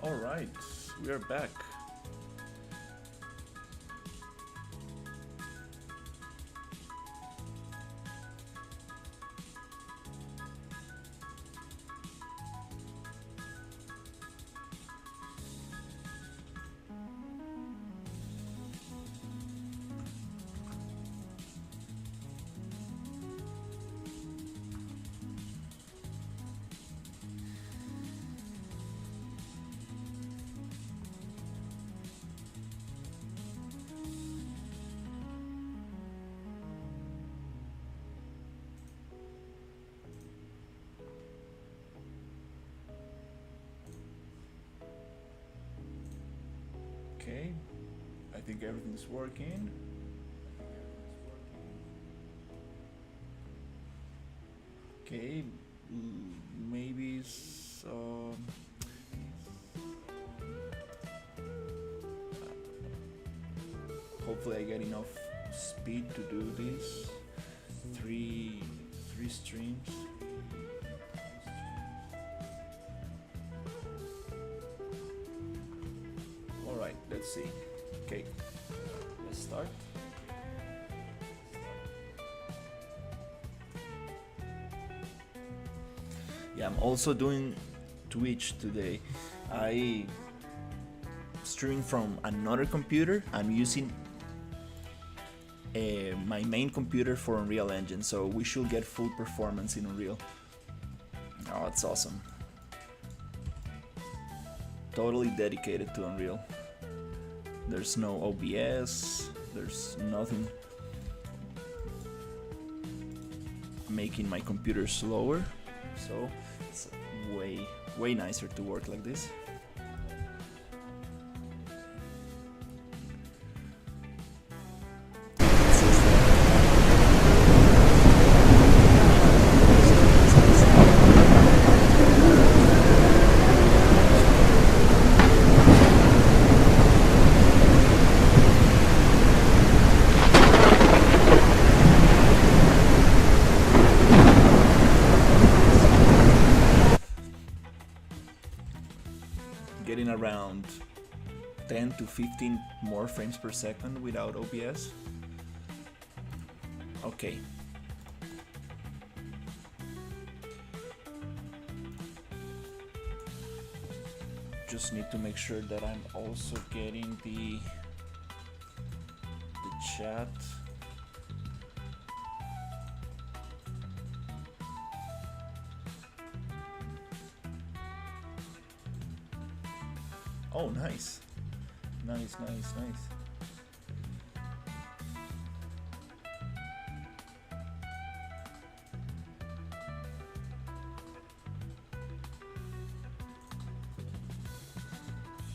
Alright, we are back. Okay, I think everything's working. Okay, maybe some. Hopefully I get enough speed to do this. Three streams. Alright, let's see. Okay, let's start. Yeah, I'm also doing Twitch today. I streaming from another computer. I'm using my main computer for Unreal Engine, so we should get full performance in Unreal. Oh, it's awesome. Totally dedicated to Unreal. There's no OBS, there's nothing making my computer slower, so it's way nicer to work like this. Getting around 10 to 15 more frames per second without OBS. Okay. Just need to make sure that I'm also getting the chat. Oh, nice. Nice.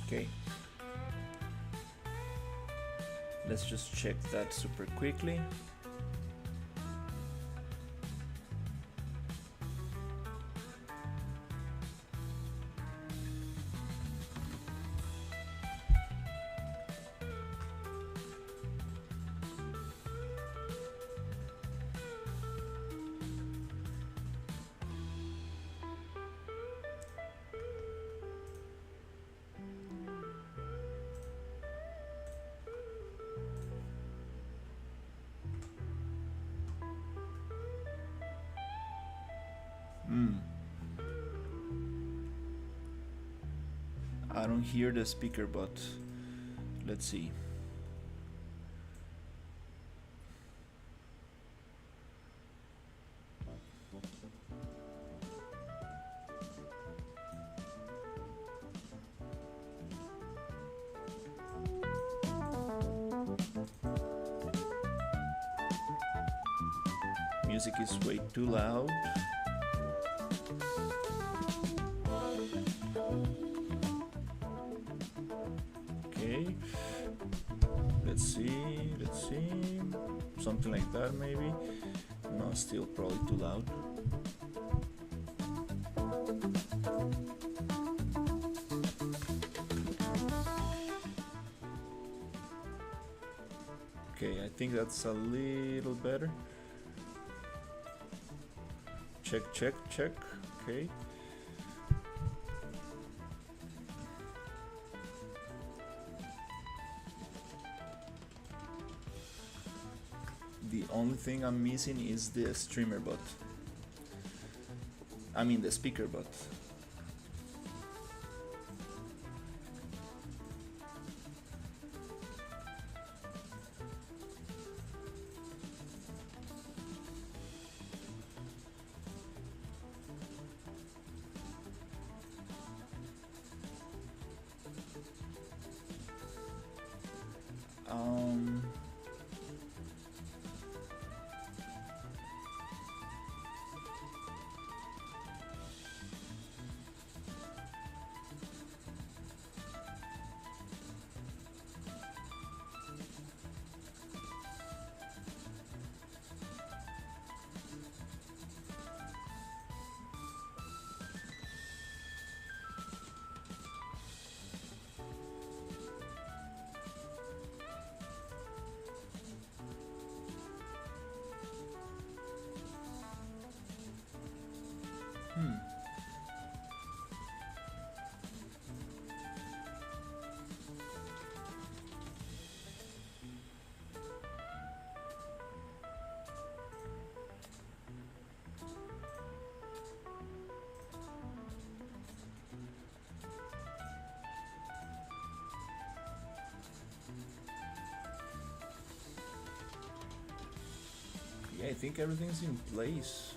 Okay. Let's just check that super quickly. I don't hear the speaker, but let's see. Music is way too loud. Okay, let's see, something like that maybe. No, still probably too loud. Okay, I think that's a little better. Check. Okay. The only thing I'm missing is the streamer bot. I mean the speaker bot. Um, hmm. Yeah, I think everything's in place.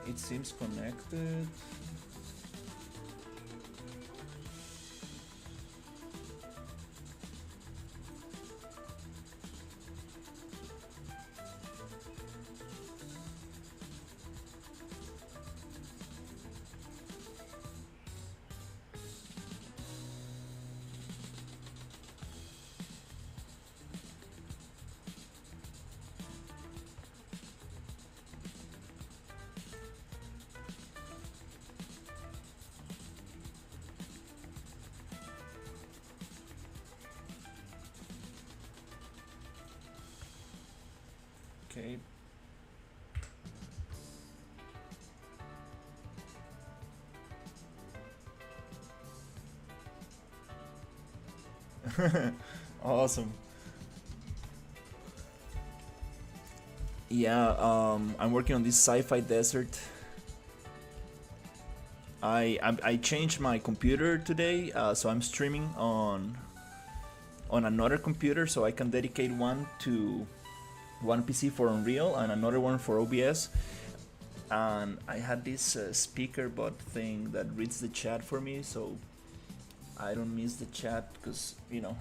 It seems connected. Okay. Awesome. Yeah, I'm working on this sci-fi desert. I changed my computer today, so I'm streaming on another computer, so I can dedicate one PC for Unreal and another one for OBS. And I had this speaker bot thing that reads the chat for me, so I don't miss the chat because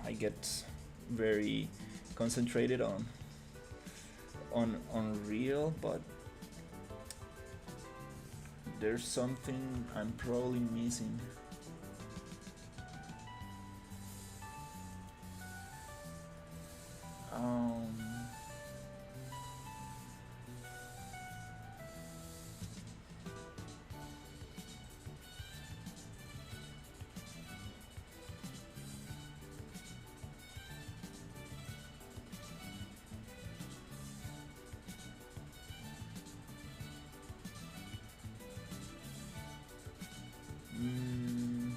I get very concentrated on Unreal, but there's something I'm probably missing. Um, mm,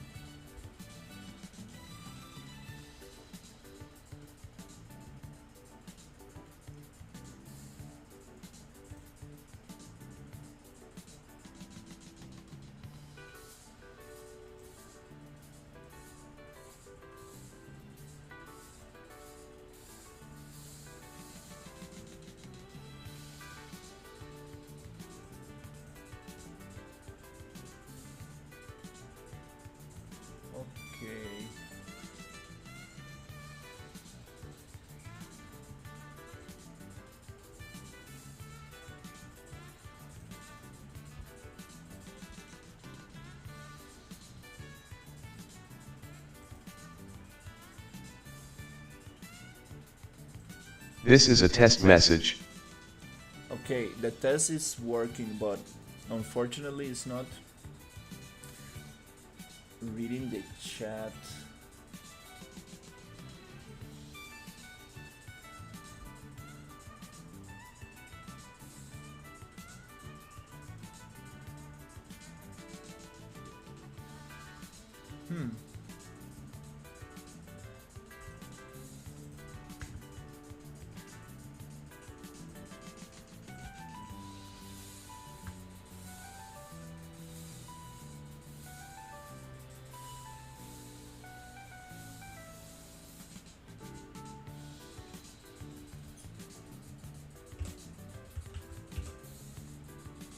This is a test message. Okay, the test is working, but unfortunately it's not reading the chat.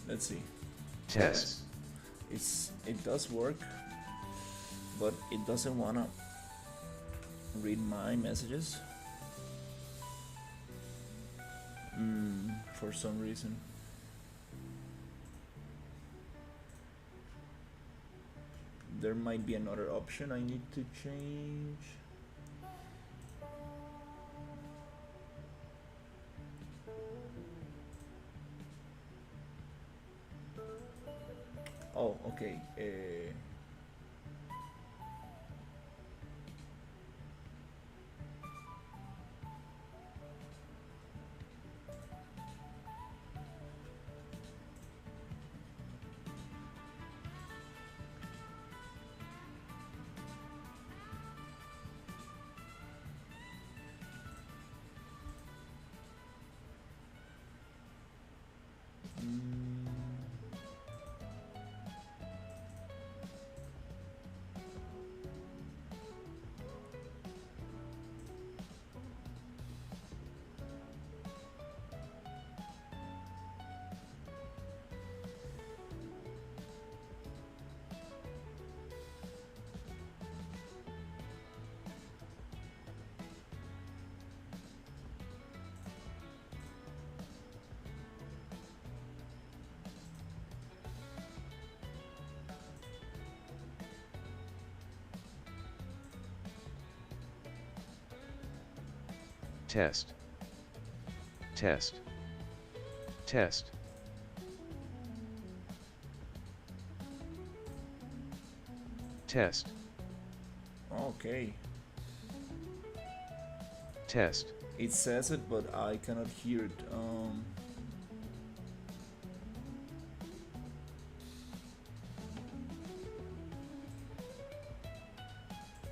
Let's see. Test. It does work, but it doesn't wanna read my messages. For some reason. There might be another option I need to change. Oh, okay. Test. Test. Test. Test. Okay. Test. It says it, but I cannot hear it.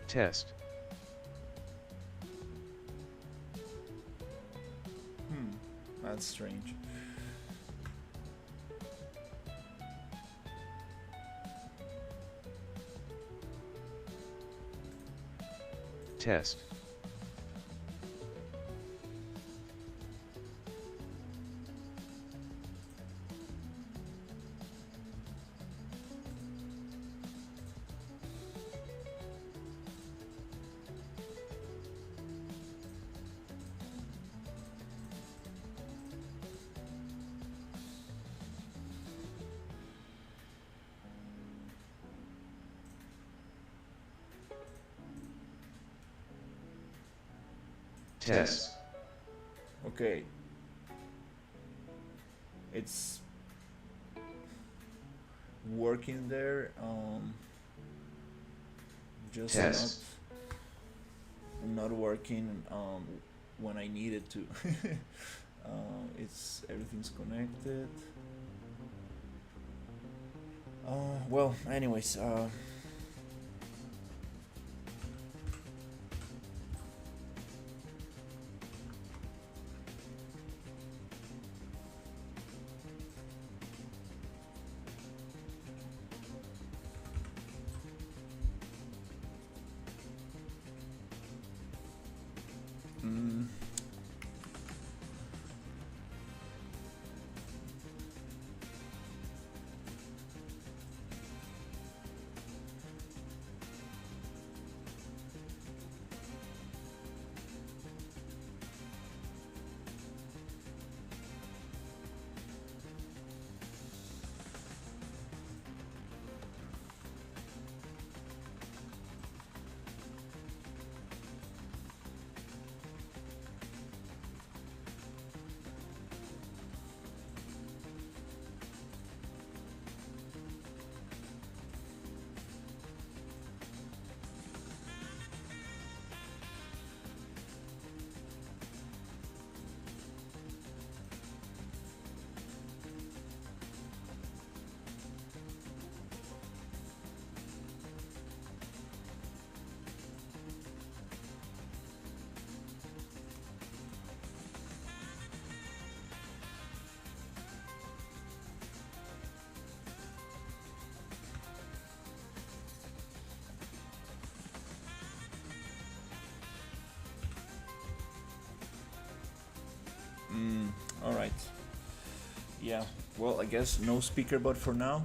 Test. That's strange. Test. Test. Okay. It's working there. Just Test. not working when I need it to. Everything's connected. Well, anyways, All right. Yeah. Well, I guess no speaker, but for now.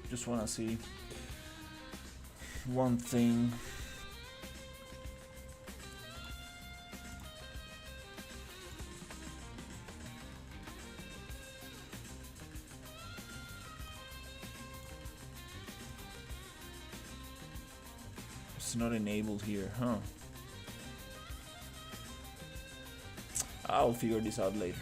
Just wanna see one thing. It's not enabled here, huh? I'll figure this out later.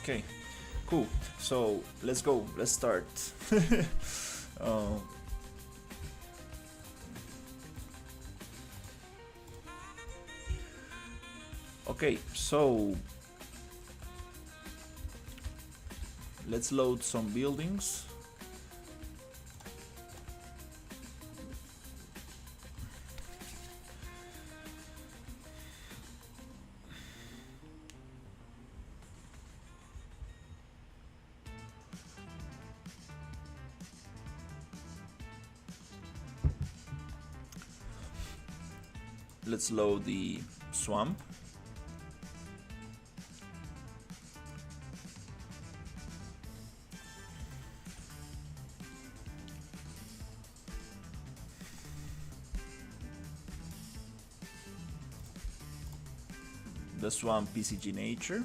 Okay, cool. So let's go. Let's start. uh, okay, so let's load some buildings. Let's load the swamp. The swamp PCG nature.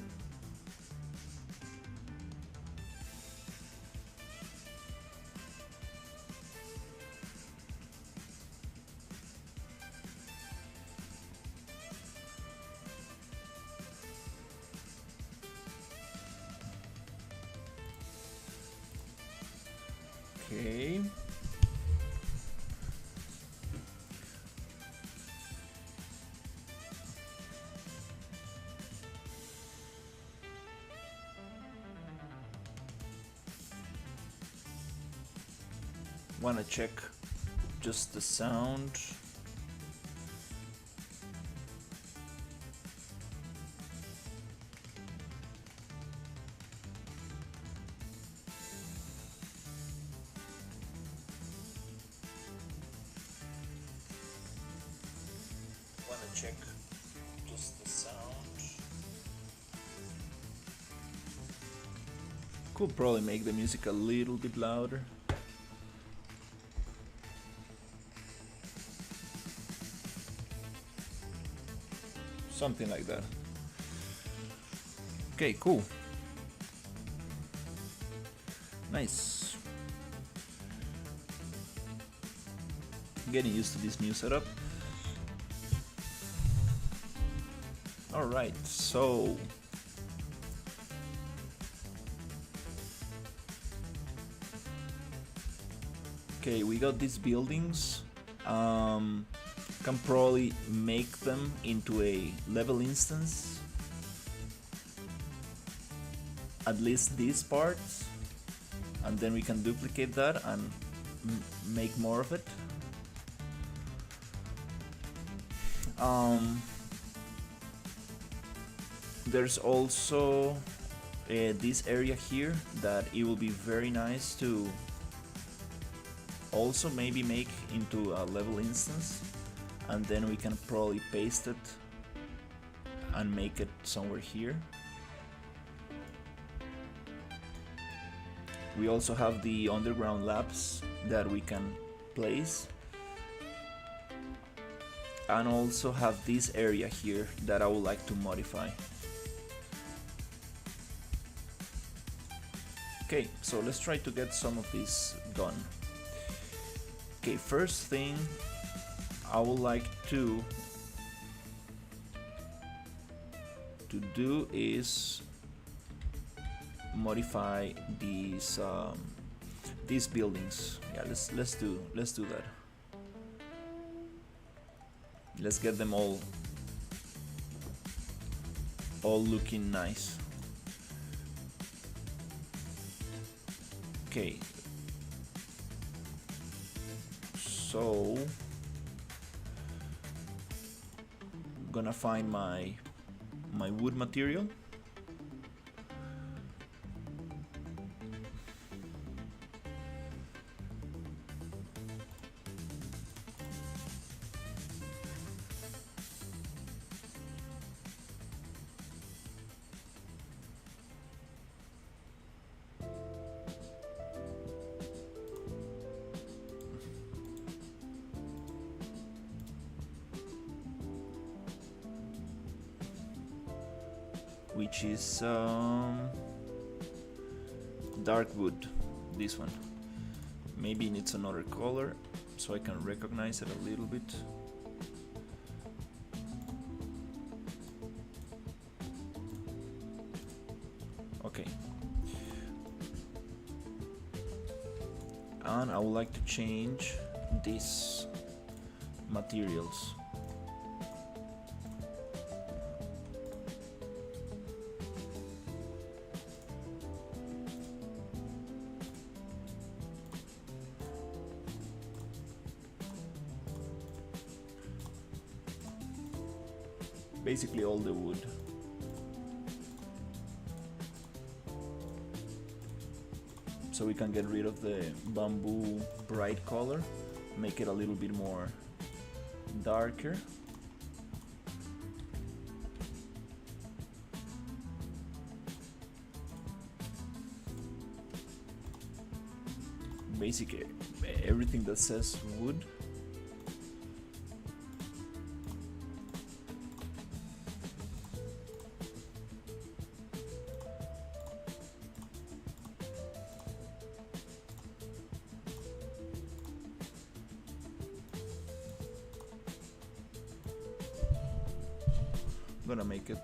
Okay. Wanna check just the sound. Wanna check just the sound. Could probably make the music a little bit louder. Something like that. Okay, cool. Nice. Getting used to this new setup. Alright, so okay, we got these buildings. Can probably make them into a level instance. At least these parts, and then we can duplicate that and make more of it. There's also this area here that it will be very nice to also maybe make into a level instance, and then we can probably paste it and make it somewhere here. We also have the underground labs that we can place, and also have this area here that I would like to modify. Okay, so let's try to get some of this done. Okay, first thing I would like to do is modify these buildings. Yeah, let's do that. Let's get them all looking nice. Okay, so I'm gonna find my wood material. Which is dark wood, this one. Maybe it needs another color so I can recognize it a little bit. Okay. And I would like to change these materials. Basically all the wood. So we can get rid of the bamboo bright color, make it a little bit more darker. Basically everything that says wood. I'm gonna make it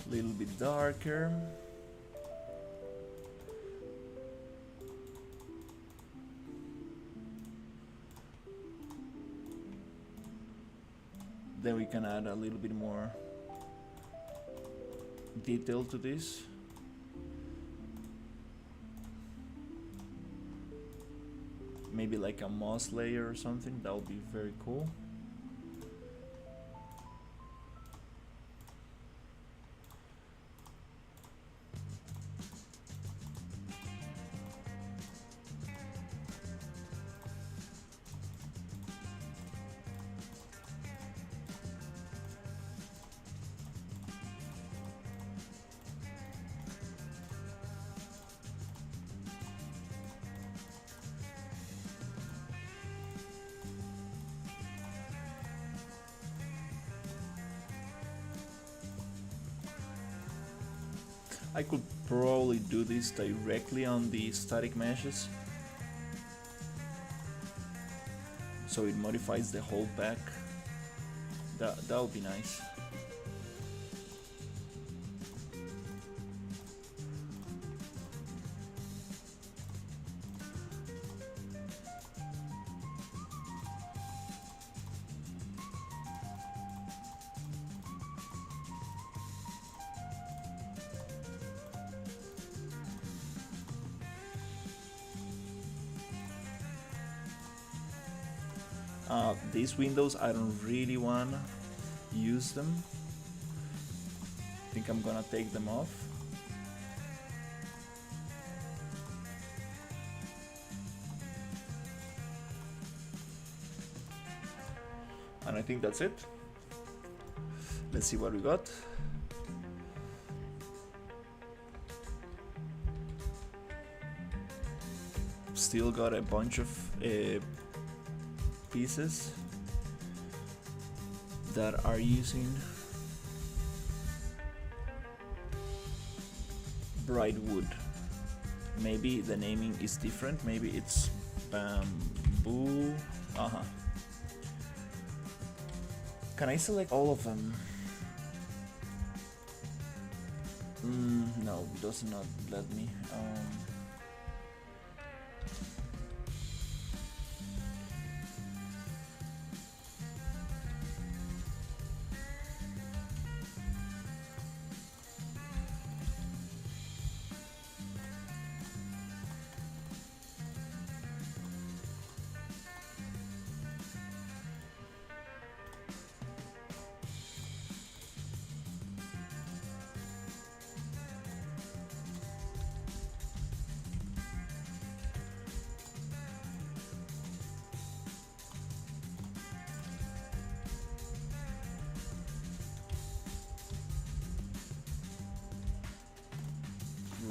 a little bit darker. Then we can add a little bit more detail to this. Maybe like a moss layer or something, that would be very cool. I could probably do this directly on the static meshes, so it modifies the whole pack. That would be nice. These windows, I don't really want to use them. I think I'm gonna take them off. And I think that's it. Let's see what we got. Still got a bunch of pieces that are using bright wood. Maybe the naming is different. Maybe it's bamboo. Can I select all of them? No, does not let me.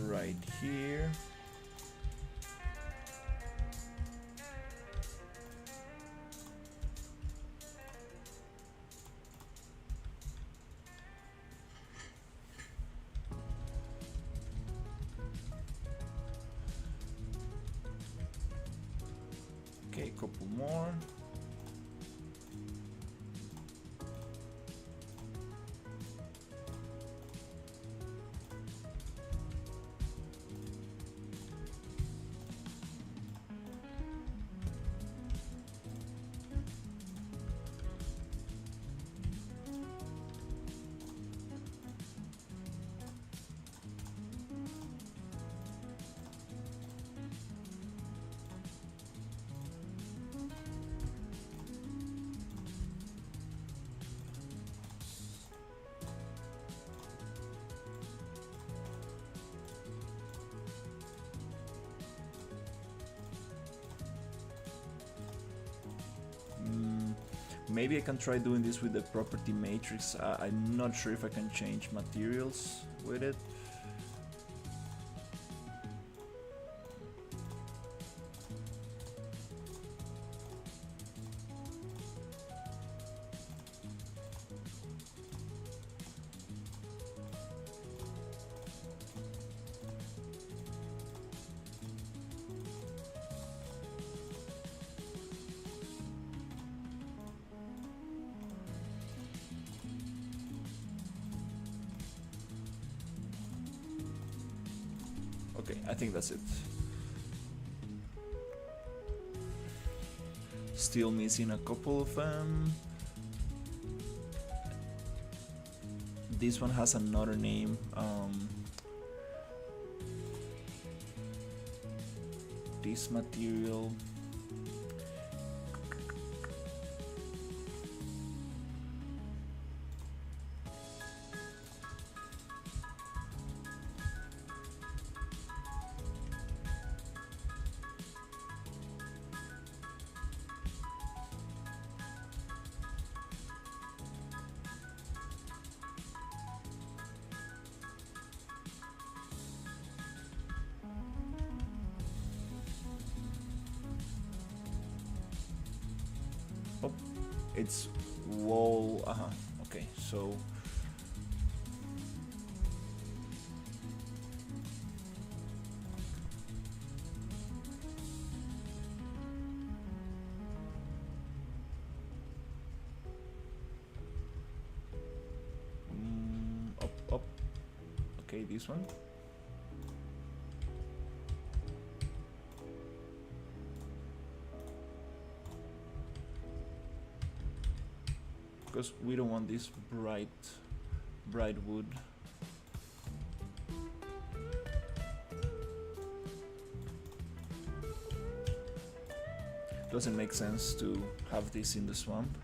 Right here. Okay, a couple more. Maybe I can try doing this with the property matrix. I'm not sure if I can change materials with it. Okay, I think that's it. Still missing a couple of them. This one has another name. This material. Oh, it's wall. Okay, so up. Okay, this one. Because we don't want this bright wood. Doesn't make sense to have this in the swamp.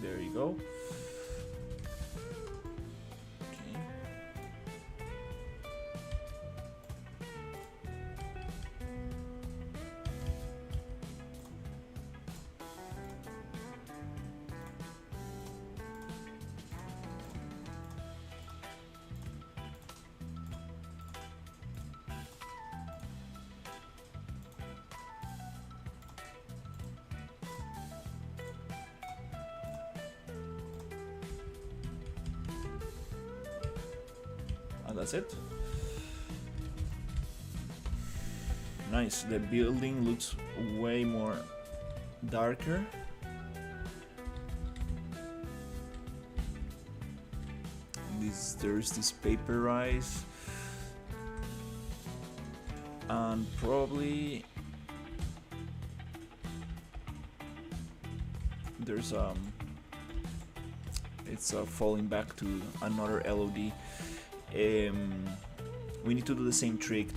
There you go. Okay. And that's it. Nice. The building looks way more darker. There's this paper rice, and probably there's it's falling back to another LOD. We need to do the same trick,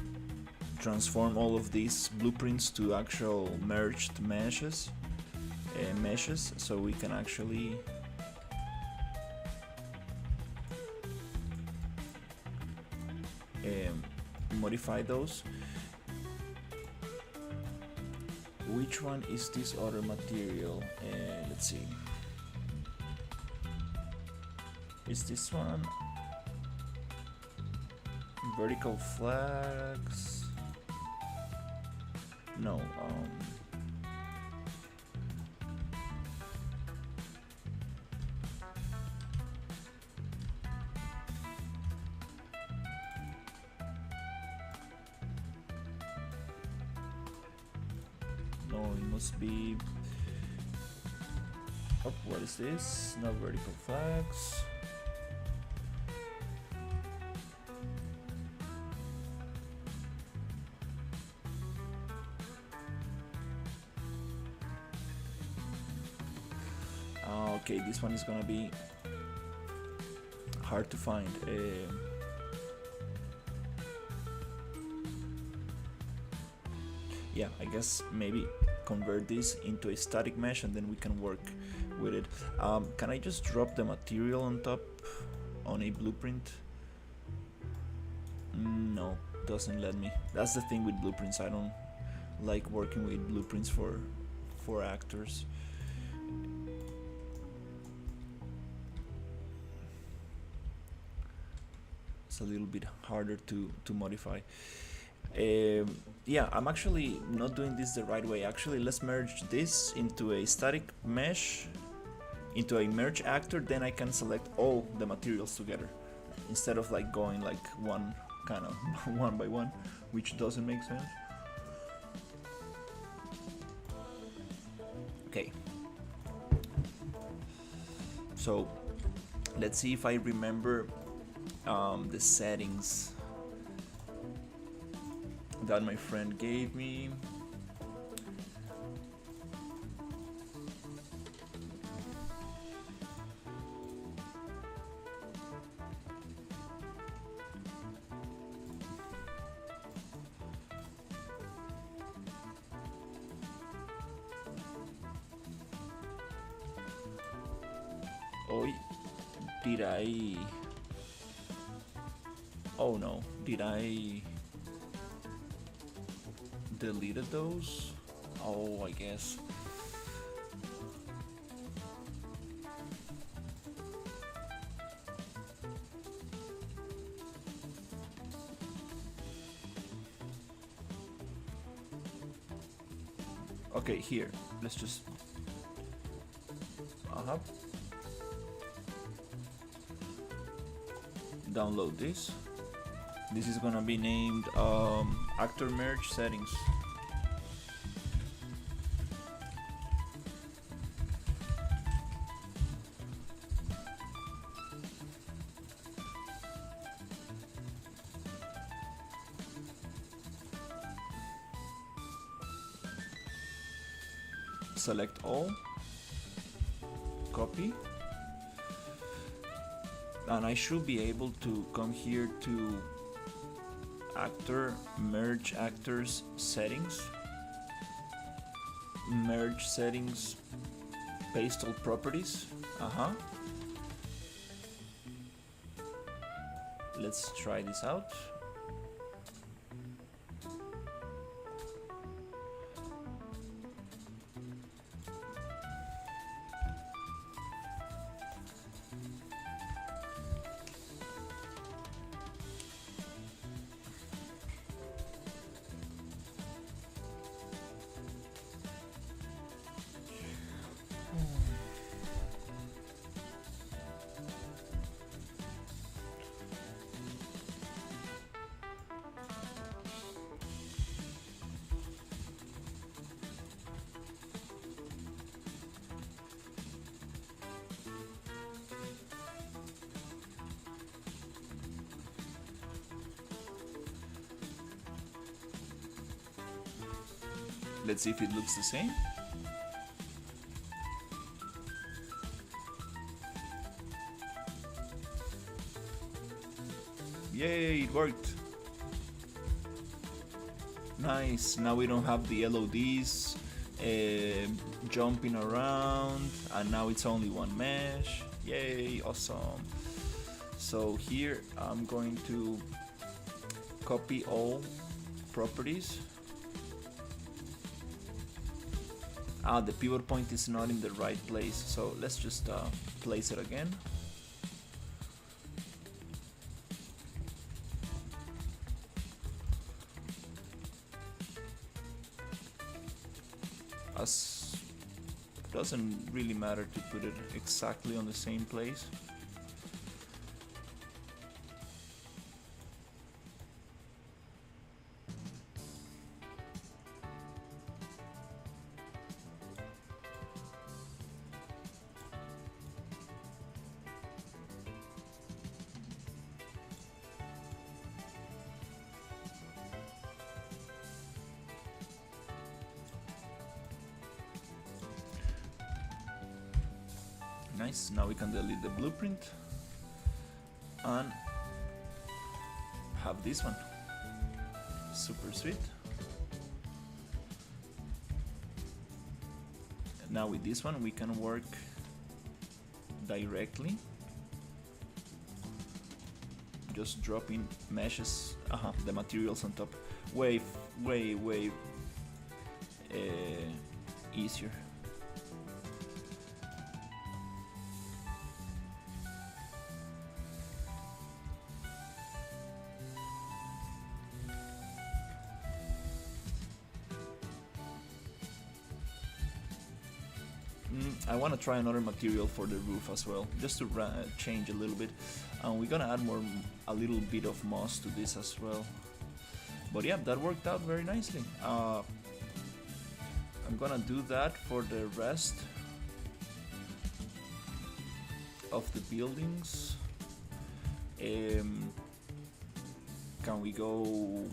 transform all of these blueprints to actual merged meshes, so we can actually modify those. Which one is this other material? Let's see. Is this one? Vertical flags? No. No, it must be. Oh, what is this? No vertical flags. Okay, this one is gonna be hard to find. Yeah, I guess maybe convert this into a static mesh and then we can work with it. Can I just drop the material on top on a blueprint? No, doesn't let me. That's the thing with blueprints. I don't like working with blueprints for actors. It's a little bit harder to modify. Yeah, I'm actually not doing this the right way. Actually, let's merge this into a static mesh, into a merge actor, then I can select all the materials together instead of like going like one kind of one by one, which doesn't make sense. Okay, so let's see if I remember the settings that my friend gave me. Oh, did I? Oh no, did I deleted those? Oh, I guess. Okay, here, let's just download this. This is gonna be named actor merge settings. Select all, copy, And I should be able to come here to actor, merge actors settings, merge settings, pastel properties. Let's try this out. Let's see if it looks the same. Yay, it worked. Nice, now we don't have the LODs jumping around, and now it's only one mesh. Yay, awesome. So here I'm going to copy all properties. The pivot point is not in the right place, so let's just place it again. As doesn't really matter to put it exactly on the same place. Nice, now we can delete the blueprint and have this one. Super sweet. And now with this one we can work directly. Just dropping meshes, the materials on top. Way easier. I want to try another material for the roof as well, just to change a little bit. We're gonna add a little bit of moss to this as well. But yeah, that worked out very nicely. I'm gonna do that for the rest of the buildings. Can we go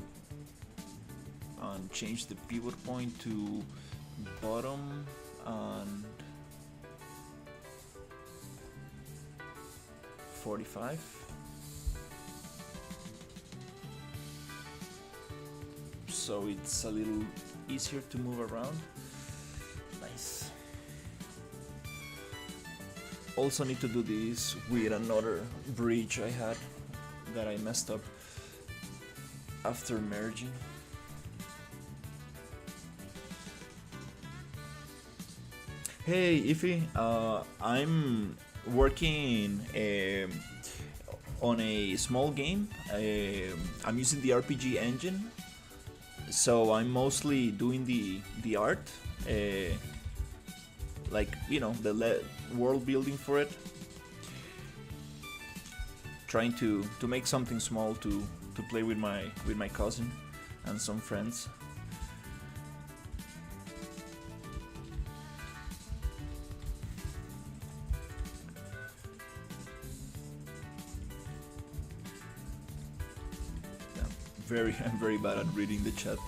and change the pivot point to bottom and 45. So it's a little easier to move around. Nice. Also need to do this with another bridge I had that I messed up after merging. Hey Ify, I'm working on a small game. I'm using the RPG engine, so I'm mostly doing the art, like, you know, the world building for it. Trying to make something small to play with my cousin and some friends. I'm very bad at reading the chat.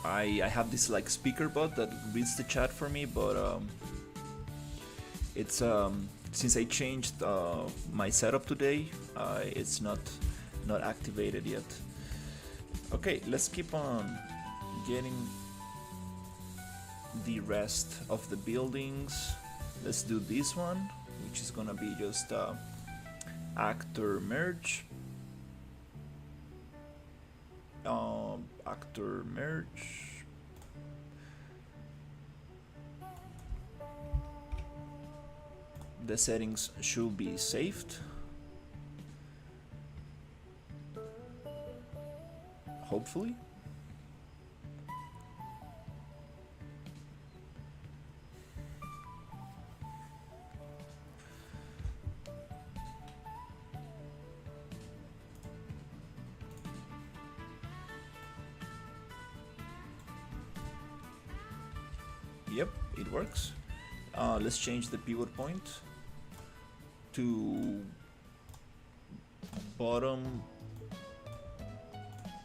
I have this like speaker bot that reads the chat for me, but It's since I changed my setup today, it's not activated yet. Okay, let's keep on getting the rest of the buildings. Let's do this one, which is gonna be just actor merge. Actor merge. The settings should be saved. Hopefully. Yep, it works. Let's change the pivot point to bottom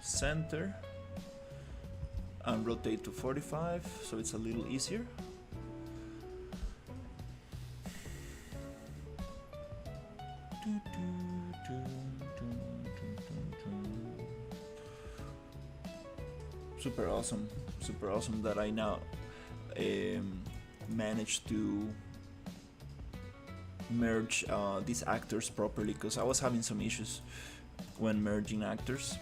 center and rotate to 45 so it's a little easier. Super awesome that I now managed to merge these actors properly, because I was having some issues when merging actors.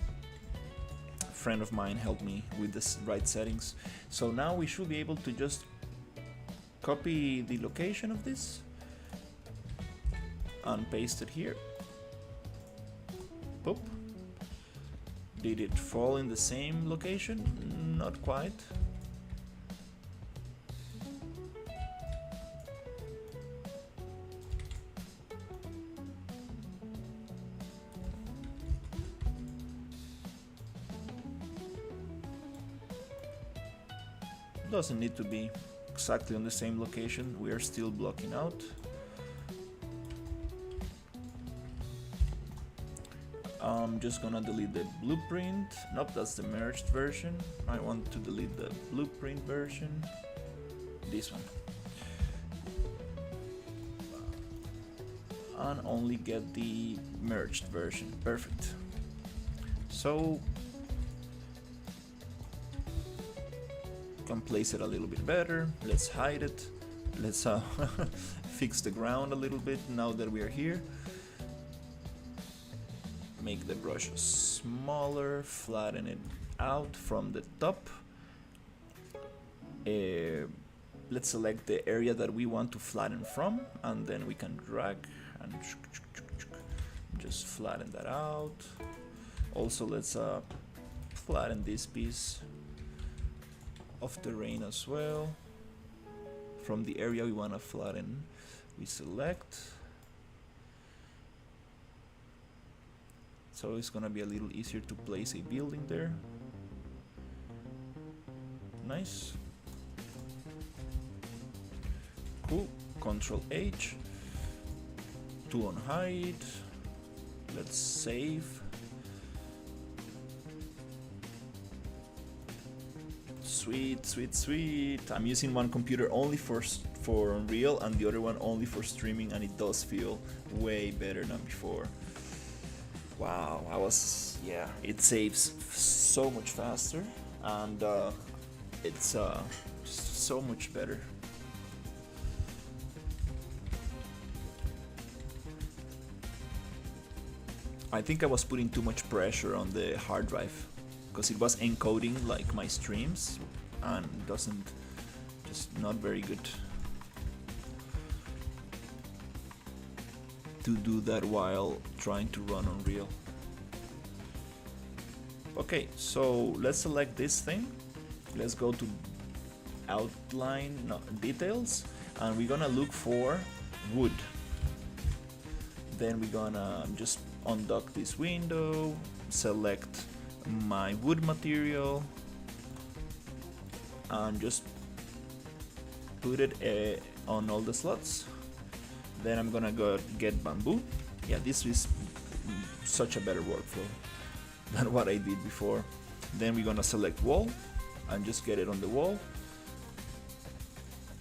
A friend of mine helped me with the right settings, so now we should be able to just copy the location of this and paste it here. Boop. Did it fall in the same location? Not quite. Doesn't need to be exactly on the same location. We are still blocking out. I'm just gonna delete the blueprint. Nope, that's the merged version. I want to delete the blueprint version. This one. And only get the merged version. Perfect. So can place it a little bit better. Let's hide it. Let's fix the ground a little bit now that we are here. Make the brush smaller, flatten it out from the top. Let's select the area that we want to flatten from, and then we can drag and just flatten that out. Also, let's flatten this piece of terrain as well. From the area we want to flatten, we select. So it's gonna be a little easier to place a building there. Nice. Cool. Control H. 2 on hide. Let's save. Sweet, sweet, sweet. I'm using one computer only for Unreal and the other one only for streaming, and it does feel way better than before. Wow, it saves so much faster, and it's so much better. I think I was putting too much pressure on the hard drive, because it was encoding like my streams, and just not very good to do that while trying to run Unreal. Okay, so let's select this thing. Let's go to outline, no, details, and we're gonna look for wood. Then we're gonna just undock this window, select my wood material, and just put it on all the slots. Then I'm gonna go get bamboo. Yeah, this is such a better workflow than what I did before. Then we're gonna select wall and just get it on the wall.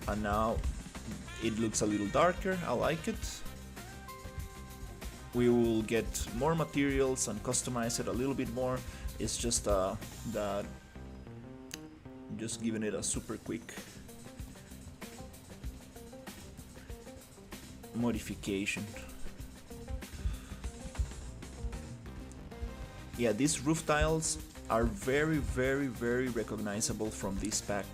And now It looks a little darker, I like it. We will get more materials and customize it a little bit more. It's just that just giving it a super quick modification. Yeah, these roof tiles are very, very, very recognizable from this pack,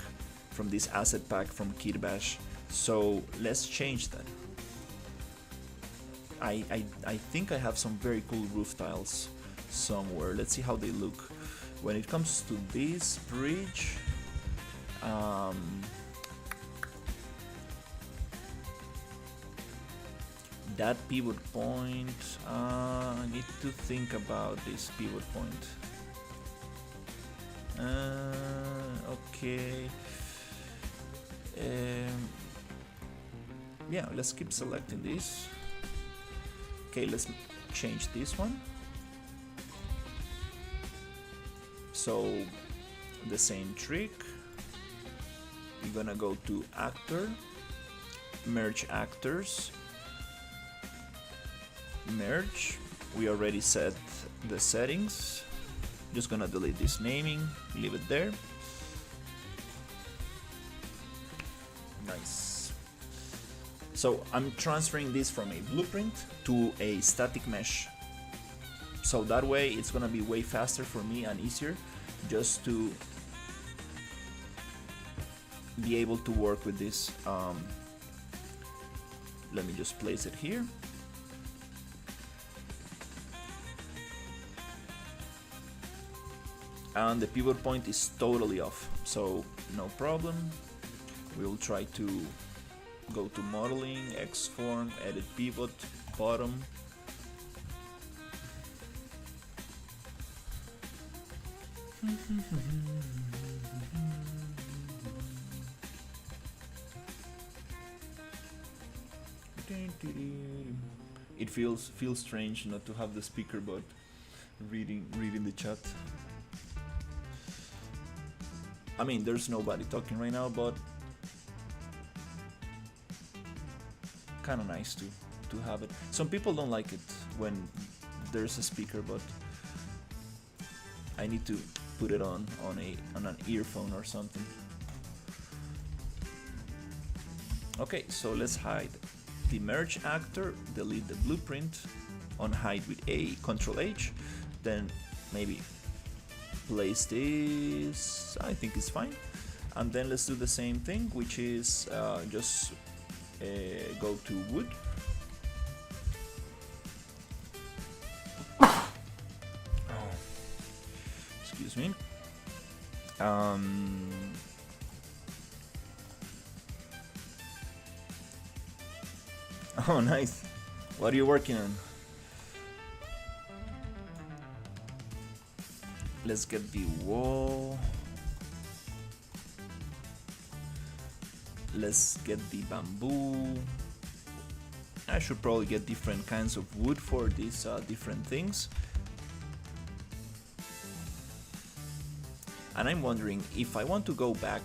from this asset pack from Kitbash. So let's change that. I think I have some very cool roof tiles somewhere. Let's see how they look. When it comes to this bridge, that pivot point, I need to think about this pivot point. Okay. Yeah, let's keep selecting this. Okay, let's change this one. So the same trick. We're gonna go to actor, merge actors, merge. We already set the settings. Just gonna delete this naming, leave it there. Nice. So I'm transferring this from a blueprint to a static mesh. So that way it's gonna be way faster for me and easier just to be able to work with this. Let me just place it here. And the pivot point is totally off, so no problem. We'll try to go to modeling, Xform, edit pivot, bottom. It feels strange not to have the speaker but reading the chat. I mean, there's nobody talking right now, but kind of nice to have it. Some people don't like it when there's a speaker, but I need to put it on an earphone or something. Okay, so let's hide the merge actor, delete the blueprint, unhide with A, Control H, then maybe place this, I think it's fine, and then let's do the same thing, which is just go to wood, excuse me, oh nice, what are you working on? Let's get the wall. Let's get the bamboo. I should probably get different kinds of wood for these different things. And I'm wondering if I want to go back.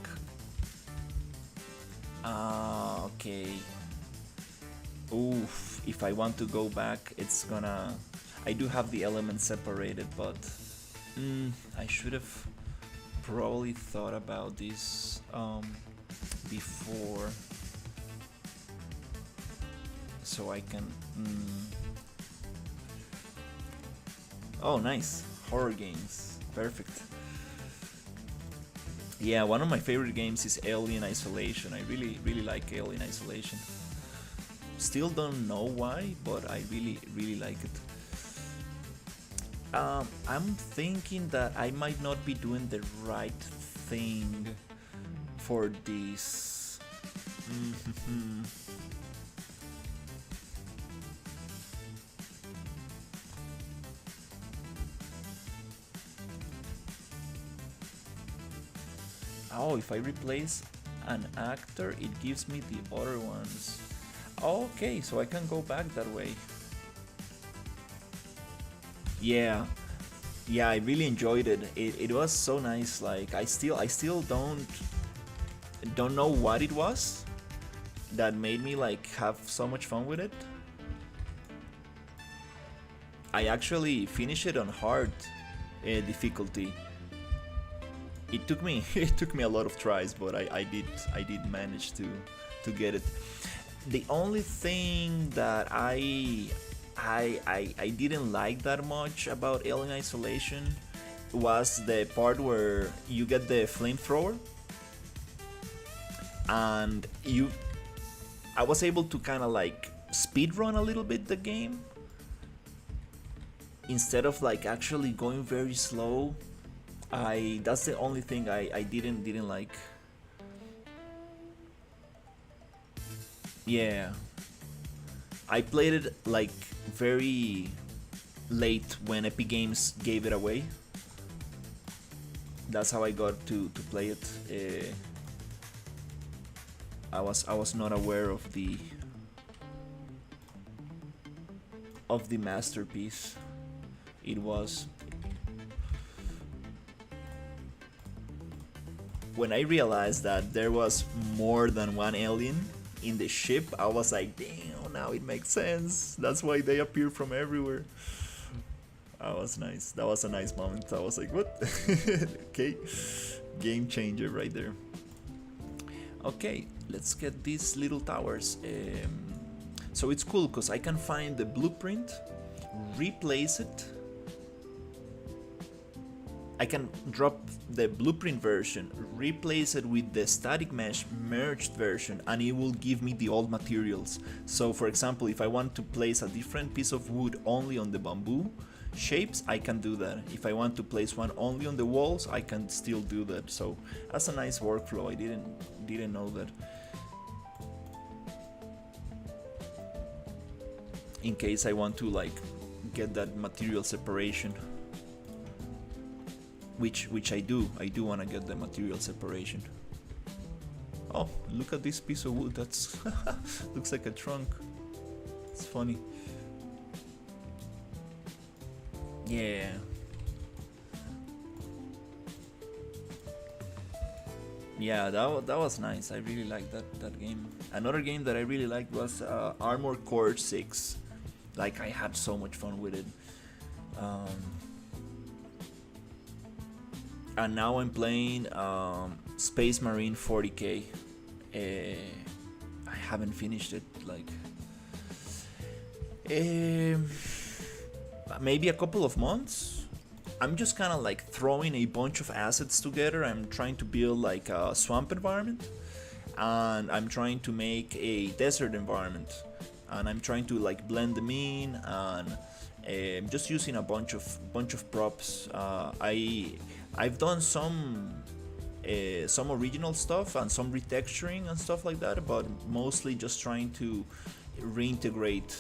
Okay. Oof, if I want to go back, it's gonna... I do have the elements separated, but I should have probably thought about this before, so I can... Oh, nice. Horror games. Perfect. Yeah, one of my favorite games is Alien Isolation. I really like Alien Isolation. Still don't know why, but I really like it. I'm thinking that I might not be doing the right thing for this. Oh, if I replace an actor, it gives me the other ones. Okay, so I can go back that way. Yeah, I really enjoyed it. It was so nice. Like I still don't know what it was, that made me like have so much fun with it. I actually finished it on hard difficulty. It took me it took me a lot of tries, but I did manage to get it. The only thing that I didn't like that much about Alien Isolation was the part where you get the flamethrower, and I was able to kind of like speed run a little bit the game instead of like actually going very slow. That's the only thing I didn't like. Yeah, I played it like very late when Epic Games gave it away. That's how I got to play it. I was not aware of the masterpiece it was. When I realized that there was more than one alien in the ship, I was like, damn, now it makes sense. That's why they appear from everywhere. That was nice. That was a nice moment. I was like, what? Okay, game changer right there. Okay, let's get these little towers. So it's cool because I can find the blueprint, replace it. I can drop the blueprint version, replace it with the static mesh merged version, and it will give me the old materials. So for example, if I want to place a different piece of wood only on the bamboo shapes, I can do that. If I want to place one only on the walls, I can still do that. So that's a nice workflow. I didn't know that. In case I want to like get that material separation. Which I do want to get the material separation. Oh, look at this piece of wood. That's looks like a trunk. It's funny. Yeah. Yeah, that was nice. I really liked that game. Another game that I really liked was Armored Core 6. Like, I had so much fun with it. And now I'm playing Space Marine 40K. I haven't finished it, like maybe a couple of months. I'm just kind of like throwing a bunch of assets together. I'm trying to build like a swamp environment, and I'm trying to make a desert environment, and I'm trying to like blend them in, and just using a bunch of props. I've done some original stuff and some retexturing and stuff like that, but mostly just trying to reintegrate,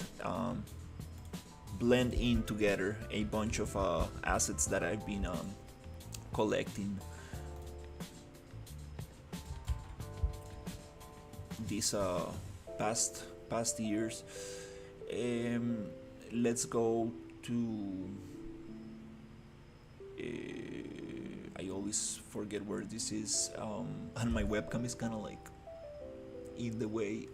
blend in together a bunch of assets that I've been collecting these past years. Let's go to. I always forget where this is, and my webcam is kind of like in the way.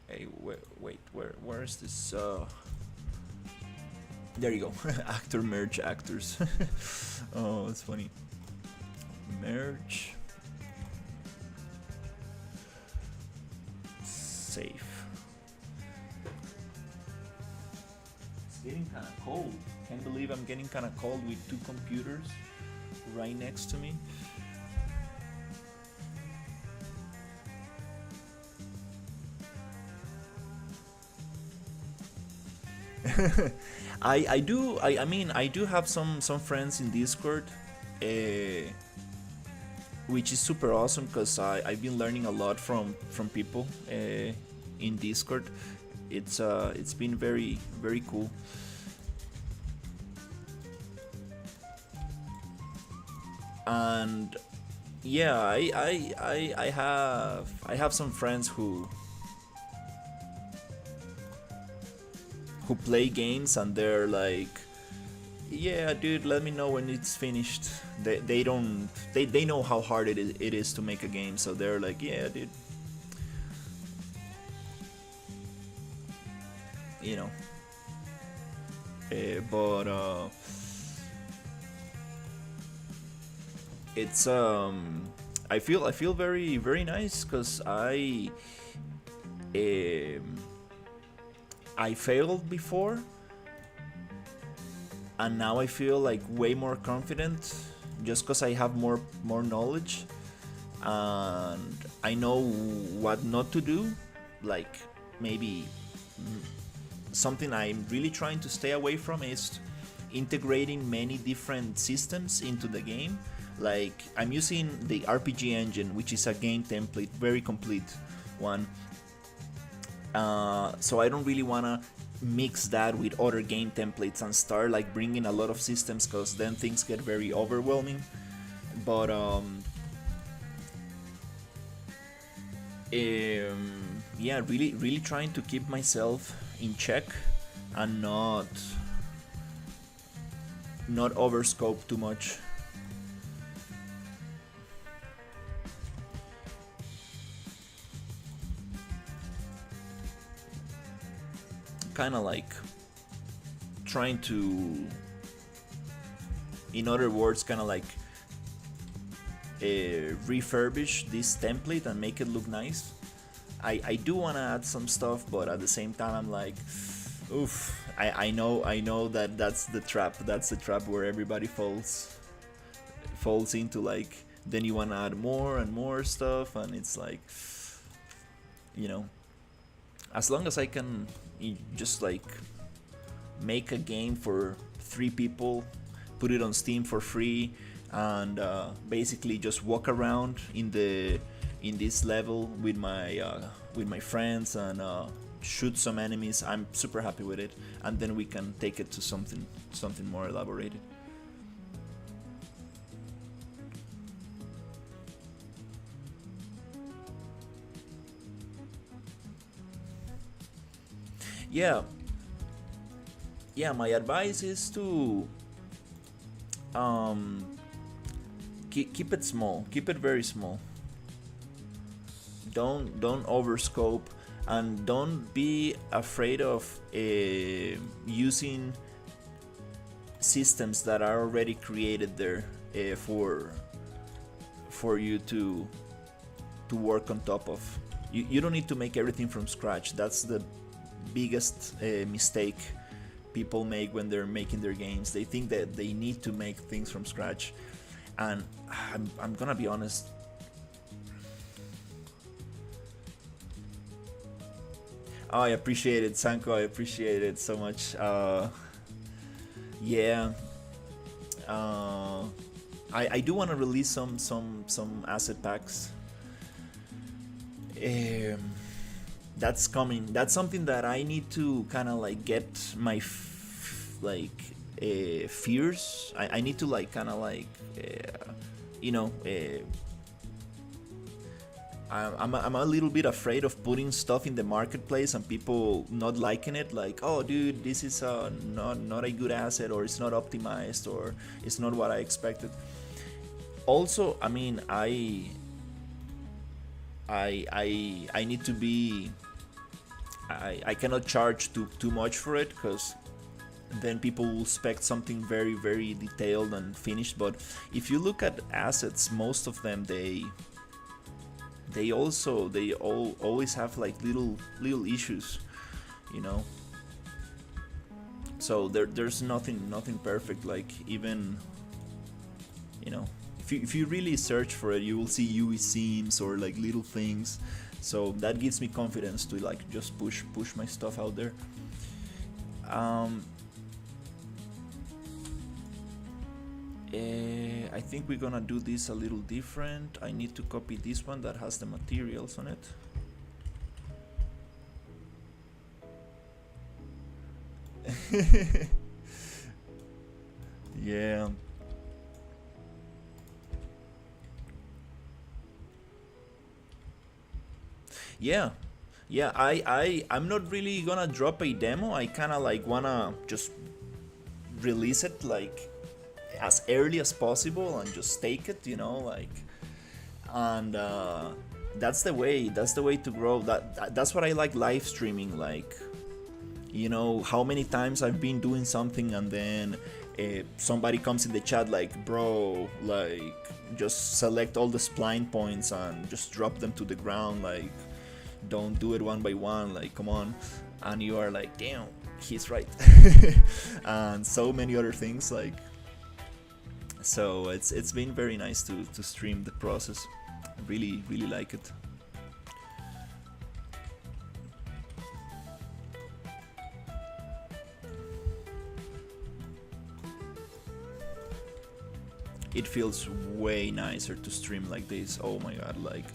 Hey, wait, where is this? There you go. Actor merge actors. Oh, that's funny. Merge. Safe. It's getting kind of cold. Can't believe I'm getting kind of cold with two computers right next to me. I mean I do have some friends in Discord, which is super awesome because I've been learning a lot from people in Discord. It's been very cool. And yeah, I have some friends who who play games and they're like, yeah, dude, let me know when it's finished. They don't they know how hard it is to make a game, so they're like, yeah, dude, you know. But it's I feel very very nice because um, I failed before, and now I feel like way more confident just because I have more knowledge, and I know what not to do. Like maybe something I'm really trying to stay away from is integrating many different systems into the game. Like I'm using the RPG engine, which is a game template, very complete one. So I don't really wanna mix that with other game templates and start like bringing a lot of systems, because then things get very overwhelming. But yeah, really trying to keep myself in check and not overscope too much. Kind of like trying to, in other words, kind of like refurbish this template and make it look nice. I do want to add some stuff, but at the same time I'm like, oof, I know that that's the trap where everybody falls into. Like then you want to add more and more stuff, and it's like, you know, as long as I can just like make a game for 3 people, put it on Steam for free, and basically just walk around in this level with my friends and shoot some enemies, I'm super happy with it. And then we can take it to something more elaborated. Yeah, my advice is to keep it small, keep it very small. Don't overscope, and don't be afraid of using systems that are already created there for you to work on top of. You don't need to make everything from scratch. That's the biggest mistake people make when they're making their games. They think that they need to make things from scratch, and I'm gonna be honest. Oh, I appreciate it, Sanko. I appreciate it so much. Yeah, I do want to release some asset packs. That's coming. That's something that I need to kind of like get my fears. I need to like kind of like you know. I'm a little bit afraid of putting stuff in the marketplace and people not liking it. Like, oh, dude, this is not a good asset, or it's not optimized, or it's not what I expected. Also, I mean, I need to be. I cannot charge too much for it, because then people will expect something very very detailed and finished. But if you look at assets, most of them they always have like little issues, you know. So there's nothing perfect. Like, even, you know, if you really search for it, you will see UI seams or like little things. So that gives me confidence to like just push my stuff out there. I think we're gonna do this a little different. I need to copy this one that has the materials on it. Yeah. Yeah. Yeah, I'm not really gonna drop a demo. I kind of like wanna just release it like as early as possible and just take it, like, and that's the way to grow. That's what I like live streaming, like, how many times I've been doing something and then somebody comes in the chat like, bro, like, just select all the spline points and just drop them to the ground, like, don't do it one by one, like, come on. And you are like, damn, he's right. And so many other things, like, so it's been very nice to stream the process. I really like it. It feels way nicer to stream like this. Oh my god, like,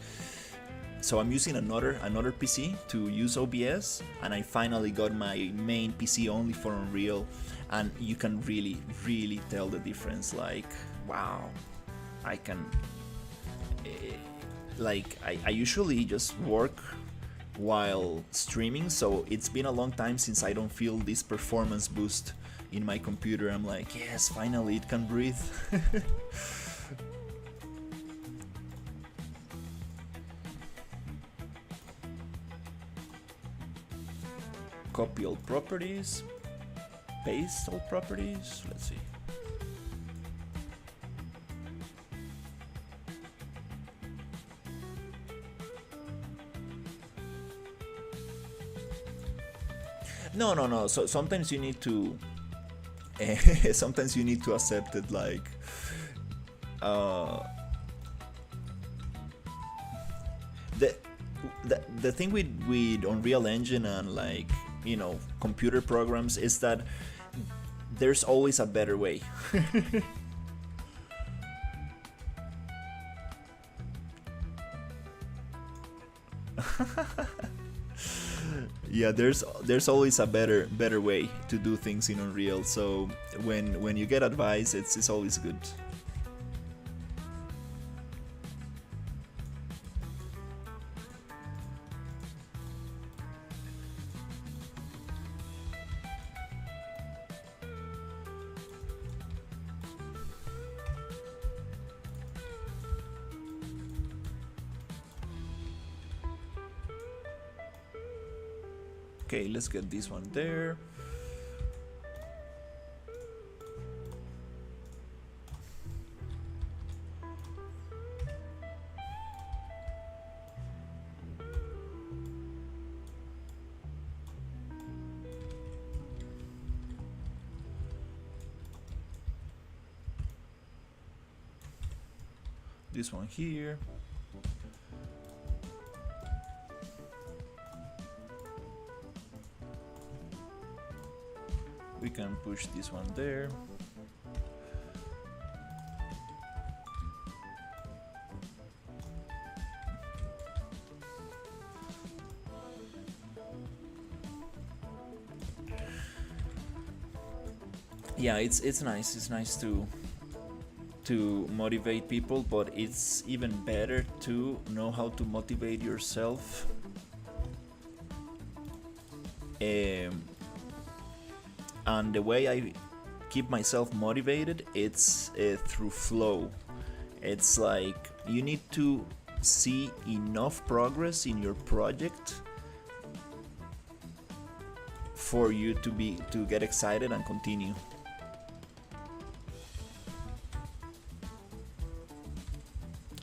so I'm using another PC to use OBS, and I finally got my main PC only for Unreal, and you can really tell the difference. Like, wow, I can like, I usually just work while streaming, so it's been a long time since I don't feel this performance boost in my computer. I'm like, yes, finally it can breathe. Copy all properties, paste all properties, let's see. No. So sometimes you need to sometimes you need to accept it, like, the the thing with Unreal Engine and, like, computer programs is that there's always a better way. Yeah, there's always a better way to do things in Unreal. So when you get advice, it's always good. Okay, let's get this one there. This one here. We can push this one there. Yeah, it's nice. It's nice to motivate people, but it's even better to know how to motivate yourself. And the way I keep myself motivated, it's through flow. It's like you need to see enough progress in your project for you to get excited and continue.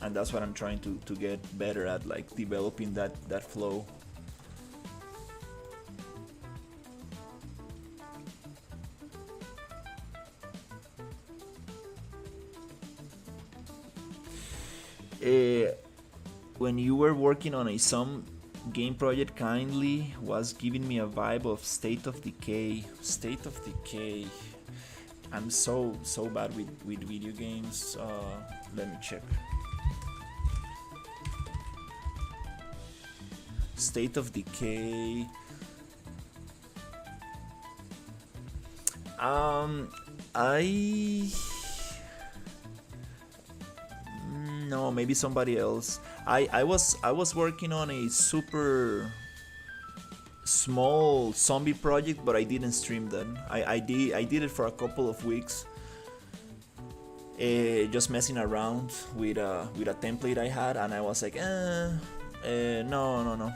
And that's what I'm trying to get better at, like, developing that flow. When you were working on some game project, kindly was giving me a vibe of State of Decay. State of Decay. I'm so bad with video games. Let me check. State of Decay. No, maybe somebody else. I was working on a super small zombie project, but I didn't stream that. I did it for a couple of weeks, just messing around with a template I had, and I was like, no, no, no.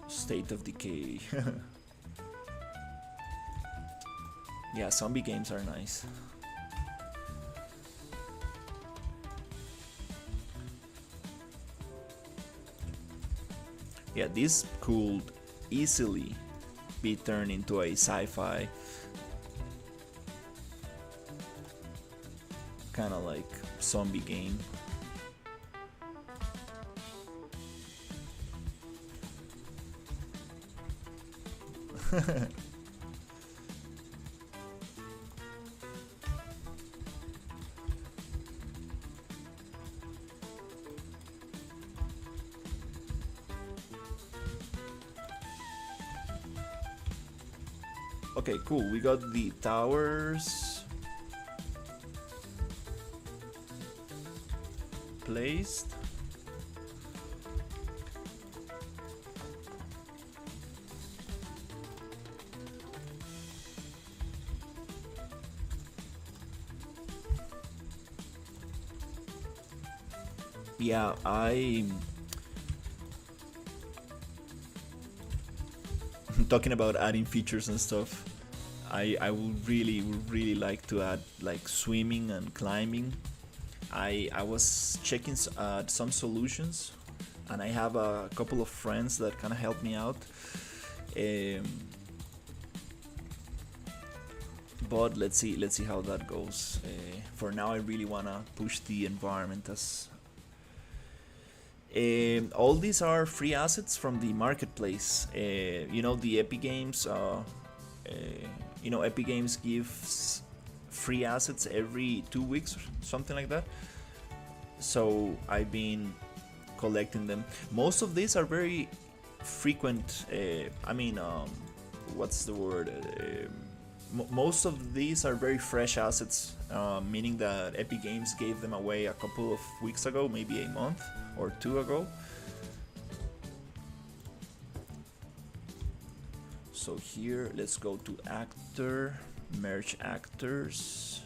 State of Decay. Yeah, zombie games are nice. Yeah, this could easily be turned into a sci-fi kind of like zombie game. Okay, cool. We got the towers placed. Yeah, talking about adding features and stuff. I would really like to add like swimming and climbing. I was checking some solutions, and I have a couple of friends that kind of helped me out. But let's see how that goes. For now, I really wanna push the environment as. All these are free assets from the marketplace. You know, the Epic Games. Epic Games gives free assets every 2 weeks or something like that. So I've been collecting them. Most of these are very frequent. What's the word? Most of these are very fresh assets, meaning that Epic Games gave them away a couple of weeks ago, maybe a month or 2 ago. So here, let's go to actor, merge actors,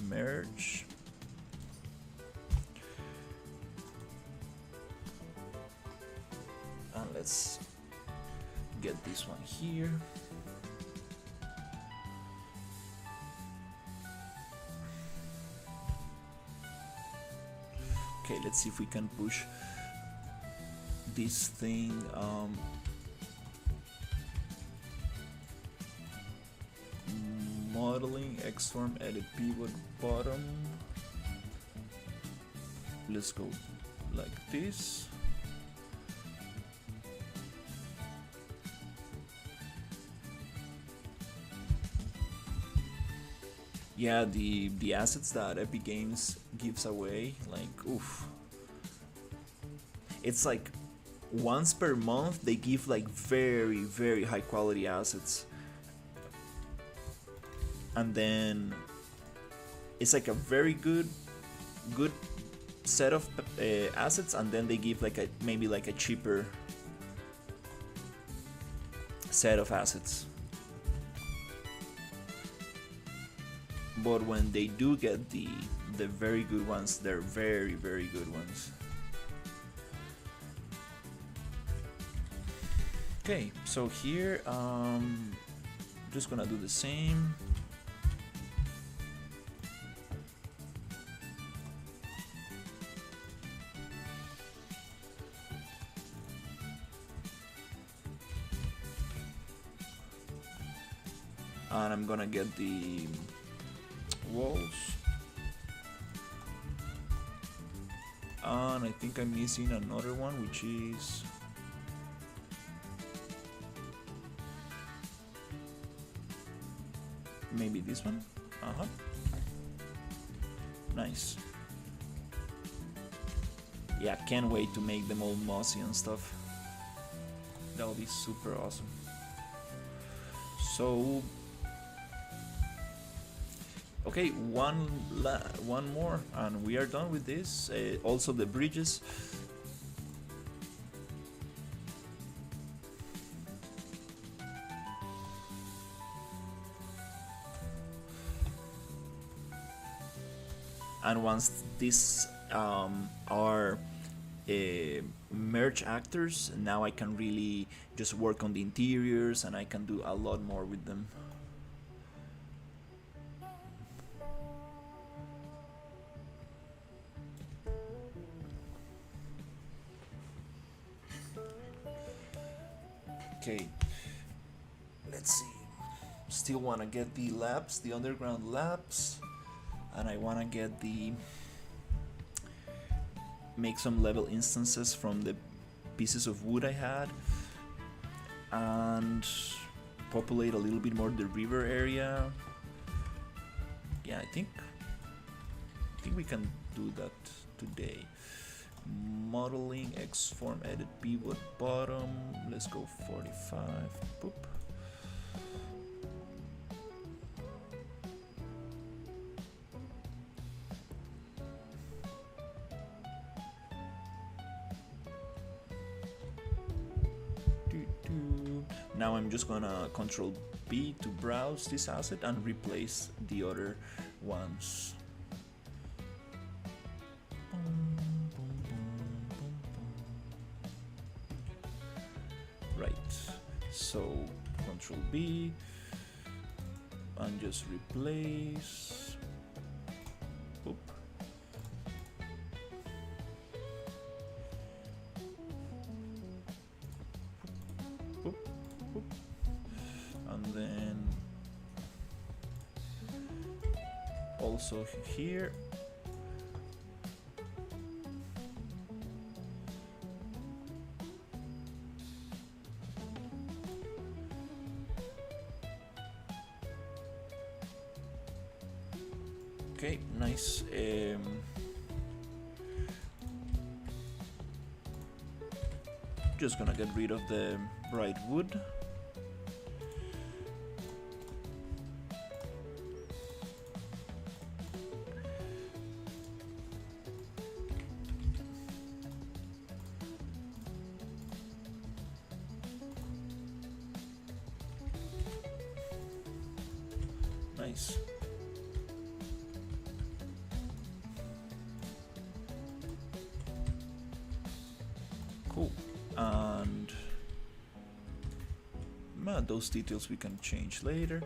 merge. And let's get this one here. Okay, let's see if we can push this thing. Modeling, Xform, edit pivot bottom. Let's go like this. Yeah, the assets that Epic Games gives away, like, oof. It's like once per month they give like very high quality assets. And then it's like a very good set of assets, and then they give like maybe like a cheaper set of assets. But when they do get the very good ones, they're very good ones. Okay, so here just gonna do the same. And I'm gonna get the walls, and I think I'm missing another one, which is maybe this one. Nice. Yeah, can't wait to make them all mossy and stuff. That'll be super awesome. So okay, one more and we are done with this. Also the bridges. And once these are merge actors, now I can really just work on the interiors and I can do a lot more with them. Okay, let's see. Still want to get the labs, the underground labs, and I want to get the make some level instances from the pieces of wood I had and populate a little bit more the river area. Yeah, I think we can do that today. Modeling, X form, edit pivot bottom. Let's go 45. Boop. Now I'm just gonna Control B to browse this asset and replace the other ones. Right, so Control B and just replace. Boop. Boop. Boop. And then also here. Okay, nice. Just gonna get rid of the bright wood. Nice. Cool. And those details we can change later.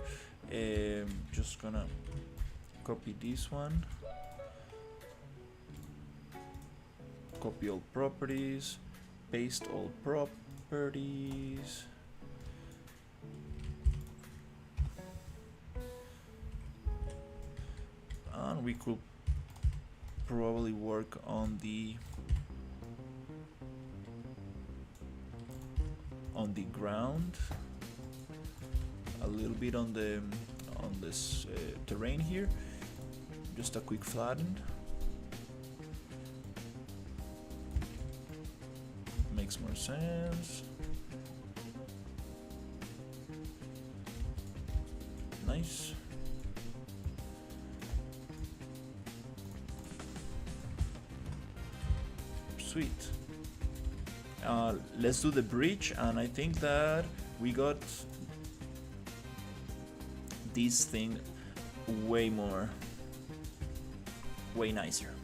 Just gonna copy this one, copy all properties, paste all properties. And we could probably work on the ground, a little bit on this terrain here, just a quick flatten. Makes more sense. Nice. Sweet. Let's do the bridge, and I think that we got this thing way nicer.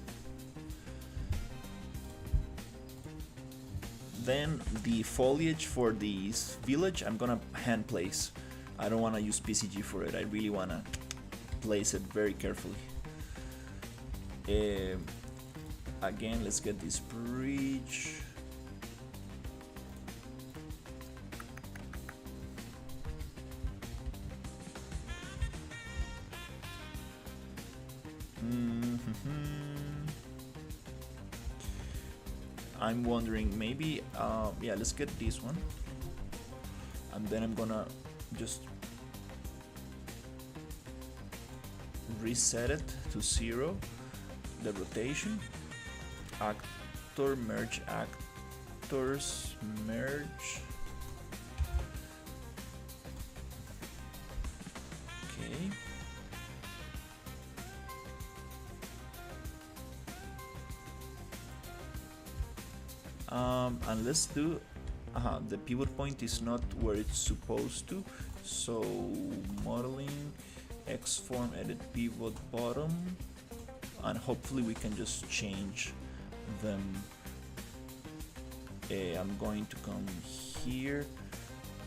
Then the foliage for this village I'm gonna hand place. I don't want to use PCG for it. I really want to place it very carefully. Again, let's get this bridge. I'm wondering, maybe, yeah, let's get this one. And then I'm gonna just reset it to 0, the rotation. Actor, merge actors, merge. And let's do the pivot point is not where it's supposed to, so modeling Xform edit pivot bottom, and hopefully we can just change them. I'm going to come here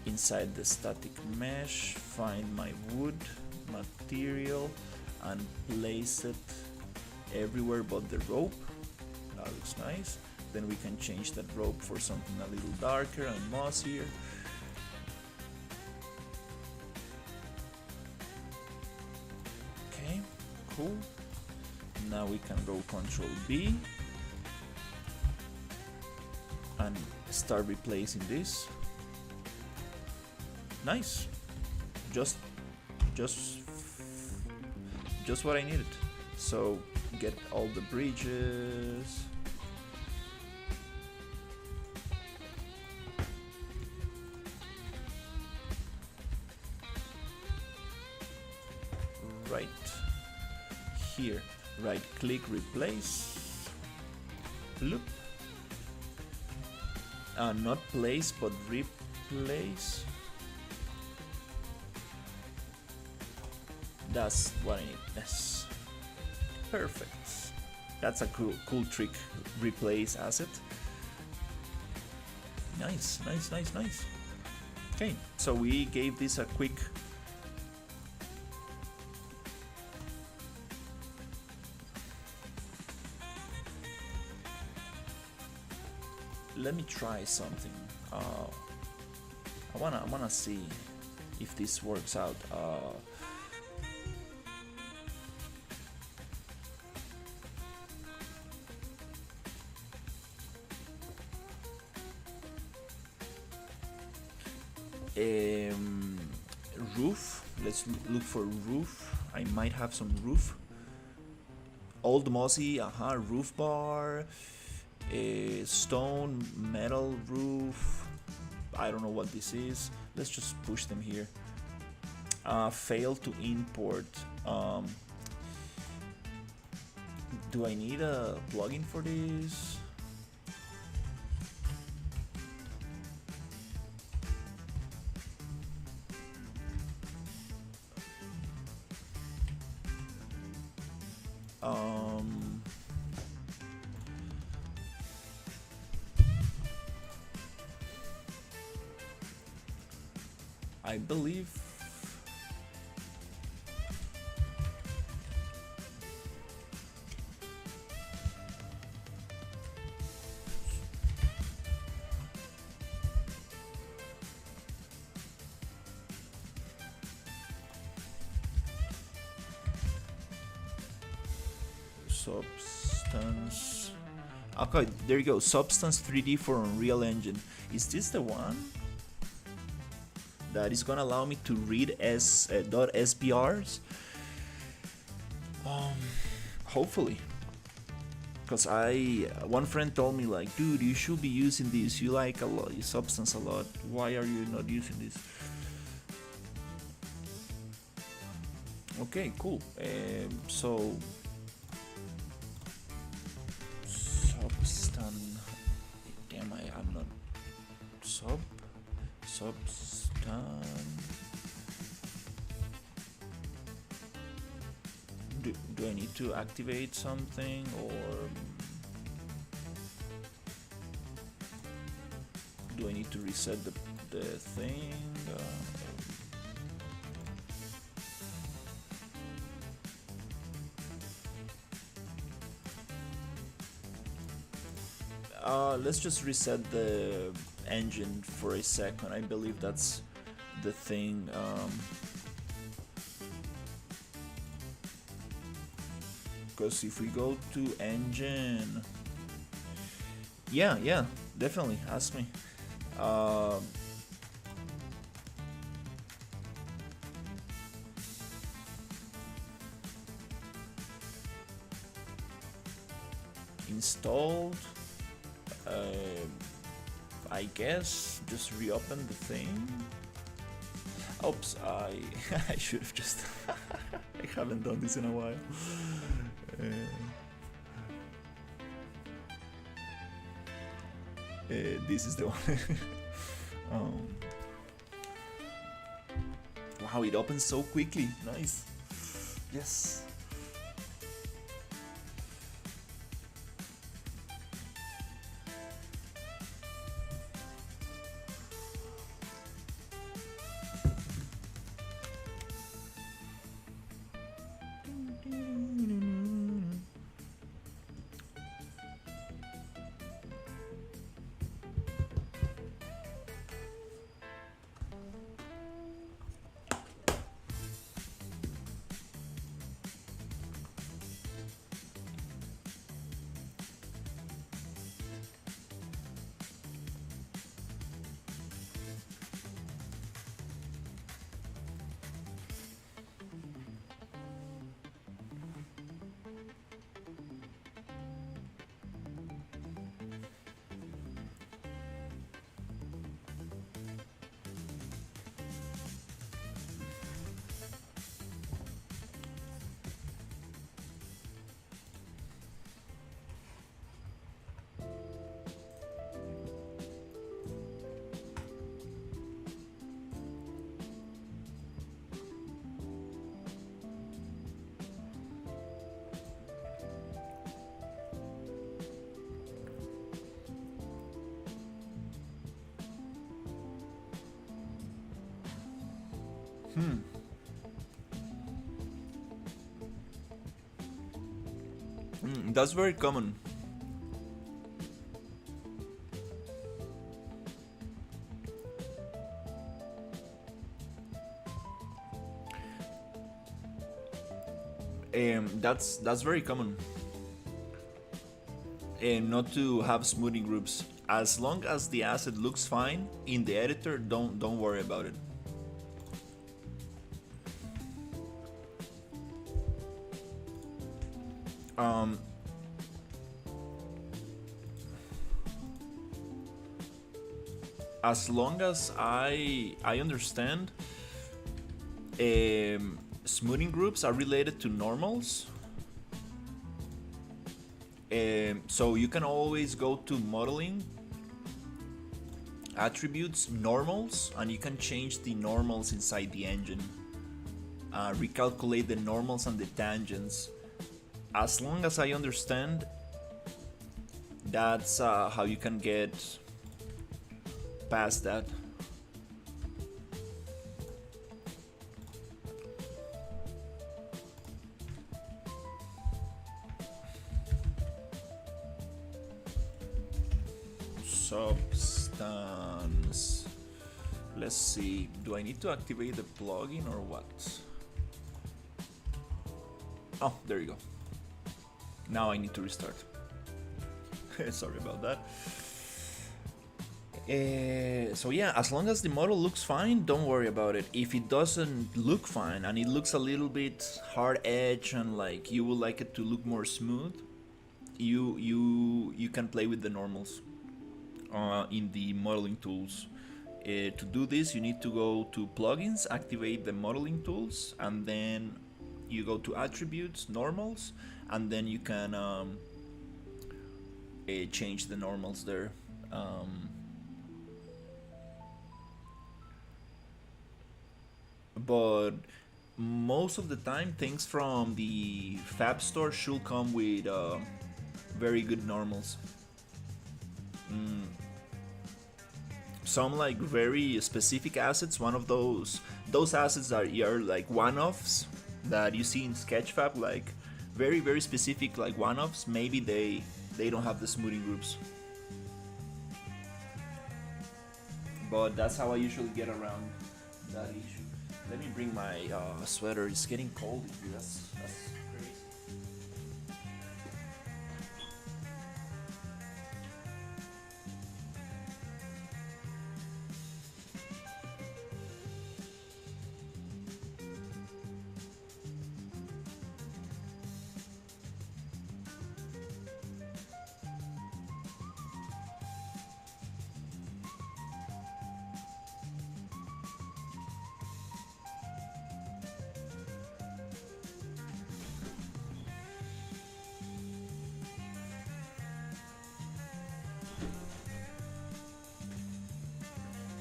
inside the static mesh, find my wood material and place it everywhere but the rope. That looks nice. Then we can change that rope for something a little darker and mossier. Okay, cool. Now we can go Control B and start replacing this. Nice. Just what I needed. So get all the bridges. Right here, right click, replace, loop, not place but replace. That's what I need. Yes, perfect. That's a cool trick. Replace asset. Nice. Okay, so we gave this a quick let me try something. I wanna see if this works out. Roof. Let's look for roof. I might have some roof. Old mossy. Roof bar. Stone, metal roof. I don't know what this is. Let's just push them here. Fail to import. Do I need a plugin for this? I believe Substance. Okay, there you go. Substance 3D for Unreal Engine. Is this the one that is gonna allow me to read .sbrs? Hopefully, because one friend told me like, dude, you should be using this. You like Substance a lot. Why are you not using this? Okay, cool. So Substance. Damn, I'm not Substance. Do I need to activate something, or do I need to reset the thing? Let's just reset the engine for a second. I believe that's the thing. Because if we go to engine, yeah, definitely ask me. Installed. I guess just reopen the thing. Oops, I should have just. I haven't done this in a while. This is the one. um, wow, it opens so quickly. Nice. Yes. That's very common. That's very common. And not to have smoothing groups. As long as the asset looks fine in the editor, don't worry about it. As long as I understand, smoothing groups are related to normals. So you can always go to modeling, attributes, normals, and you can change the normals inside the engine. Recalculate the normals and the tangents. As long as I understand, that's how you can get past that. Substance. Let's see. Do I need to activate the plugin or what? Oh, there you go. Now I need to restart. Sorry about that. So yeah, as long as the model looks fine, don't worry about it. If it doesn't look fine and it looks a little bit hard edge and like you would like it to look more smooth, you can play with the normals in the modeling tools. To do this, you need to go to plugins, activate the modeling tools, and then you go to attributes, normals, and then you can change the normals there. But most of the time, things from the Fab Store should come with very good normals. Some like very specific assets. One of those assets are like one-offs that you see in Sketchfab, like very specific like one-offs. Maybe they don't have the smoothing groups, but that's how I usually get around that issue. Let me bring my sweater. It's getting cold here. That's crazy.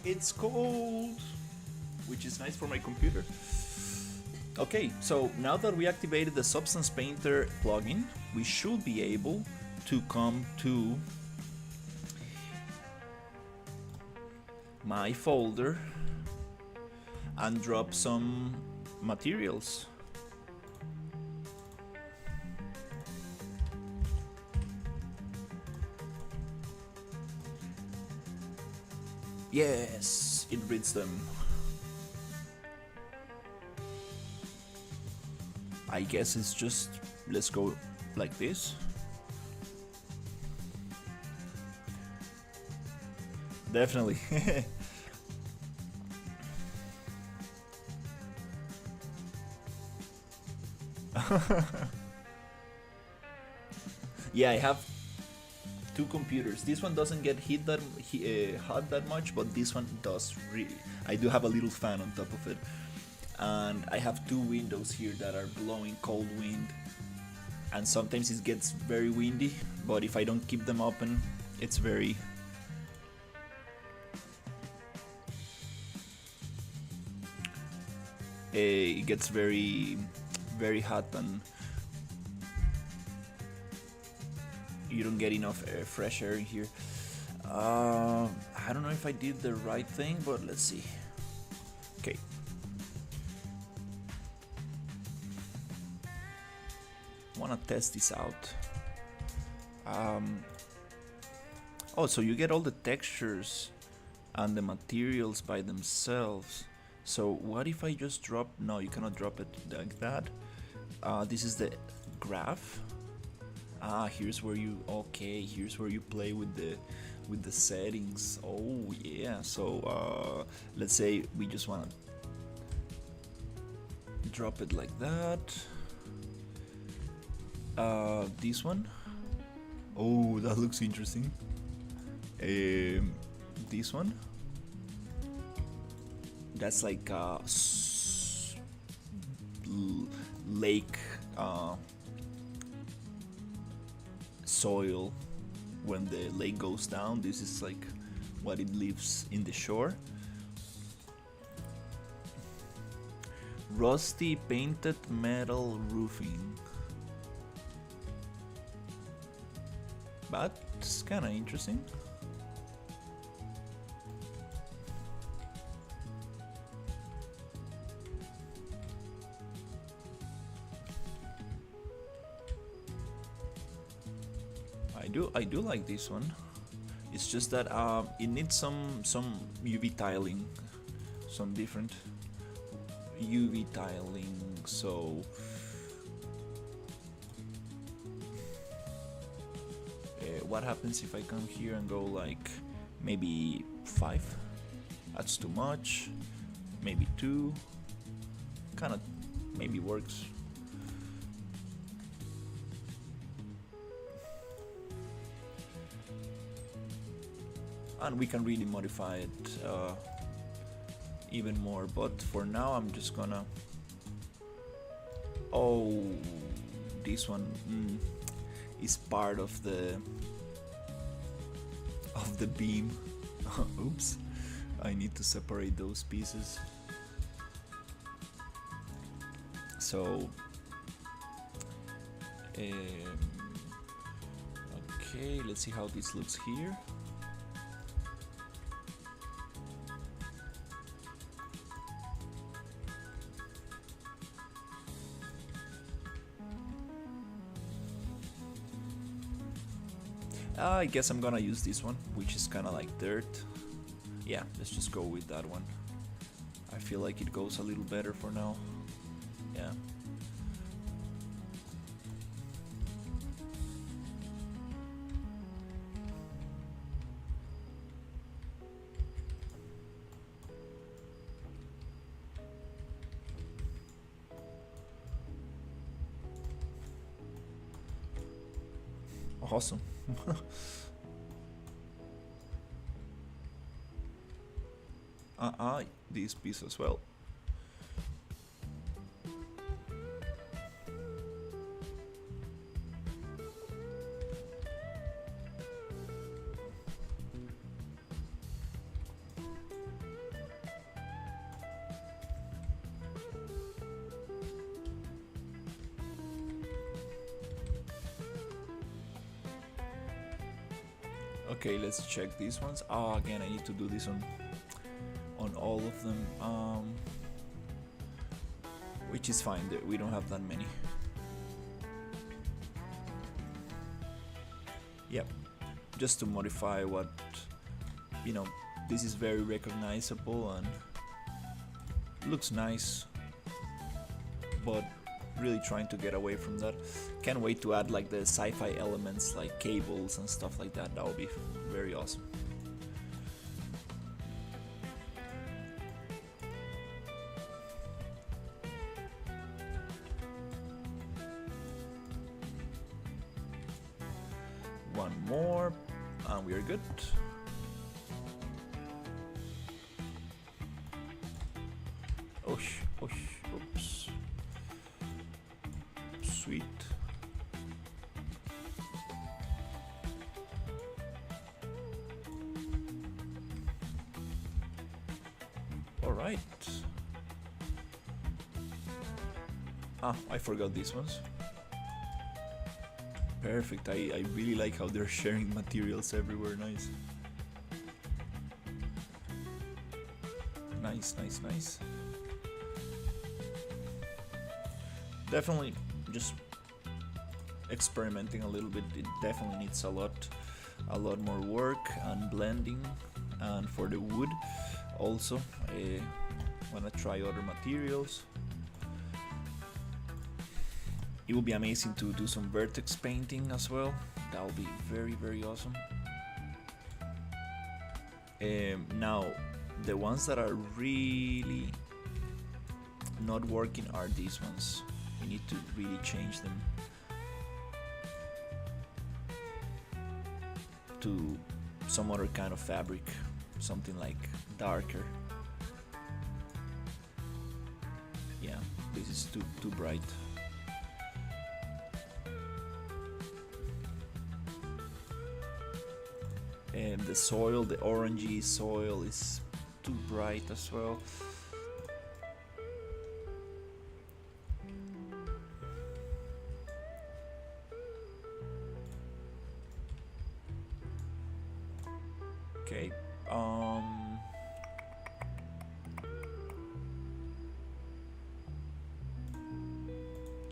It's cold, which is nice for my computer. Okay, so now that we activated the Substance Painter plugin, we should be able to come to my folder and drop some materials. Yes, it reads them. I guess it's just, let's go like this. Definitely. Yeah, I have two computers. This one doesn't get hot that much, but this one does really. I do have a little fan on top of it. And I have two windows here that are blowing cold wind, and sometimes it gets very windy, but if I don't keep them open, it's very it gets very hot, and you don't get enough fresh air in here. I don't know if I did the right thing, but let's see. Okay. Want to test this out. Oh, so you get all the textures and the materials by themselves. So what if I just drop? No, you cannot drop it like that. This is the graph. Here's where you here's where you play with the settings. Oh yeah. So let's say we just want to drop it like that. This one. Oh, that looks interesting. This one. That's like lake soil. When the lake goes down, this is like what it leaves in the shore. Rusty painted metal roofing. But it's kind of interesting. I do like this one. It's just that it needs some UV tiling, some different UV tiling. So what happens if I come here and go like maybe 5? That's too much. Maybe 2. Kind of maybe works. And we can really modify it even more, but for now I'm just gonna this one is part of the beam. Oops, I need to separate those pieces. So okay, let's see how this looks here. I guess I'm gonna use this one, which is kind of like dirt. Yeah, let's just go with that one. I feel like it goes a little better for now. Yeah. Awesome. This piece as well. Okay, let's check these ones. Oh, again, I need to do this on all of them. Which is fine. We don't have that many. Yep. Just to modify what, you know, this is very recognizable and looks nice, but really trying to get away from that. Can't wait to add like the sci-fi elements like cables and stuff like that. That would be very awesome. One more and we are good. Oops. Sweet. All right. I forgot these ones. Perfect. I really like how they're sharing materials everywhere. Nice. Nice. Definitely just experimenting a little bit. It definitely needs a lot more work and blending, and for the wood also I wanna try other materials. It would be amazing to do some vertex painting as well. That would be very awesome. Now the ones that are really not working are these ones. We need to really change them to some other kind of fabric, something like darker. Yeah, this is too bright. And the soil, the orangey soil, is too bright as well. Okay,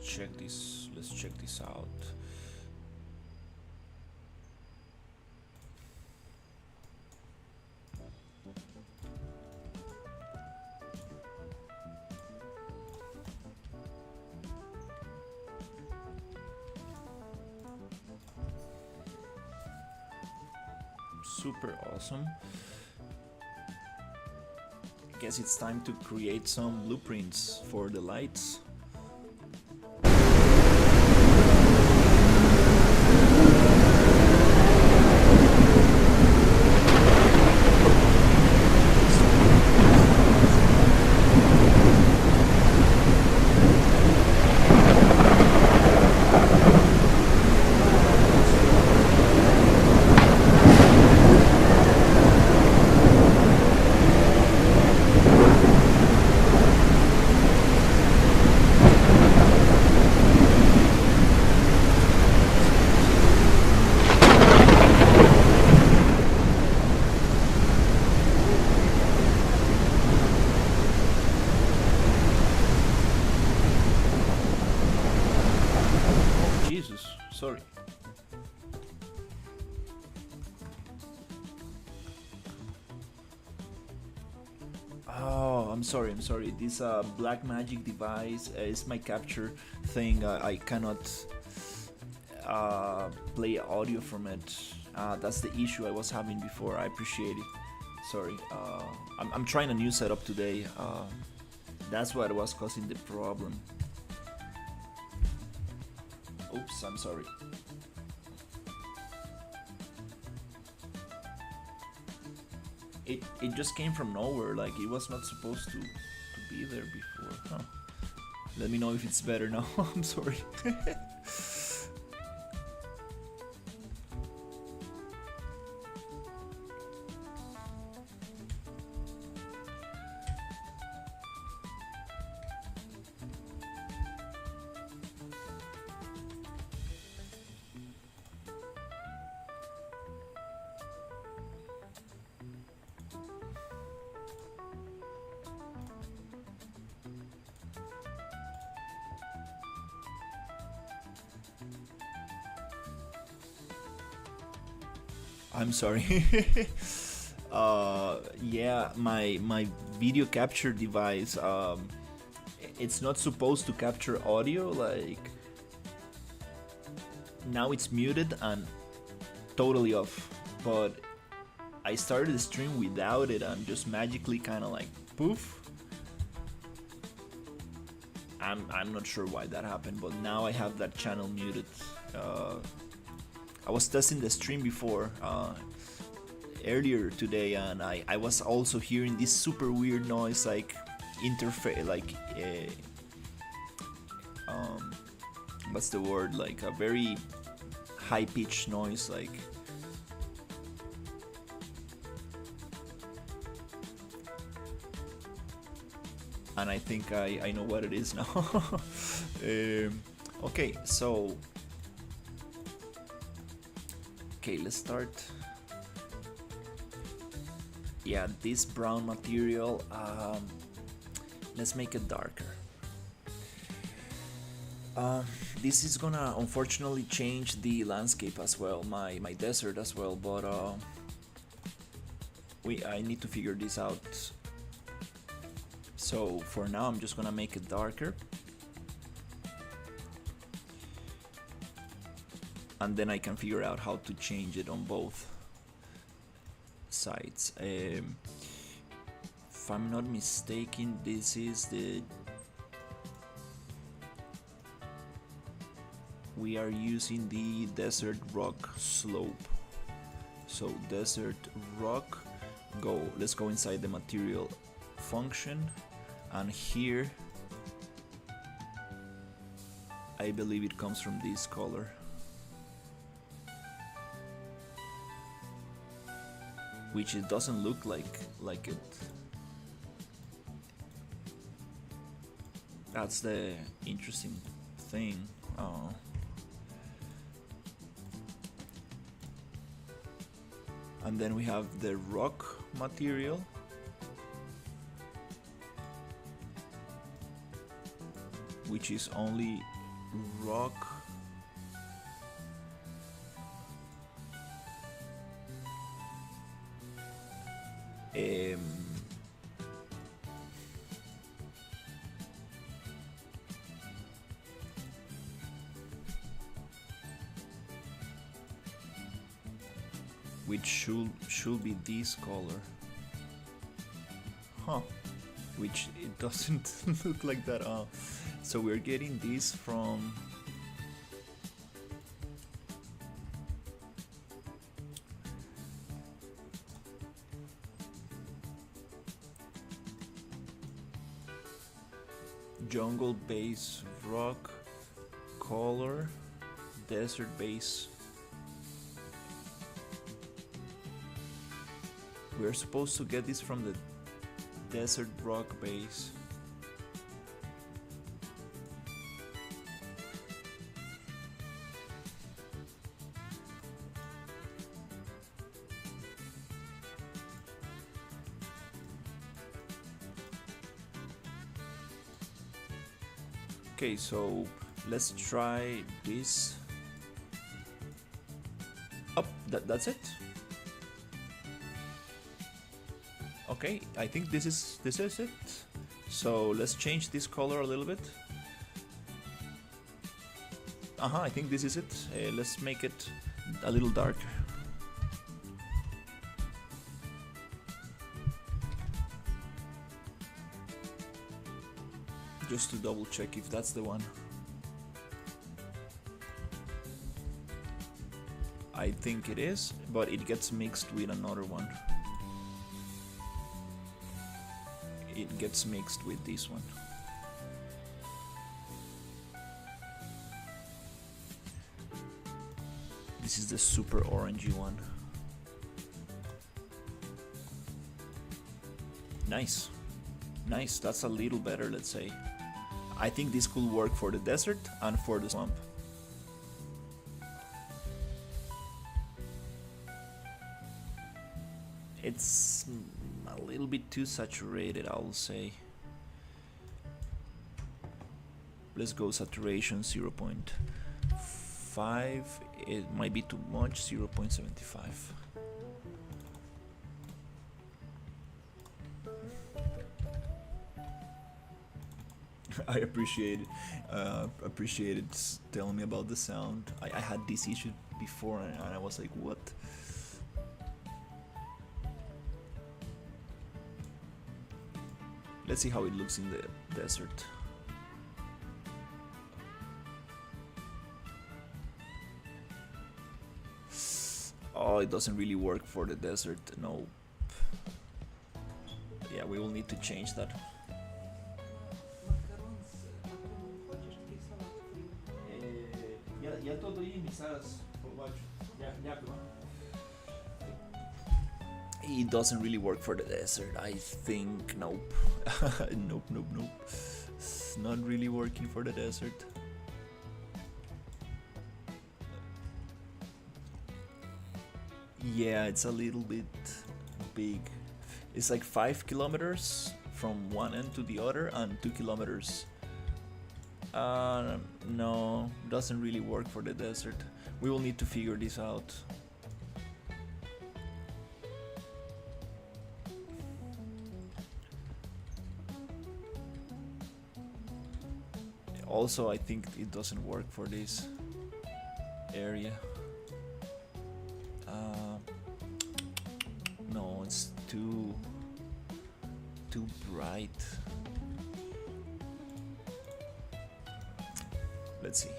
check this. Let's check this out. Super awesome. Guess it's time to create some blueprints for the lights. Sorry. Oh, I'm sorry. This black magic device is my capture thing. I cannot play audio from it. That's the issue I was having before. I appreciate it. Sorry. I'm trying a new setup today. That's what was causing the problem. Oops, I'm sorry. It just came from nowhere, like it was not supposed to be there before. Huh. Let me know if it's better now. I'm sorry. I'm sorry. Yeah, my video capture device, it's not supposed to capture audio. Like, now it's muted and totally off, but I started the stream without it and just magically kind of like poof. I'm not sure why that happened, but now I have that channel muted. I was testing the stream before, earlier today, and I was also hearing this super weird noise, like interface, like what's the word, like a very high-pitched noise, like and I think I know what it is now. Okay, so let's start. Yeah, this brown material, let's make it darker. This is gonna unfortunately change the landscape as well, my desert as well, but I need to figure this out. So for now I'm just gonna make it darker, and then I can figure out how to change it on both sides. If I'm not mistaken, this is the, we are using the desert rock slope. So desert rock, let's go inside the material function, and here I believe it comes from this color, which it doesn't look like it. That's the interesting thing. And then we have the rock material, which is only rock. Which should be this color, huh? Which it doesn't look like that. So we're getting this from jungle base rock color, desert base. We're supposed to get this from the desert rock base. Okay, so let's try this. Up, that's it. Okay, I think this is it. So let's change this color a little bit. I think this is it. Let's make it a little darker. Just to double check if that's the one. I think it is, but it gets mixed with another one. It gets mixed with this one. This is the super orangey one. Nice. Nice, that's a little better, let's say. I think this could work for the desert and for the swamp. It's a little bit too saturated, I'll say. Let's go saturation 0.5. It might be too much, 0.75. I appreciate it telling me about the sound. I had this issue before, and I was like, what? Let's see how it looks in the desert. Oh, it doesn't really work for the desert. No. Yeah, we will need to change that. Я то доїм і зараз побачу. Дякую. It doesn't really work for the desert. I think nope. Nope. It's not really working for the desert. Yeah, it's a little bit big. It's like 5 kilometers from one end to the other and 2 kilometers. No, doesn't really work for the desert. We will need to figure this out. Also, I think it doesn't work for this area. No, it's too bright. Let's see.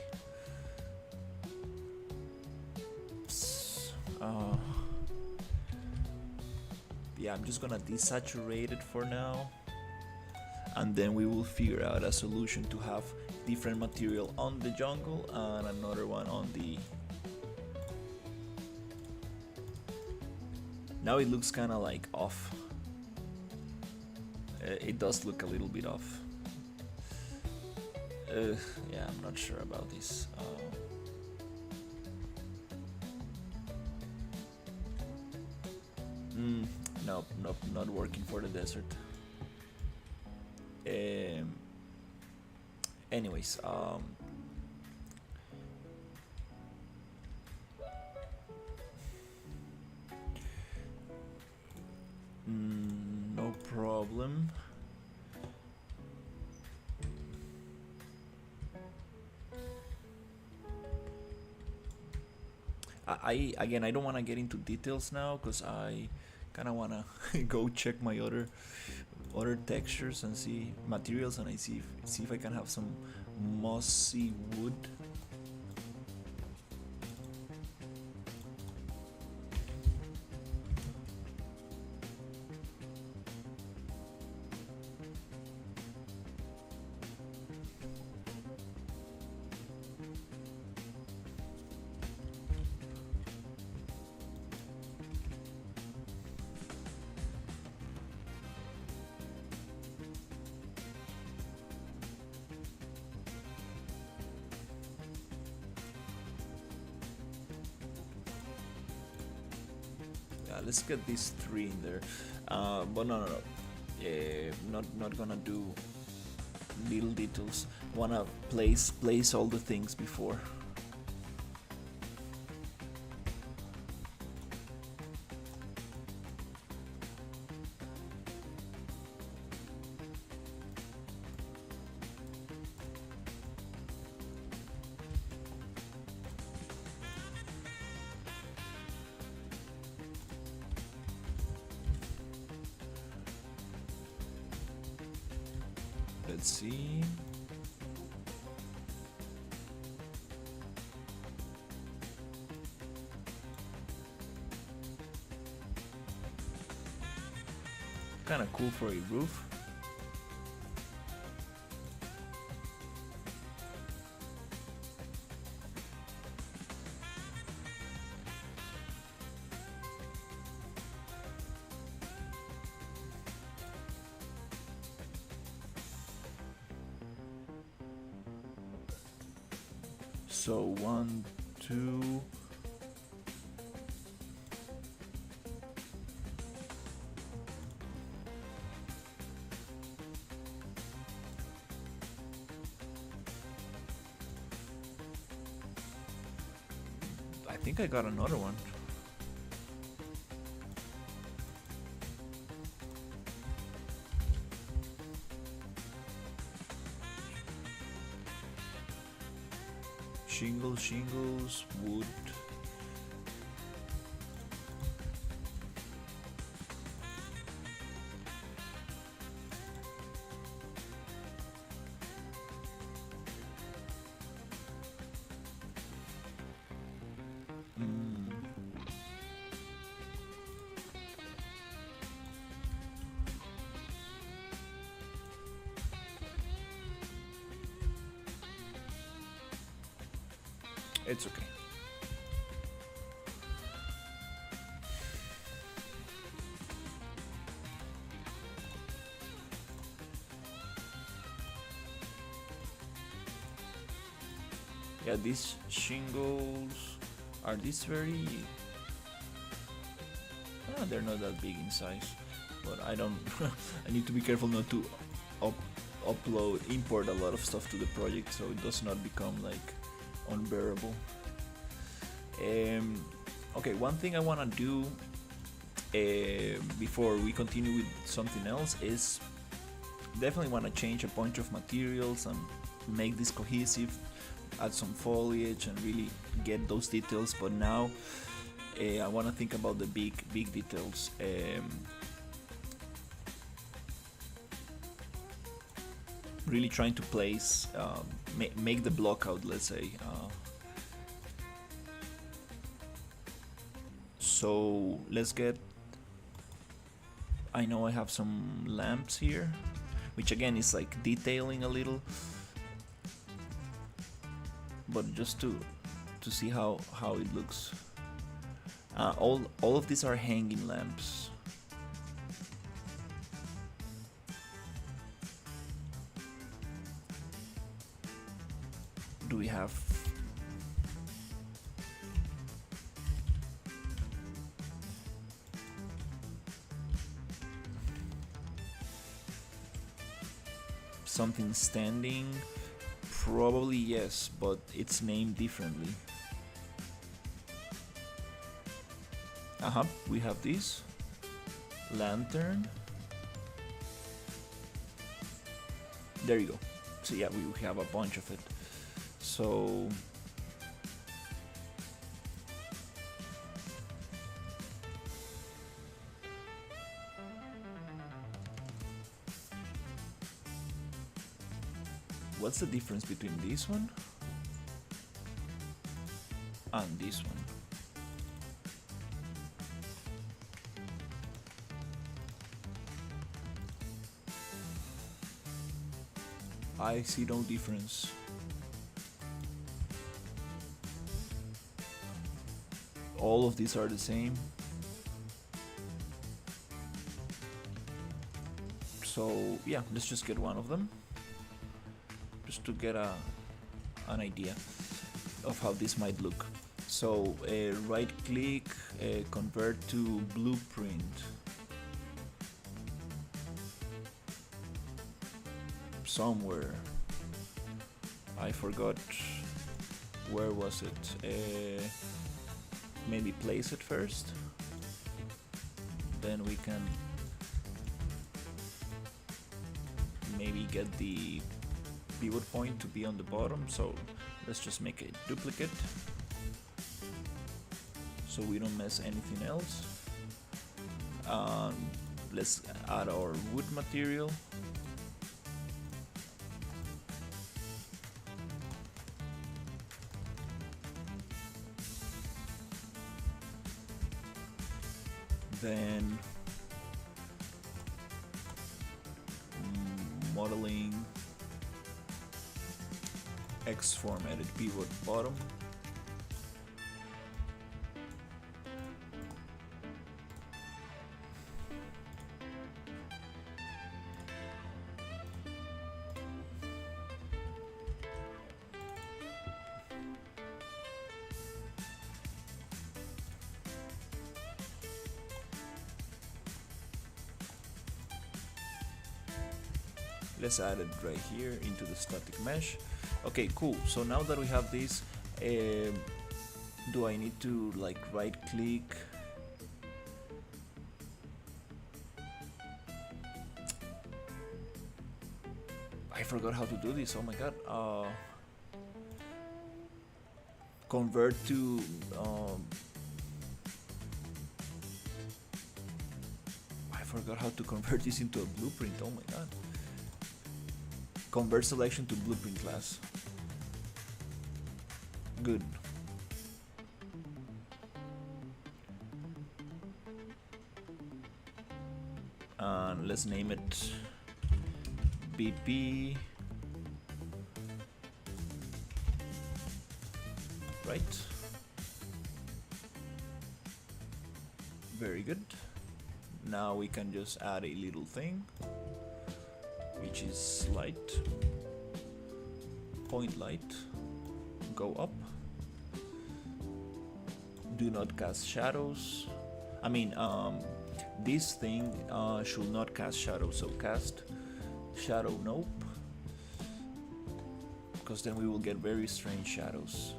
Yeah, I'm just gonna desaturate it for now, and then we will figure out a solution to have different material on the jungle and another one on the... Now it looks kind of like off. It does look a little bit off. Yeah, I'm not sure about this. Nope, not working for the desert. Anyways, no problem. I don't want to get into details now because I kind of want to go check my other textures and see materials, and I see if I can have some mossy wood. Let's get these 3 in there, but no. Not gonna do little details. Wanna place all the things before. Let's see. Kind of cool for a roof. So 1, 2. I think I got another one. Shingles, wood. It's okay. Yeah, these shingles, are these very... they're not that big in size, but I don't... I need to be careful not to import a lot of stuff to the project so it does not become like unbearable. Okay, one thing I want to do before we continue with something else is definitely want to change a bunch of materials and make this cohesive, add some foliage and really get those details. But now I want to think about the big details. Really trying to place, make the block out, let's say. So let's get... I know I have some lamps here, which again is like detailing a little, but just to see how it looks. All of these are hanging lamps. Do we have... something standing? Probably yes, but it's named differently. We have this lantern. There you go. So yeah, we have a bunch of it. So what's the difference between this one and this one? I see no difference. All of these are the same. So yeah, let's just get one of them, just to get an idea of how this might look. So right click, convert to blueprint. Somewhere I forgot, where was it? Maybe place it first, then we can maybe get the pivot point to be on the bottom. So let's just make a duplicate so we don't mess anything else. Let's add our wood material. Then modeling, X formatted pivot bottom. Let's add it right here into the static mesh. Okay, cool. So now that we have this, do I need to like right click? I forgot how to do this. Oh my god. convert to I forgot how to convert this into a blueprint. Oh my god. Convert selection to blueprint class. Good. And let's name it BP. Right. Very good. Now we can just add a little thing, which is light. Point light. Go up. Do not cast shadows. I mean, this thing should not cast shadows, so cast shadow nope, because then we will get very strange shadows.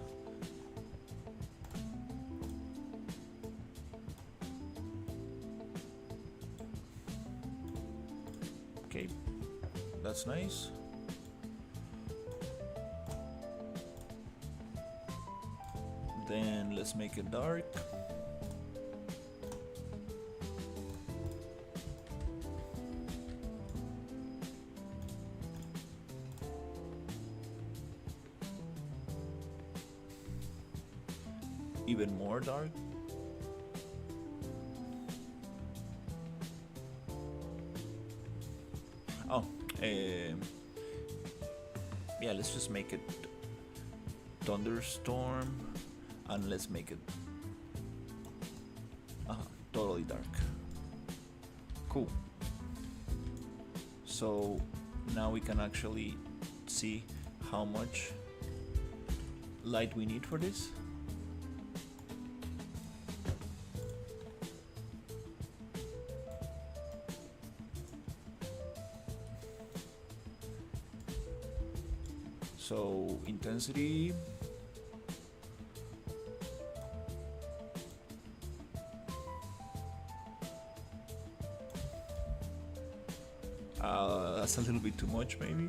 Okay, that's nice. Then let's make it dark. Even more dark. Oh, yeah, let's just make it thunderstorm, and let's make it totally dark. Cool. So now we can actually see how much light we need for this. So intensity, that's a little bit too much maybe.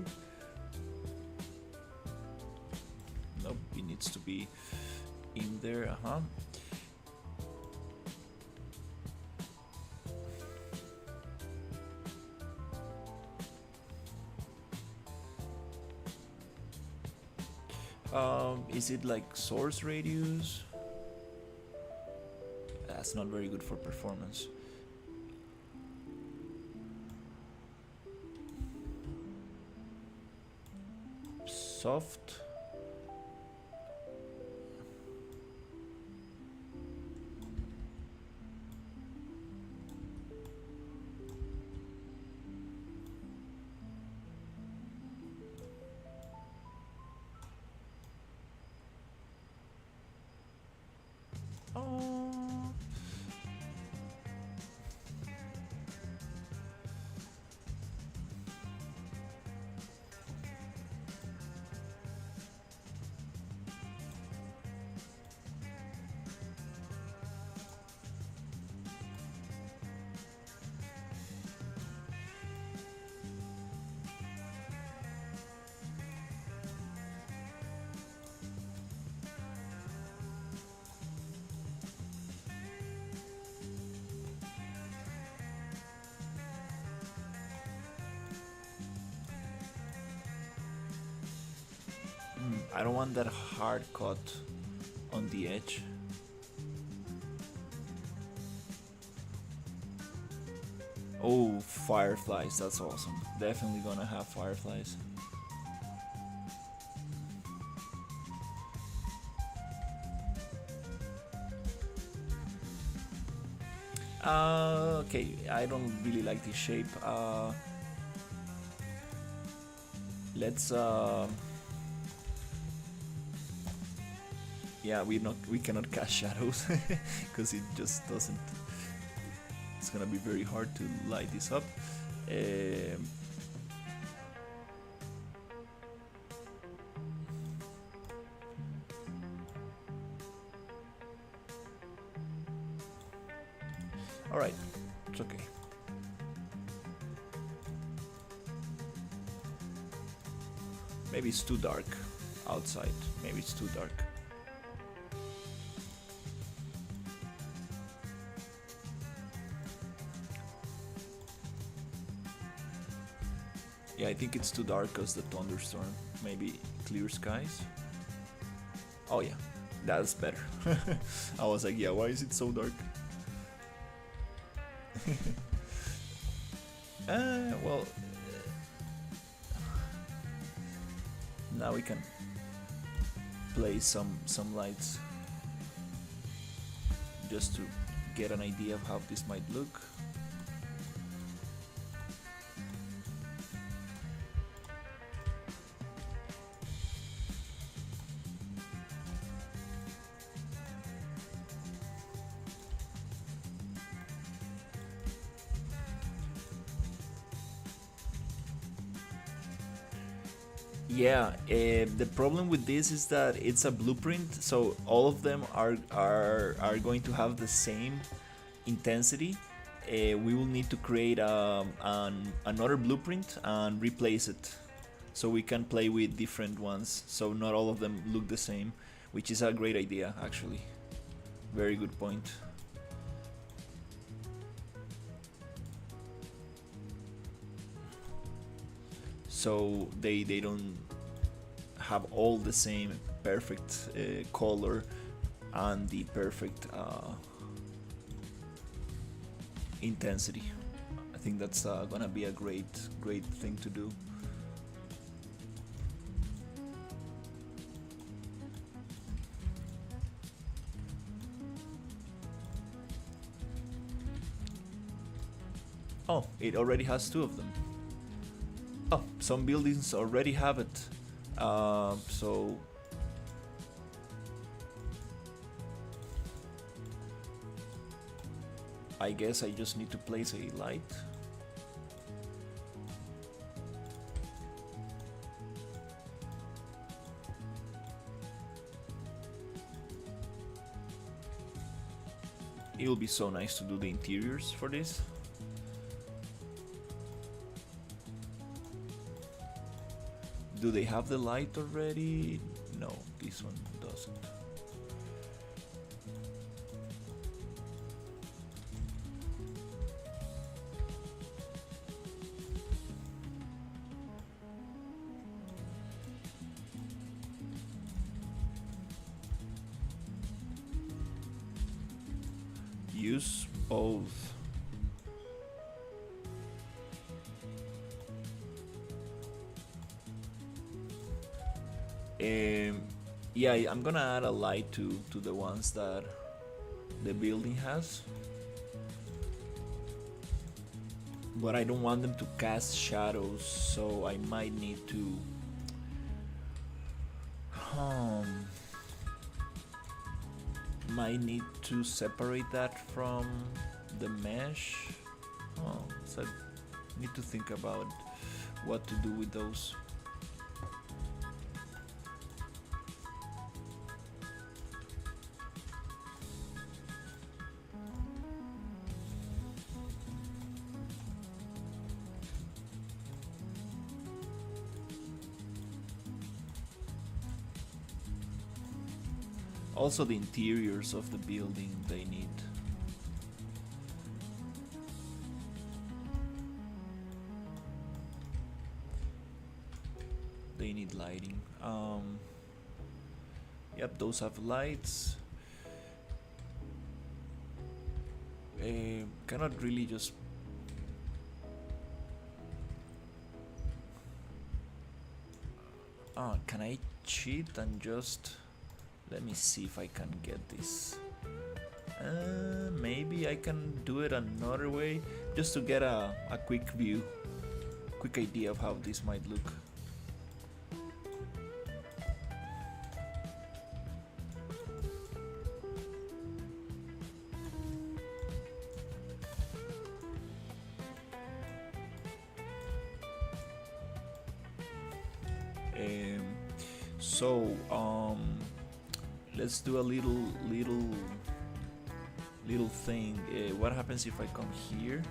Nope, it needs to be in there. Is it like source radius? That's not very good for performance. Soft. I don't want that hard cut on the edge. Oh, fireflies, that's awesome. Definitely gonna have fireflies. Okay, I don't really like this shape. Let's yeah, we cannot cast shadows because it just doesn't. It's gonna be very hard to light this up. All right, it's okay. Maybe it's too dark outside. Maybe it's too dark. Yeah, I think it's too dark because the thunderstorm. Maybe clear skies. Oh yeah, that's better. I was like, yeah, why is it so dark? Well, now we can play some lights just to get an idea of how this might look. Yeah, the problem with this is that it's a blueprint, so all of them are going to have the same intensity. We will need to create another blueprint and replace it, so we can play with different ones. So not all of them look the same, which is a great idea actually. Very good point. So they don't have all the same perfect color and the perfect intensity. I think that's gonna be a great thing to do. Oh, it already has two of them. Oh, some buildings already have it. So I guess I just need to place a light. It will be so nice to do the interiors for this. Do they have the light already? No, this one doesn't. Use both. Yeah, I'm gonna add a light to the ones that the building has, but I don't want them to cast shadows, so I might need to separate that from the mesh. So I need to think about what to do with those. Also the interiors of the building they need. They need lighting. Yep, those have lights. Cannot really just can I cheat and just let me see if I can get this. Maybe I can do it another way, just to get a quick view, quick idea of how this might look. So let's do a little thing. What happens if I come here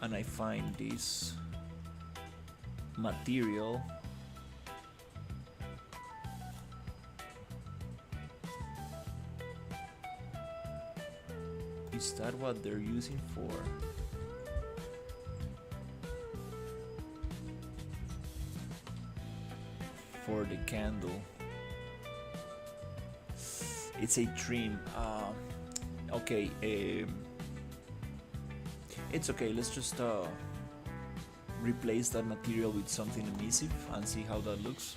and I find this material? Is that what they're using for? for the candle. It's a trim. Okay, it's okay. Let's just replace that material with something emissive and see how that looks.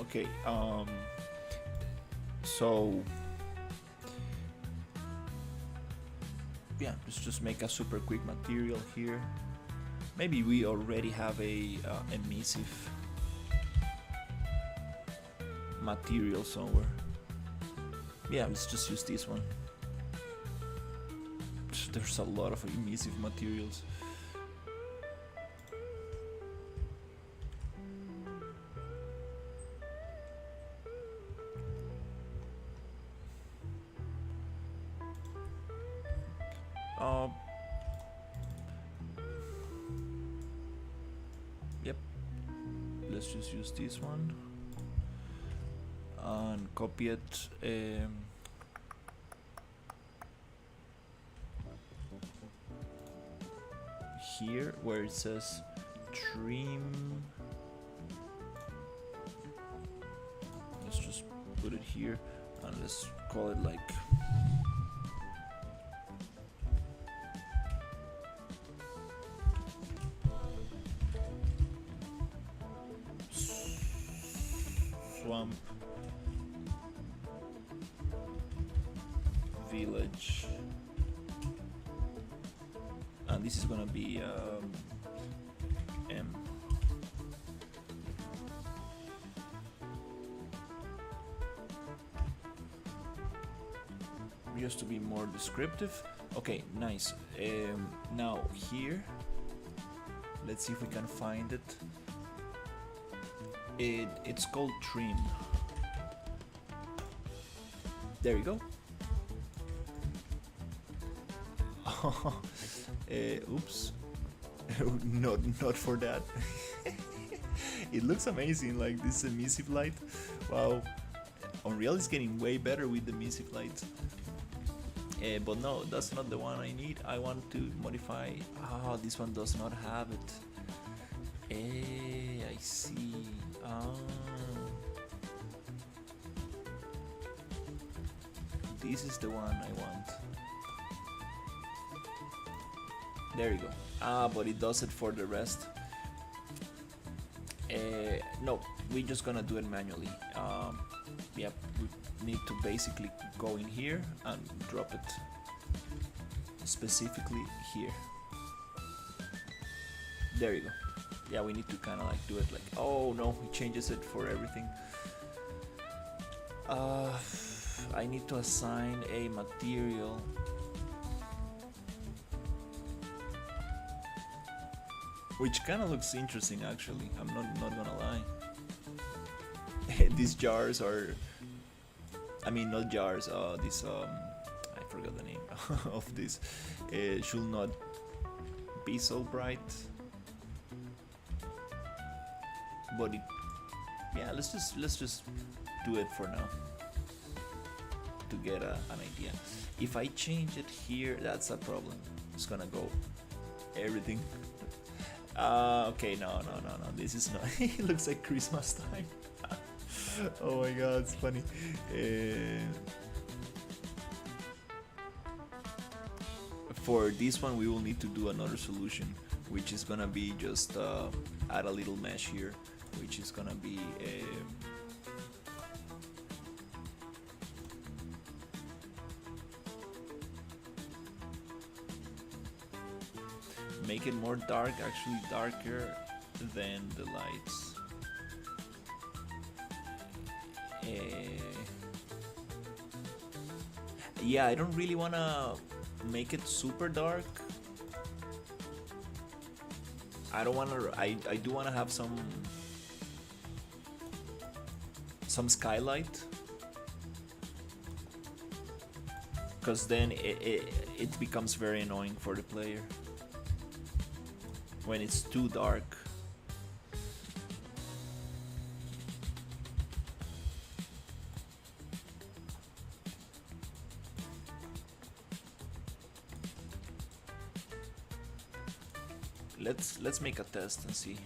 Okay, so yeah, let's just make a super quick material here. Maybe we already have a emissive material somewhere. Yeah, let's just use this one. There's a lot of emissive materials. Yep, let's just use this one and copy it. Here where it says trim, let's just put it here and let's call it like Swamp Village, and this is gonna be M. Just to be more descriptive. Okay, nice. Now here, let's see if we can find it. It's called trim. There you go. Oops. not for that. It looks amazing, like this emissive light. Wow. Unreal is getting way better with the emissive lights. But no, that's not the one I need. I want to modify. Ah, this one does not have it. I see. This is the one I want. There you go. But it does it for the rest. No, we're just gonna do it manually. Yep, we need to basically go in here and drop it specifically here. There you go. Yeah, we need to kind of like do it like, oh no, it changes it for everything. I need to assign a material. Which kind of looks interesting actually, I'm not gonna lie. These jars are, I mean not jars, this I forgot the name of this, should not be so bright. But it, yeah, let's just do it for now to get an idea. If I change it here, that's a problem. It's gonna go everything. Okay, no, this is not. It looks like Christmas time. Oh my god, it's funny. For this one we will need to do another solution, which is gonna be just add a little mesh here, which is gonna be make it more dark, actually darker than the lights. Yeah, I don't really wanna make it super dark. I don't wanna. I do wanna have some skylight, because then it becomes very annoying for the player when it's too dark. Let's make a test and see.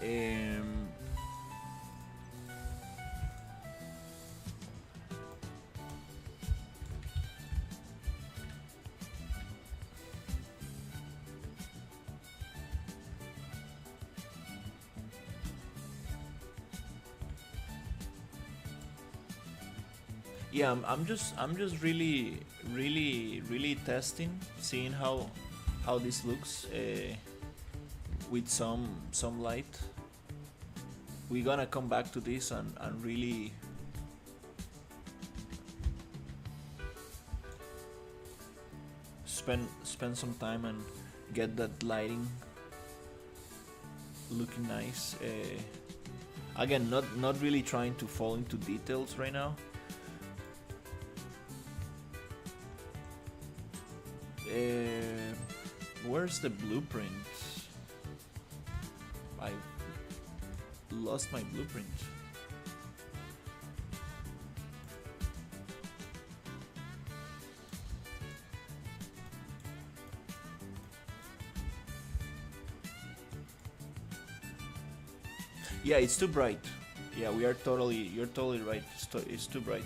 Um, yeah, I'm just really testing, seeing how this looks with some light. We're gonna come back to this and really spend some time and get that lighting looking nice. Again, not really trying to fall into details right now. Where's the blueprint? I lost my blueprint. Yeah, it's too bright. Yeah, you're totally right. It's too bright.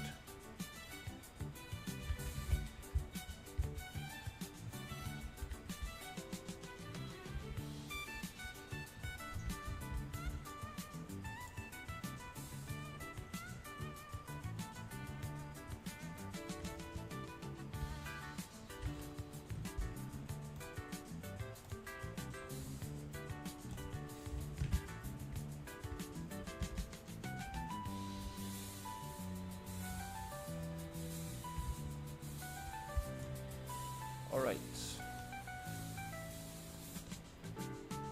Alright.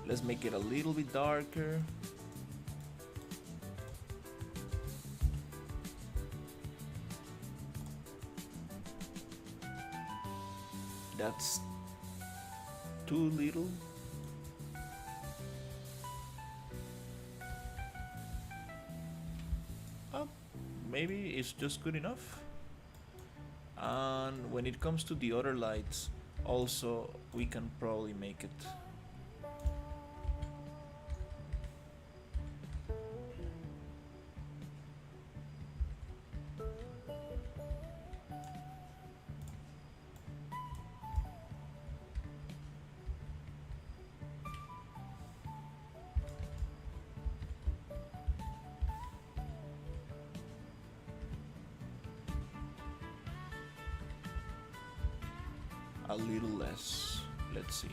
Let's make it a little bit darker. That's too little. Maybe it's just good enough. And when it comes to the other lights, also we can probably make it. a little less. Let's see.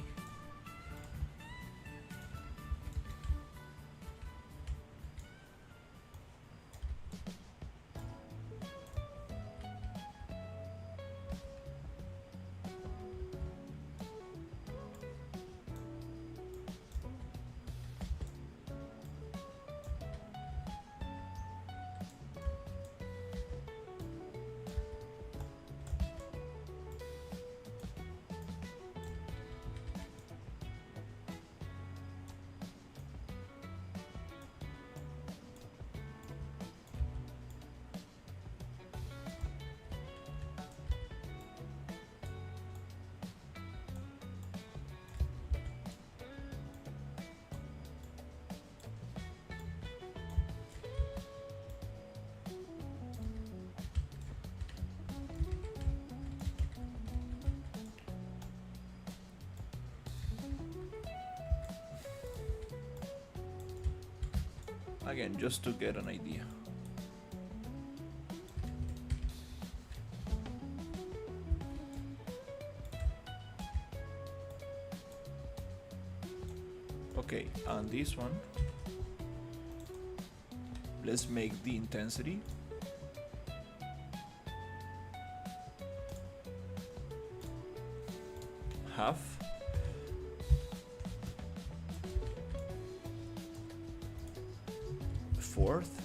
Again, just to get an idea. Okay, on this one, let's make the intensity half. Fourth.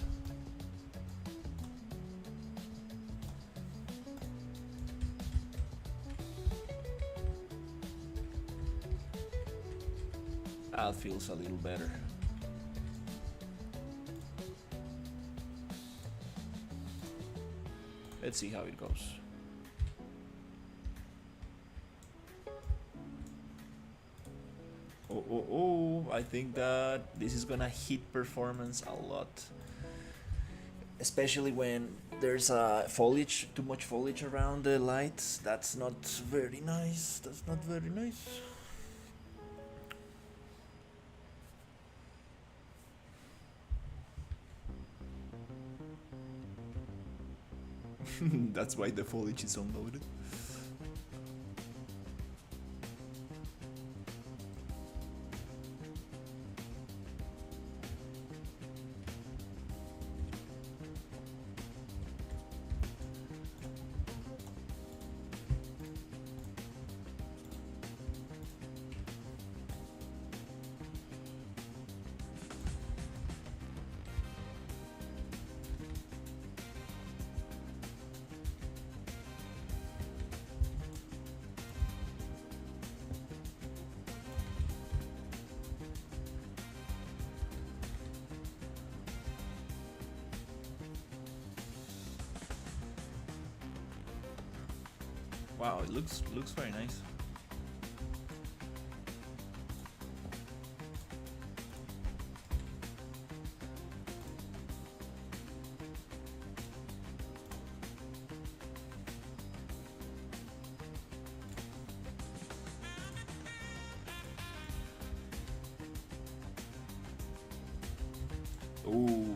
That feels a little better. Let's see how it goes. Oh, I think that this is gonna hit performance a lot. Especially when there's foliage, too much foliage around the lights. That's not very nice. That's not very nice. That's why the foliage is unloaded. Wow, it looks very nice. Ooh,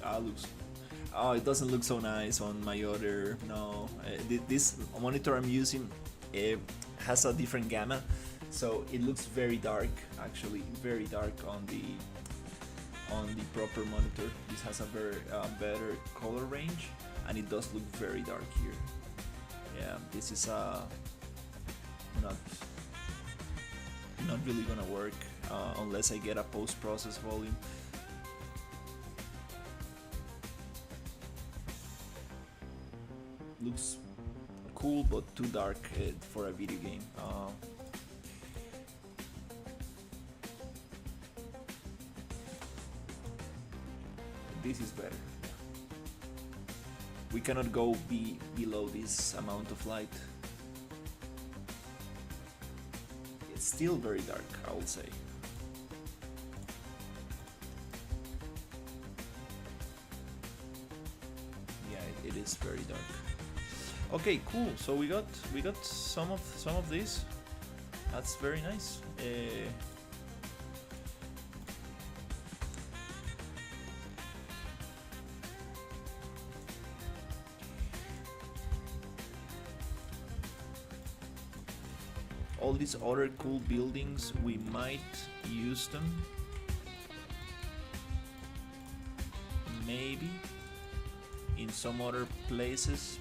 that looks. Oh, it doesn't look so nice on my other. No, this monitor I'm using has a different gamma, so it looks very dark. Actually, very dark on the proper monitor. This has a very better color range, and it does look very dark here. Yeah, this is not really gonna work unless I get a post-process volume. Looks cool, but too dark for a video game. This is better. We cannot go below this amount of light. It's still very dark, I will say. Yeah, it is very dark. Okay, cool. So we got some of this. That's very nice. all these other cool buildings, we might use them. Maybe in some other places.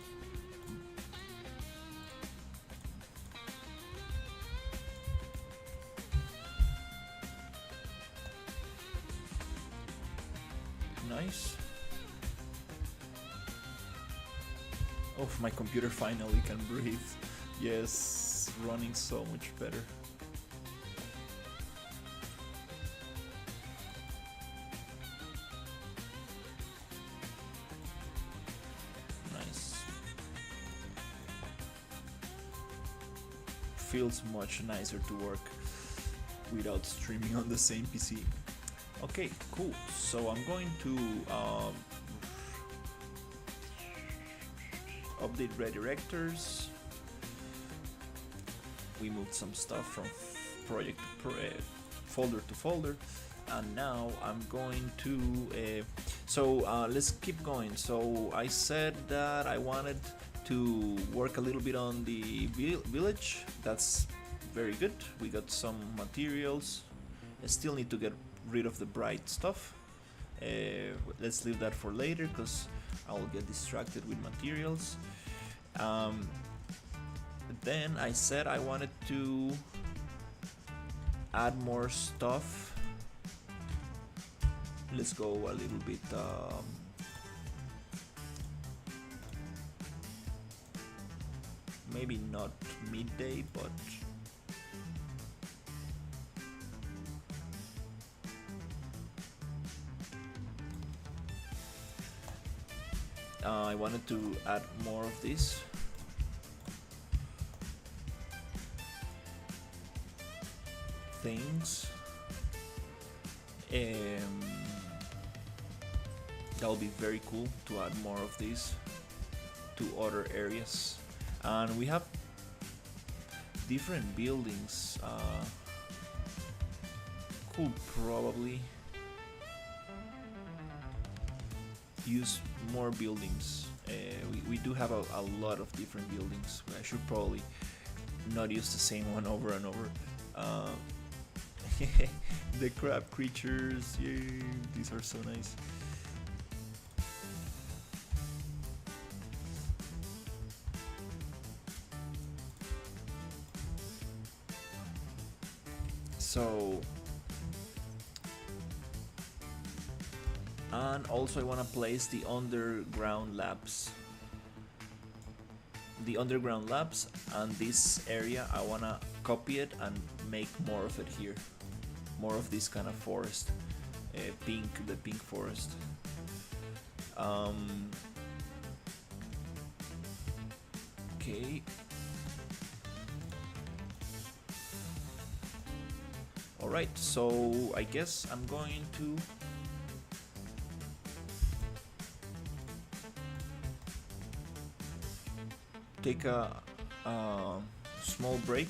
Nice. Oh, my computer finally can breathe. Yes, running so much better. Nice. Feels much nicer to work without streaming on the same PC. Okay, cool. So I'm going to update redirectors. We moved some stuff from project to folder to folder, and now I'm going to let's keep going. So I said that I wanted to work a little bit on the village. That's very good. We got some materials. I still need to get rid of the bright stuff. Let's leave that for later because I'll get distracted with materials. Then I said I wanted to add more stuff. Let's go a little bit maybe not midday, but I wanted to add more of this. Things. That'll be very cool to add more of these to other areas. And we have different buildings. Could probably use more buildings. We do have a lot of different buildings. I should probably not use the same one over and over. The crab creatures, yay, these are so nice. So, and also I want to place the underground labs. The underground labs, and this area I want to copy it and make more of it here. More of this kind of forest. The pink forest. Okay. Alright, so I guess I'm going to take a small break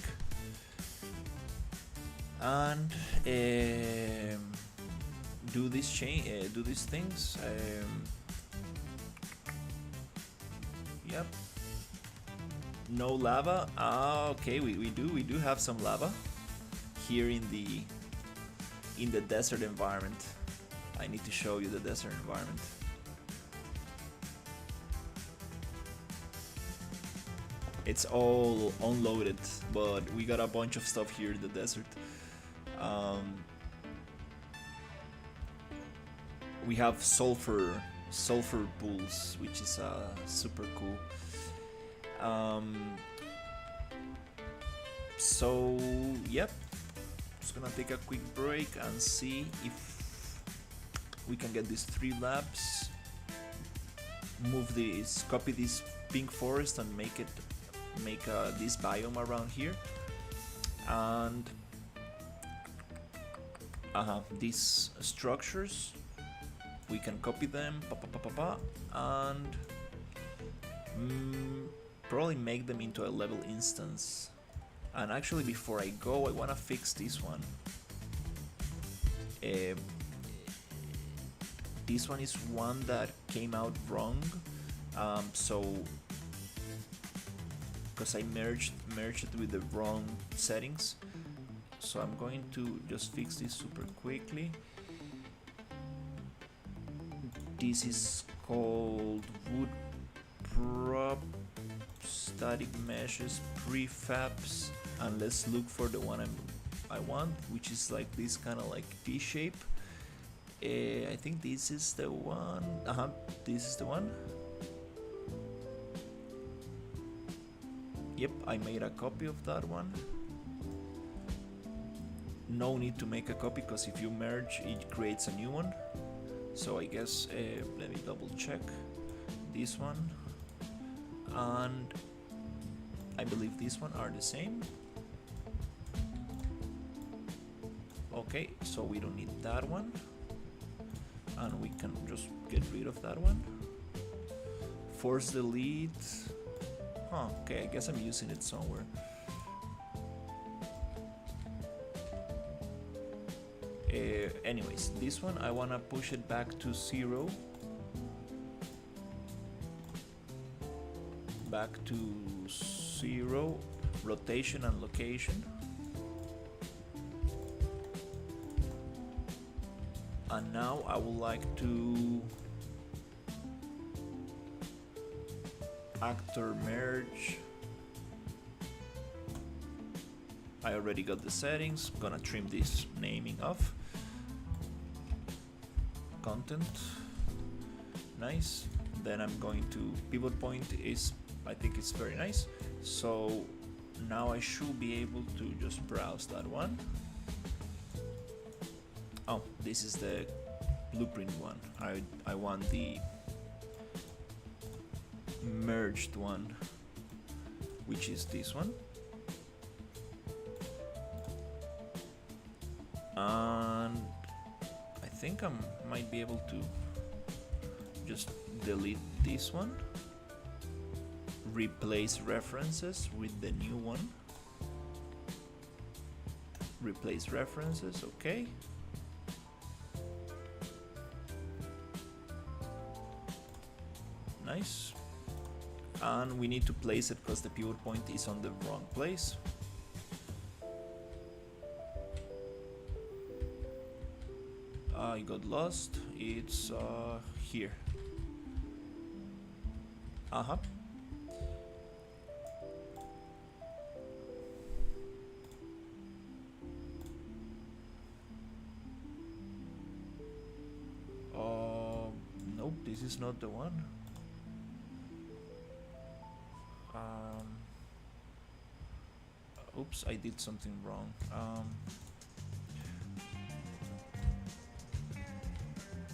and do these things. Yep. No lava. Okay, we do have some lava here in the desert environment. I need to show you the desert environment. It's all unloaded, but we got a bunch of stuff here in the desert. We have sulfur pools, which is super cool. So yep, just gonna take a quick break and see if we can get these 3 labs, copy this pink forest and make this biome around here, and these structures we can copy them and probably make them into a level instance. And actually, before I go, I want to fix this one. This one is one that came out wrong, so because I merged it with the wrong settings. So I'm going to just fix this super quickly. This is called wood prop static meshes prefabs, and let's look for the one I want, which is like this kind of like T shape. I think this is the one. This is the one. Yep, I made a copy of that one. No need to make a copy, because if you merge, it creates a new one. So I guess let me double check this one, and I believe this one are the same. Okay, so we don't need that one, and we can just get rid of that one. Force delete. Okay, I guess I'm using it somewhere. Anyways, this one I wanna push it back to 0. Back to 0, rotation and location. And now I would like to actor merge. I already got the settings. Gonna trim this naming off. Content, nice. Then I'm going to pivot point is, I think it's very nice. So now I should be able to just browse that one. Oh, this is the blueprint one. I want the merged one, which is this one. And I think I might be able to just delete this one, replace references with the new one, replace references. Okay, nice. And we need to place it because the pivot point is on the wrong place. I got lost. It's here. Nope, this is not the one. Oops, I did something wrong.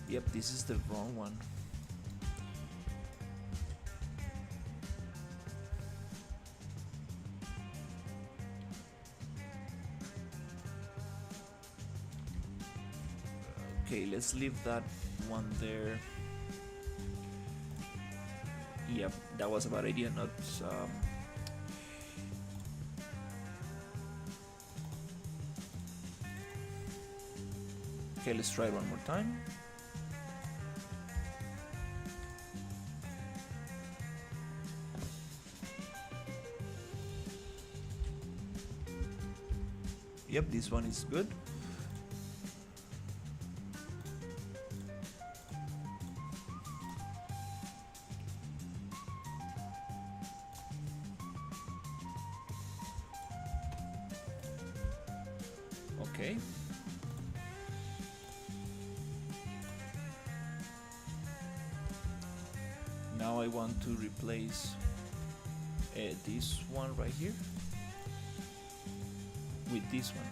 Yep, this is the wrong one. Okay, let's leave that one there. Yep, that was a bad idea, not okay, let's try it one more time. Yep, this one is good. Okay. Now I want to replace this one right here with this one.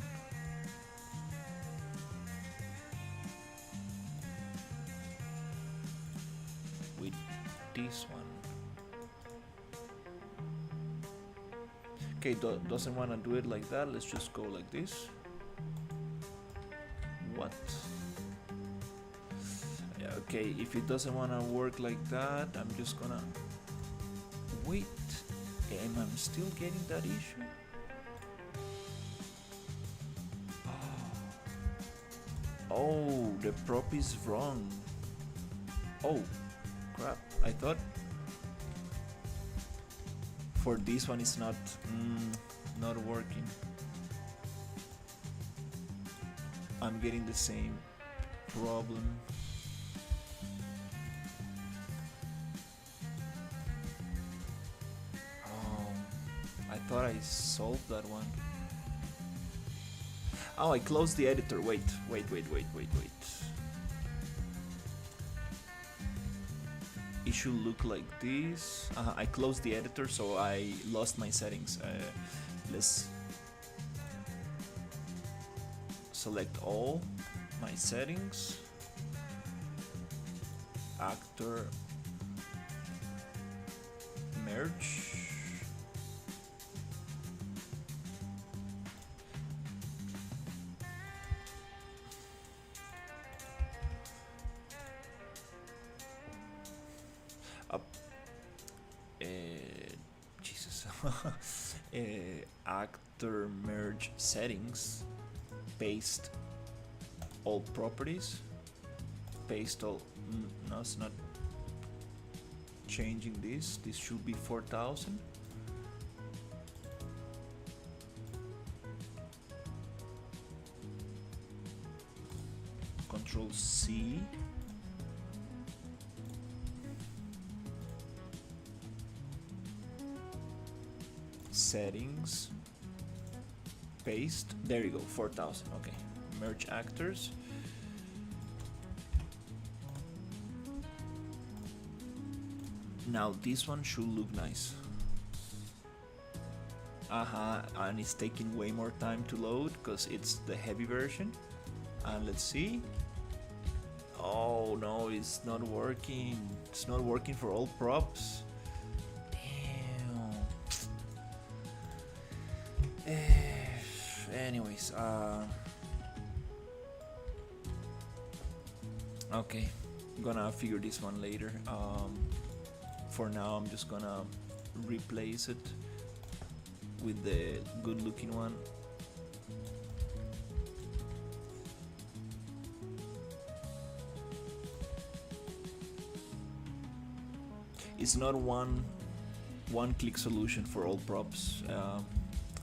With this one. Okay, doesn't want to do it like that. Let's just go like this. What? Okay, if it doesn't want to work like that, I'm just gonna wait. Am I still getting that issue? Oh, the prop is wrong. Oh, crap. I thought for this one it's not not working. I'm getting the same problem. I thought I solved that one. Oh, I closed the editor. Wait. It should look like this. I closed the editor, so I lost my settings. Let's select all my settings. Actor merge. Jesus. Actor merge settings, paste all properties, paste all. No, it's not changing this. This should be 4000. Control C. Settings, paste, there you go, 4000. Okay, merge actors. Now this one should look nice. And it's taking way more time to load because it's the heavy version. And let's see. Oh no, it's not working. It's not working for all props. Anyways, okay, I'm gonna figure this one later. For now, I'm just gonna replace it with the good-looking one. It's not one-click solution for all props.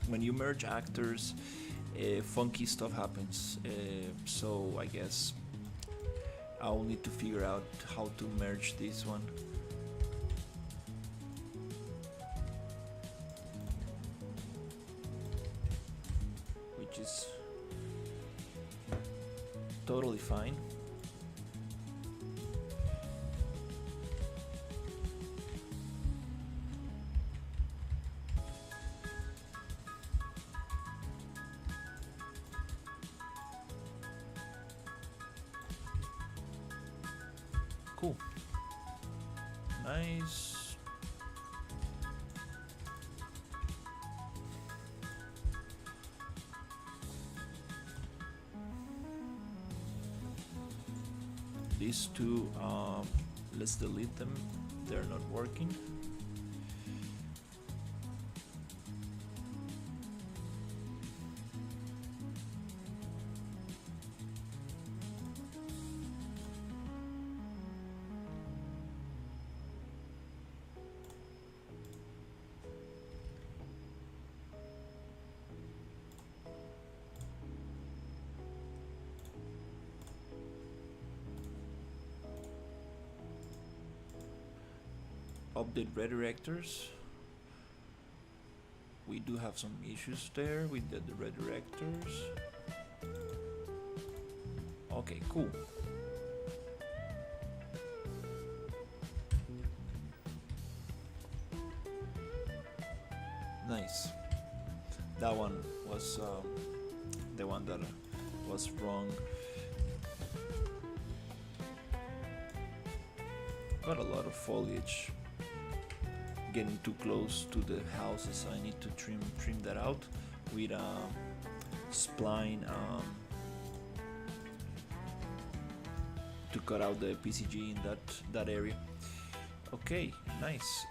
When you merge actors, funky stuff happens, so I guess I'll need to figure out how to merge this one. Which is totally fine. Cool. Nice. These two, let's delete them. They're not working. Update redirectors. We do have some issues there with the redirectors. Okay, cool. Nice. That one was the one that was wrong. Got a lot of foliage getting too close to the houses. I need to trim that out with a spline to cut out the PCG in that area. Okay, nice.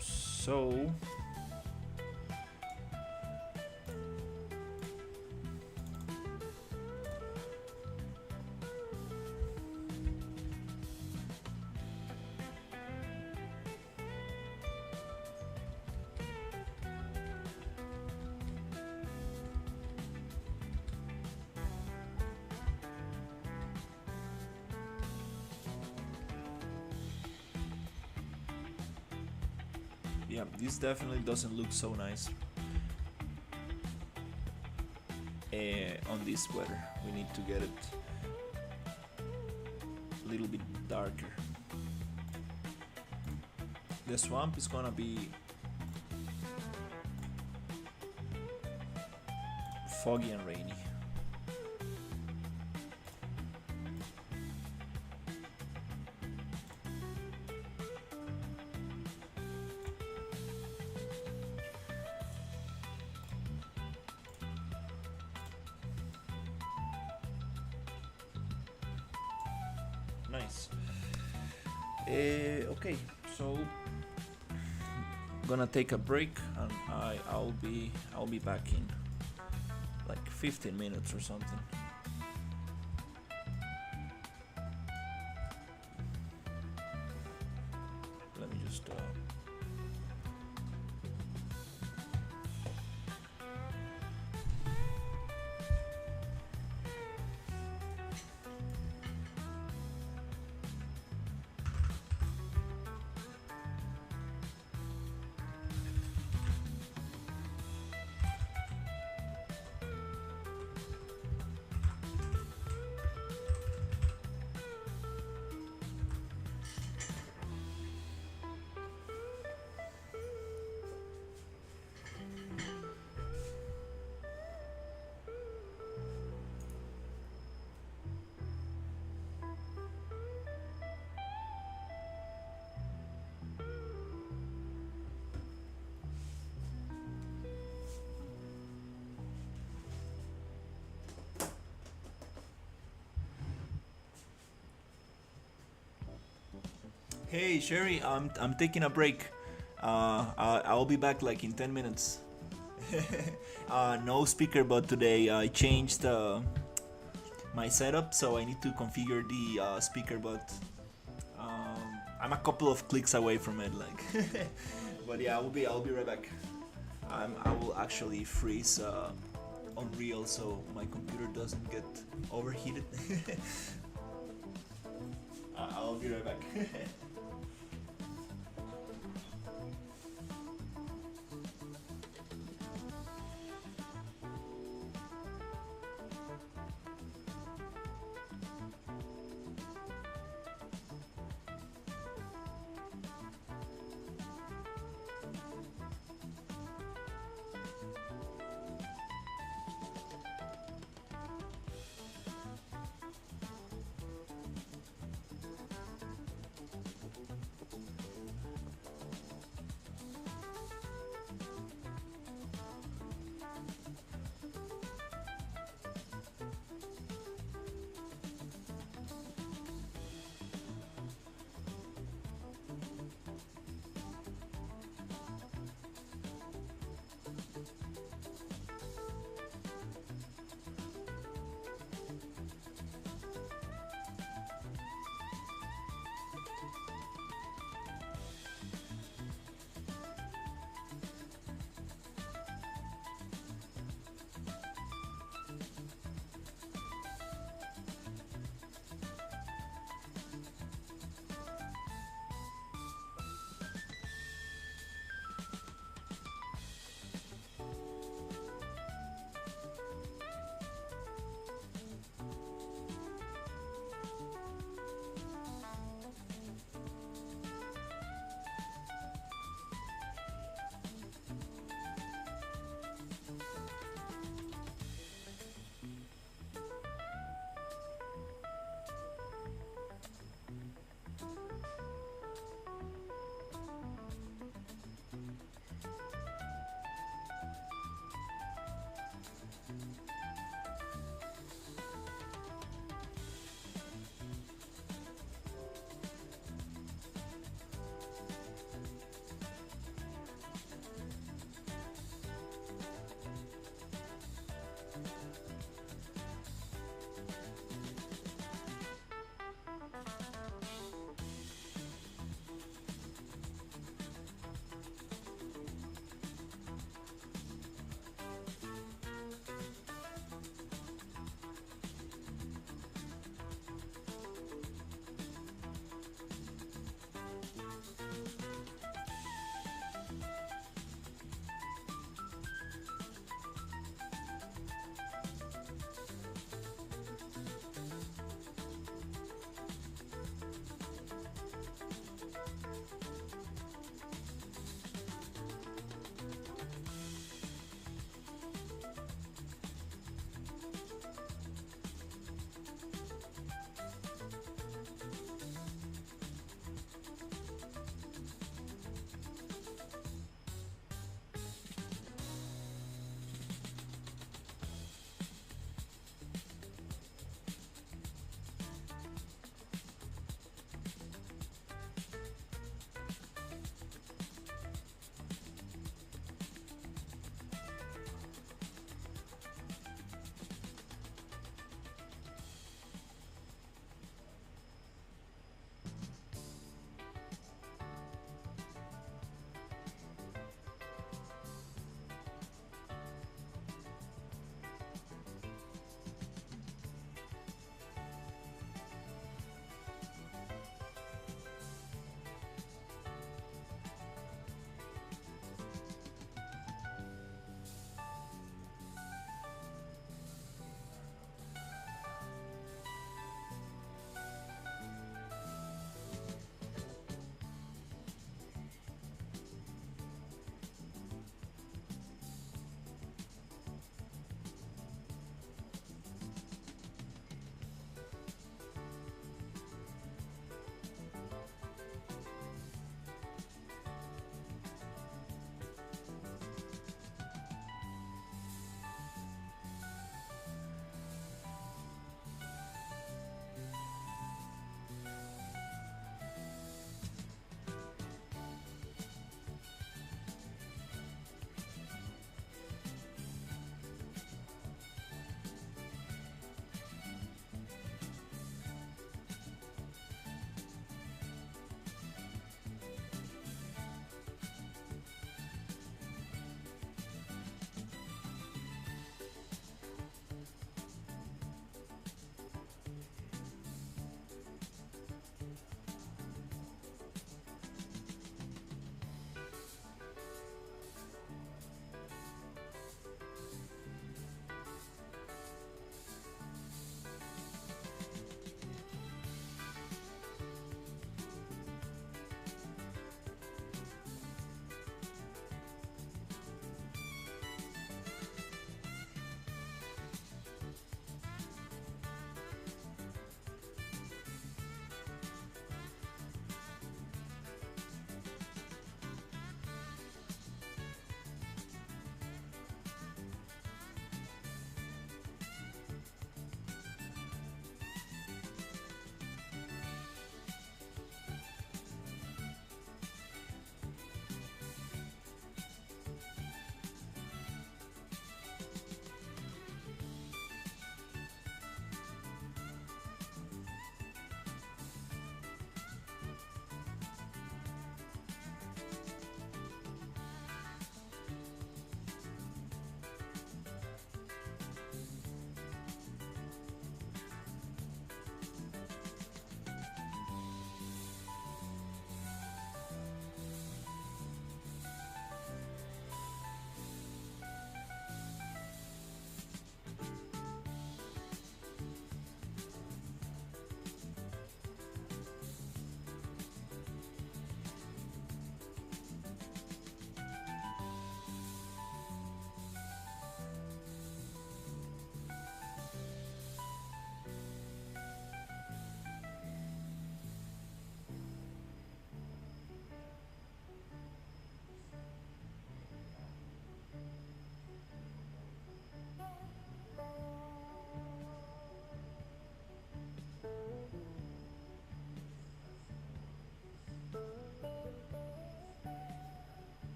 So yeah, this definitely doesn't look so nice on this weather. We need to get it a little bit darker. The swamp is gonna be foggy and rainy. Nice. Okay, so gonna take a break, and I'll be back in like 15 minutes or something. Let me just Hey Sherry, I'm taking a break. I'll be back like in 10 minutes. No speaker, but today I changed my setup, so I need to configure the speaker. But I'm a couple of clicks away from it, like. But yeah, I'll be right back. I will actually freeze Unreal so my computer doesn't get overheated. I'll be right back.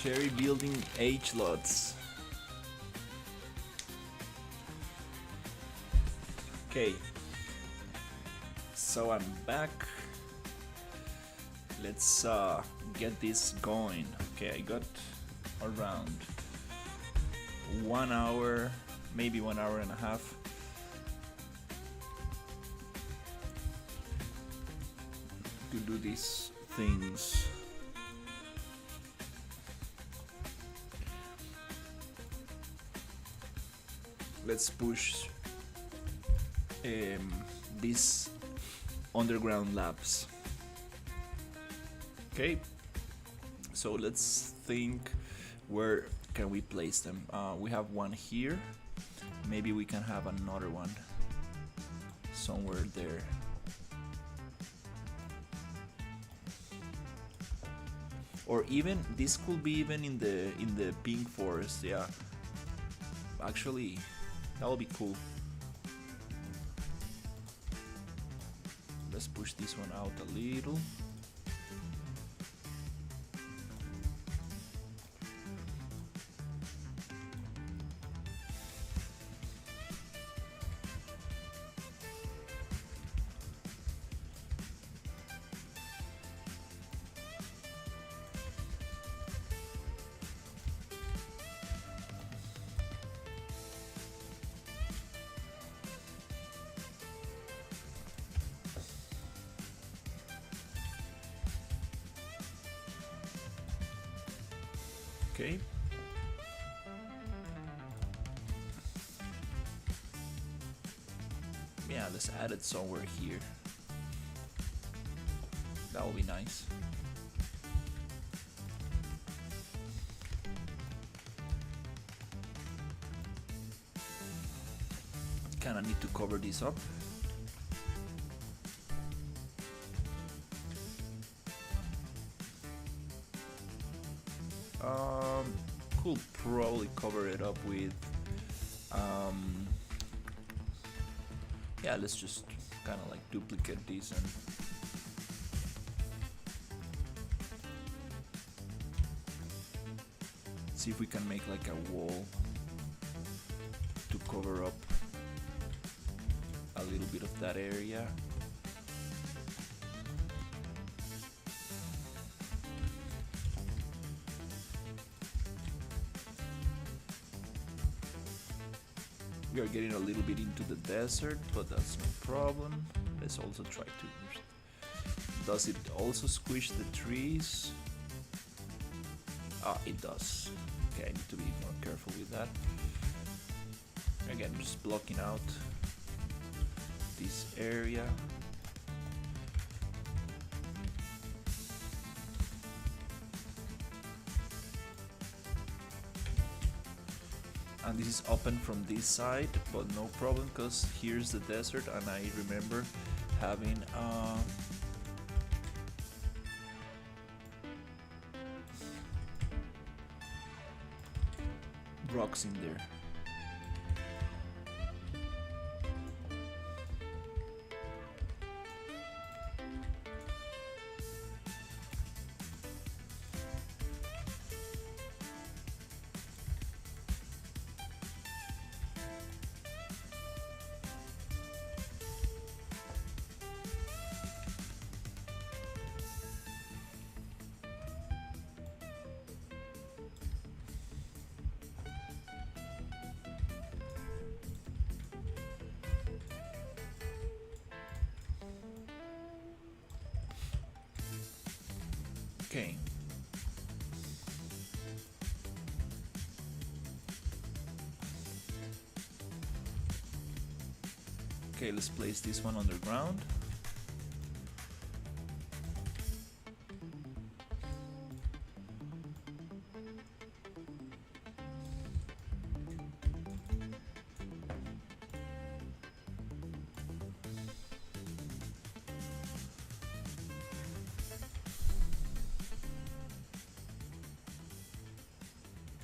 Cherry building H lots. Okay, so I'm back. Let's get this going. Okay, I got around 1 hour, maybe 1 hour and a half. To do these things. Let's push these underground labs. Okay, so let's think, where can we place them? We have one here. Maybe we can have another one somewhere there. Or even this could be even in the pink forest. Yeah, actually that would be cool. Let's push this one out a little. Okay. Yeah, let's add it somewhere here. That will be nice. Kinda need to cover this up. Could probably cover it up with yeah, let's just kind of like duplicate these and see if we can make like a wall to cover up a little bit of that area. We are getting a little bit into the desert, but that's no problem. Let's also try to... Does it also squish the trees? Ah, it does. Okay, I need to be more careful with that. Again, just blocking out this area. And this is open from this side, but no problem because here's the desert, and I remember having rocks in there. Okay. Okay, let's place this one underground.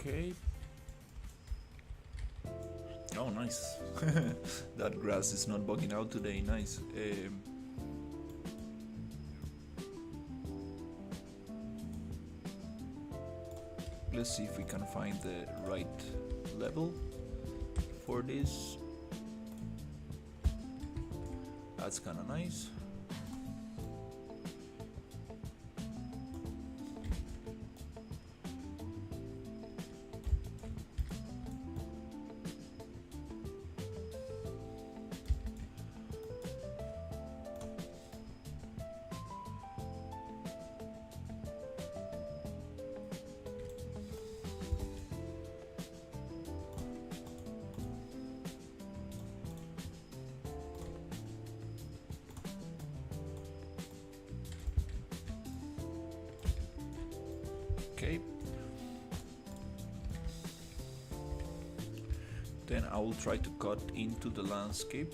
Okay. Oh, nice. That grass is not bugging out today. Nice. let's see if we can find the right level for this. That's kind of nice. Okay. Then I will try to cut into the landscape.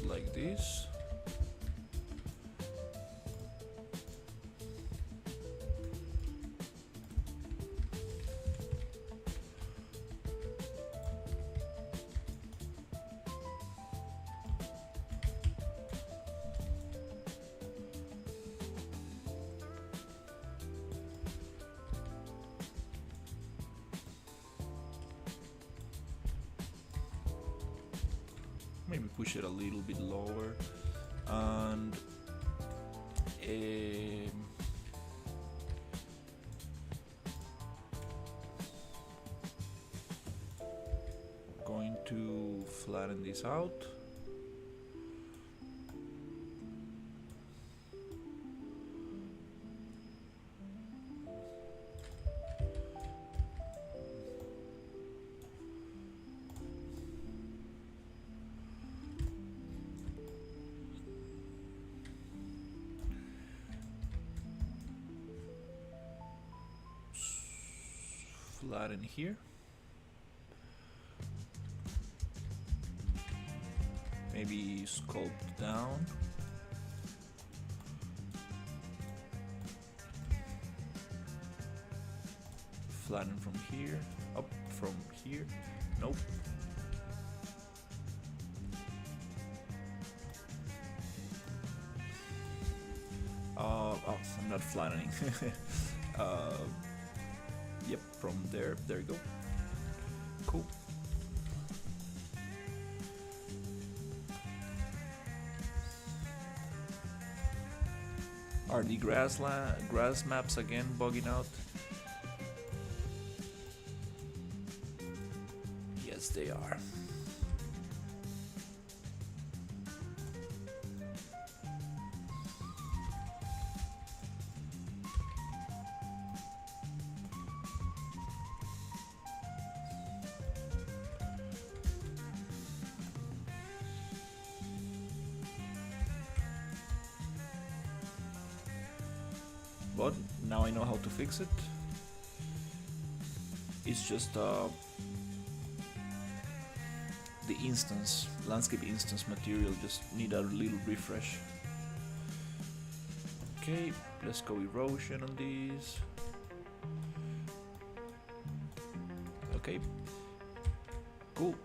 Like this. Maybe push it a little bit lower, and going to flatten this out. Flatten here. Maybe sculpt down. Flatten from here, up from here. Nope. Oh, I'm not flattening. Yep, from there you go. Cool. Are the grass maps again bugging out? Yes, they are. But now I know how to fix it. It's just the landscape instance material just need a little refresh. Okay, let's go erosion on these. Okay, cool.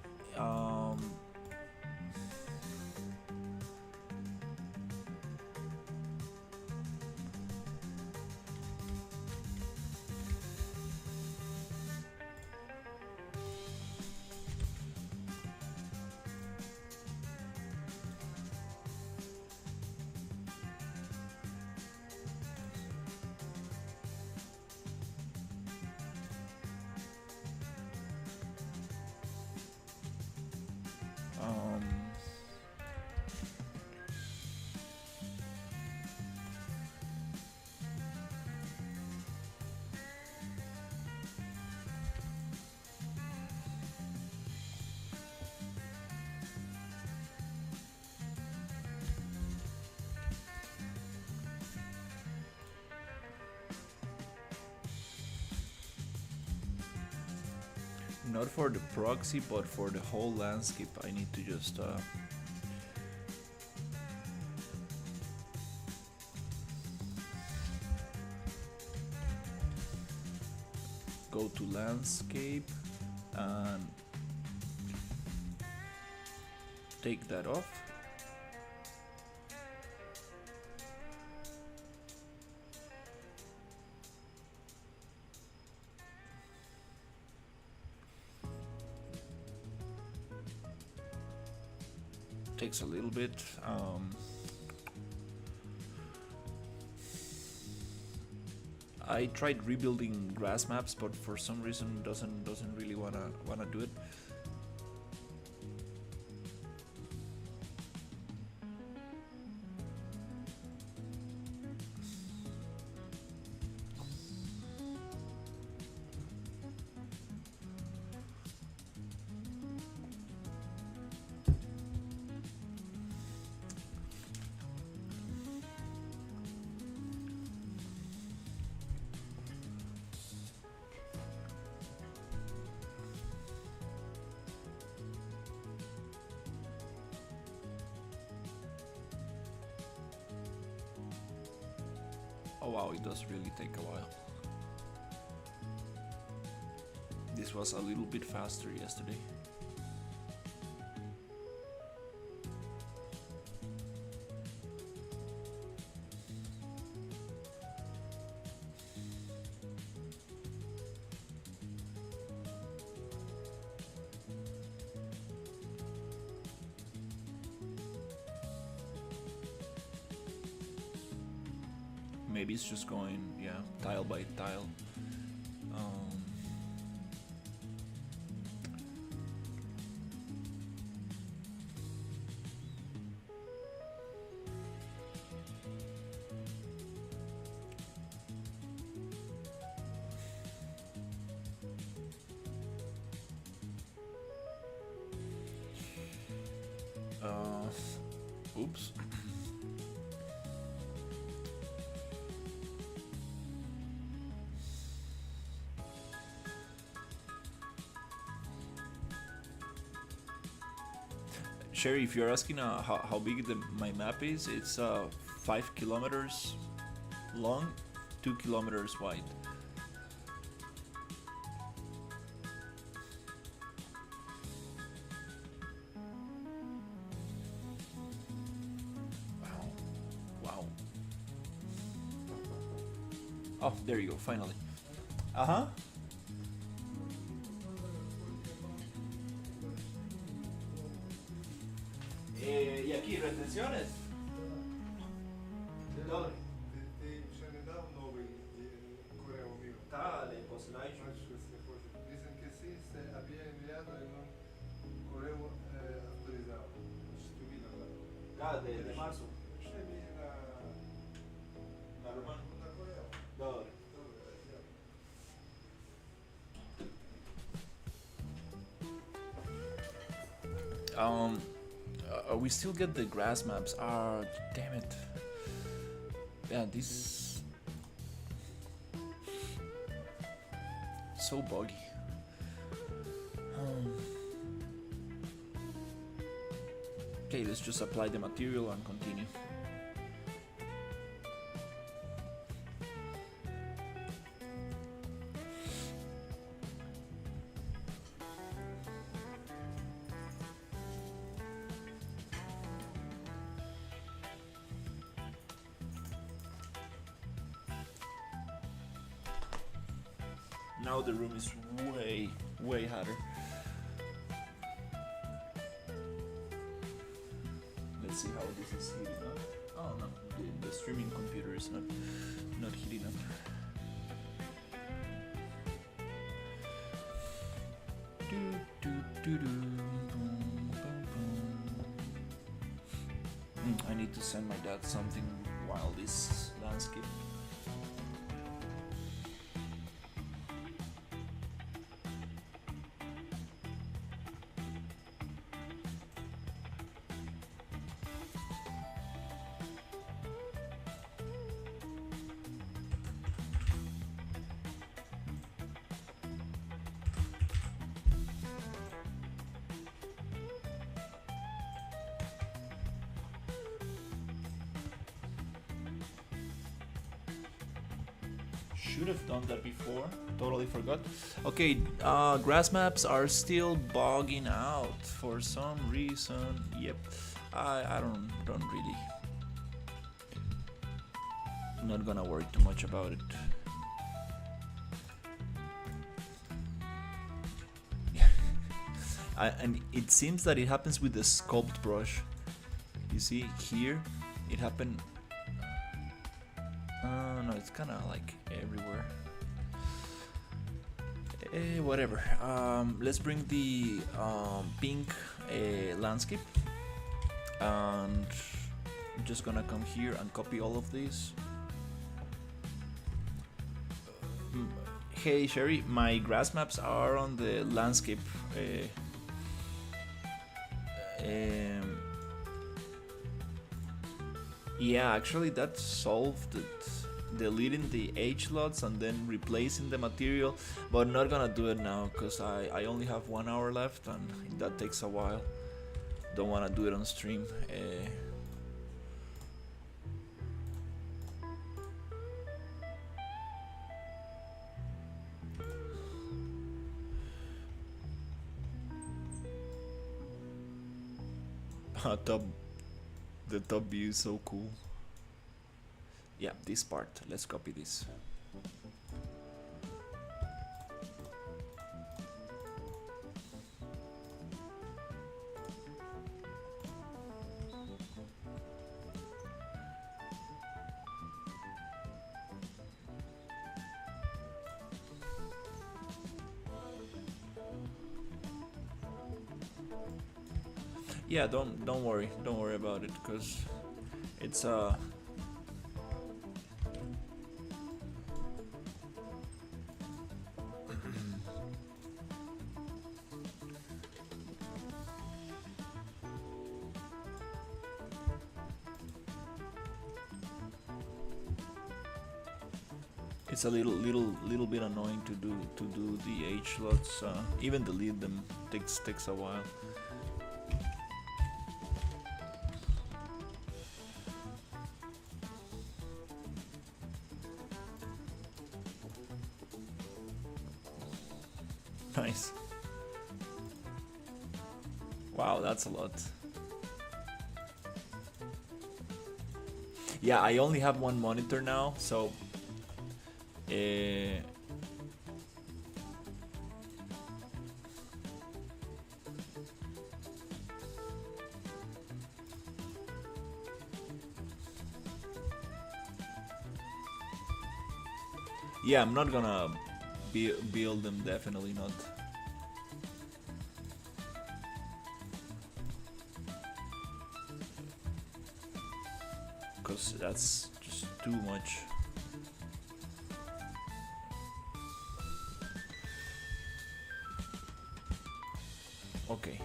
Not for the proxy, but for the whole landscape, I need to just go to landscape and take that off. Takes a little bit. I tried rebuilding grass maps, but for some reason doesn't really wanna do it. Oh wow, it does really take a while. This was a little bit faster yesterday. Maybe it's just going, yeah, tile by tile. Oops. Sherry, if you're asking how big my map is, it's 5 kilometers long, 2 kilometers wide. Wow. Wow. Oh, there you go, finally. Uh-huh. Y aquí, retenciones. Добре. Ти ще не дав новий correo mio? Tale, posso dai? Faccio queste cose. Dicen che sì, se había enviado en un correo autorizado. Stupido. De marzo. Ще мені Na Romano. на correo. Добре. Добре, дякую. We still get the grass maps. Ah, damn it. Yeah, this so buggy. Okay, let's just apply the material and continue. Now the room is way hotter. Let's see how this is heating up. Oh no, the streaming computer is not heating up. I need to send my dad something while this landscape. should have done that before. Totally forgot. Okay, grass maps are still bugging out for some reason. Yep, I don't really. Not gonna worry too much about it. And it seems that it happens with the sculpt brush. You see here, it happened. No, it's kind of like everywhere. Whatever. Let's bring the pink landscape, and I'm just gonna come here and copy all of these. Hey Sherry, my grass maps are on the landscape. Yeah, actually that solved it. Deleting the H lots and then replacing the material, but not gonna do it now because I only have 1 hour left and that takes a while. Don't wanna do it on stream. The top view is so cool. Yeah, this part. Let's copy this. Yeah, don't worry about it, because it's it's a little bit annoying to do the H slots. Even delete them takes a while. Nice. Wow, that's a lot. Yeah, I only have one monitor now, so yeah, I'm not gonna build them, definitely not. Because that's just too much. Okay.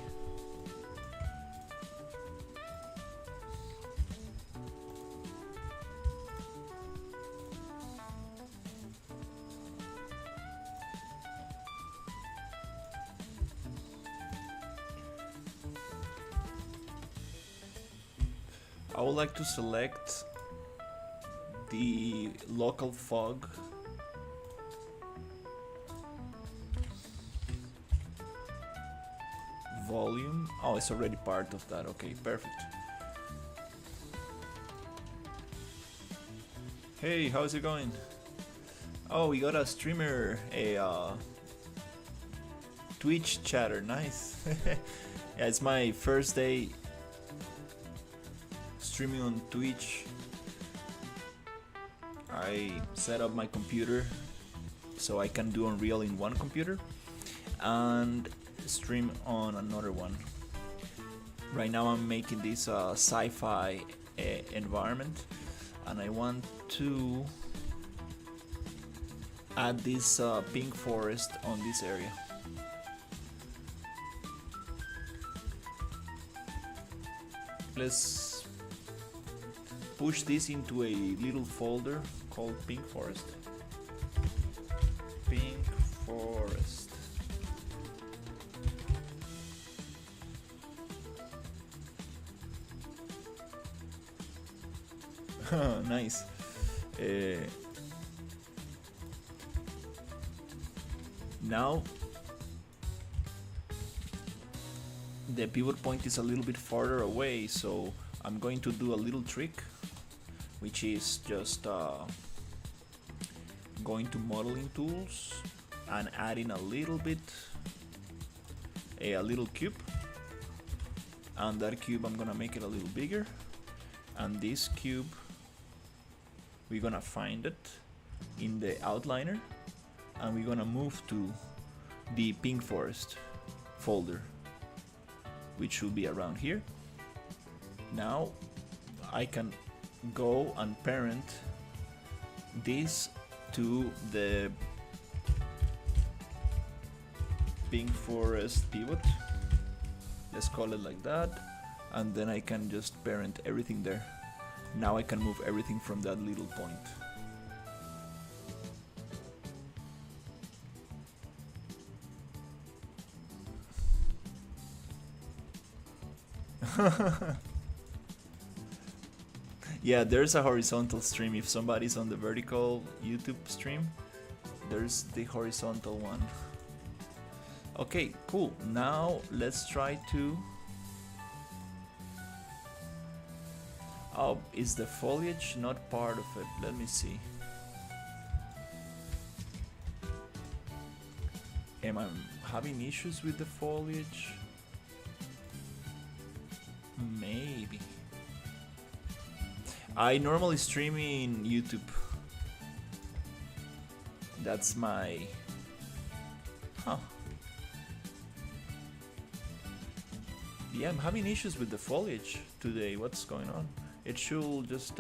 I would like to select the local fog. Volume. Oh, it's already part of that. Okay, perfect. Hey, how's it going? Oh, we got a streamer, a Twitch chatter. Nice. Yeah, it's my first day streaming on Twitch. I set up my computer so I can do Unreal in one computer and stream on another one. Right now I'm making this sci-fi environment, and I want to add this pink forest on this area. Let's push this into a little folder called Pink Forest. Pink Forest. Nice. Now the pivot point is a little bit farther away, so I'm going to do a little trick, which is just going to modeling tools and adding a little bit, a little cube, and that cube I'm gonna make it a little bigger, and this cube we're gonna find it in the outliner, and we're gonna move to the pink forest folder, which should be around here. Now I can go and parent this to the pink forest pivot, let's call it like that, and then I can just parent everything there. Now I can move everything from that little point. Yeah, there's a horizontal stream. If somebody's on the vertical YouTube stream, there's the horizontal one. Okay, cool. Now let's try to... Oh, is the foliage not part of it? Let me see. Am I having issues with the foliage? Maybe. I normally stream in YouTube. That's my... Huh. Yeah, I'm having issues with the foliage today. What's going on? It should just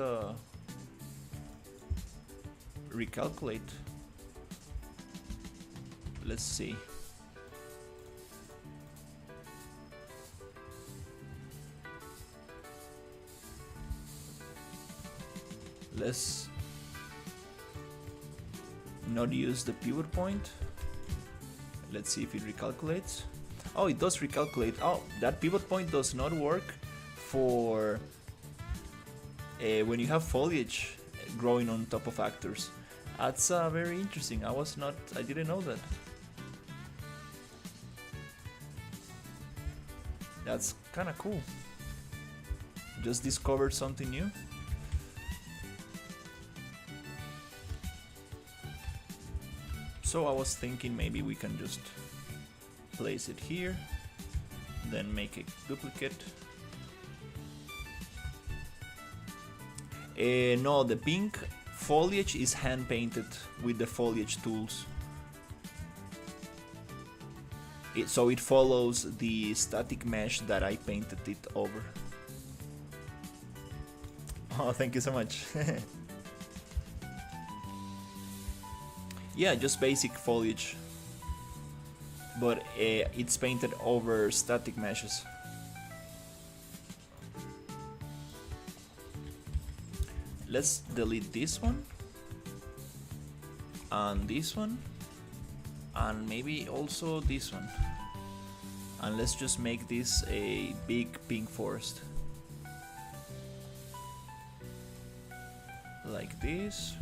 recalculate. Let's see. Let's not use the pivot point. Let's see if it recalculates. Oh, it does recalculate. Oh, that pivot point does not work for when you have foliage growing on top of actors. That's very interesting. I didn't know that. That's kind of cool. Just discovered something new. So I was thinking maybe we can just place it here, then make a duplicate. No, the pink foliage is hand painted with the foliage tools. So it follows the static mesh that I painted it over. Oh, thank you so much. Yeah, just basic foliage, but it's painted over static meshes. Let's delete this one and this one and maybe also this one, and let's just make this a big pink forest like this.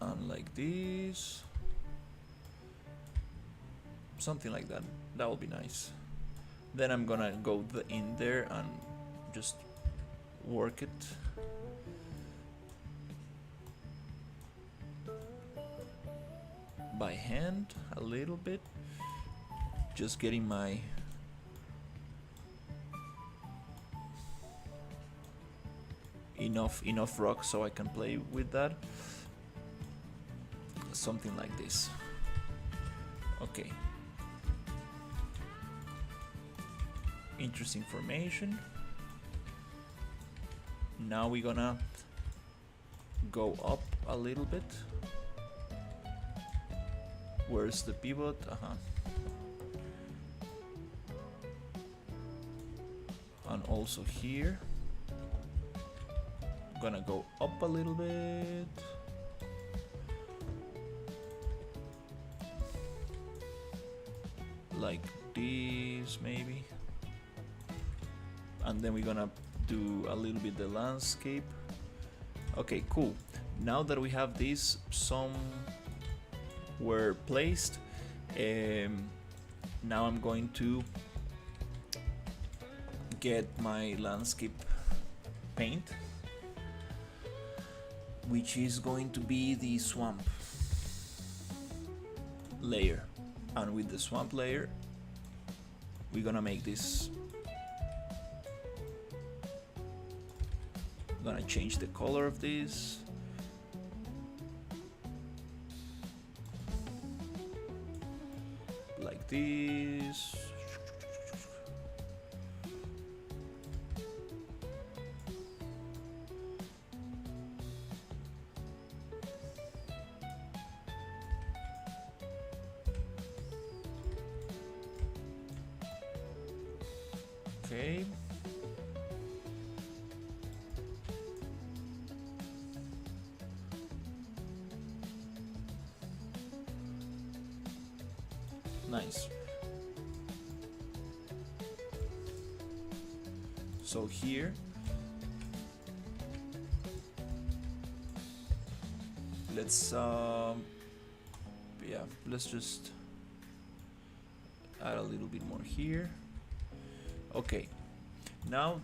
And like this, something like that. That will be nice. Then I'm gonna go in there and just work it. By hand a little bit, just getting my enough rock so I can play with that. Something like this. Okay. Interesting formation. Now we're gonna go up a little bit. Where's the pivot? And also here. Gonna go up a little bit. Like this maybe, and then we're gonna do a little bit the landscape. Okay, cool. Now that we have this some were placed. Now I'm going to get my landscape paint, which is going to be the swamp layer, and with the swamp layer we're gonna make this. I'm gonna change the color of this. Like this. Okay. Nice. So here let's let's just add a little bit more here. Okay, now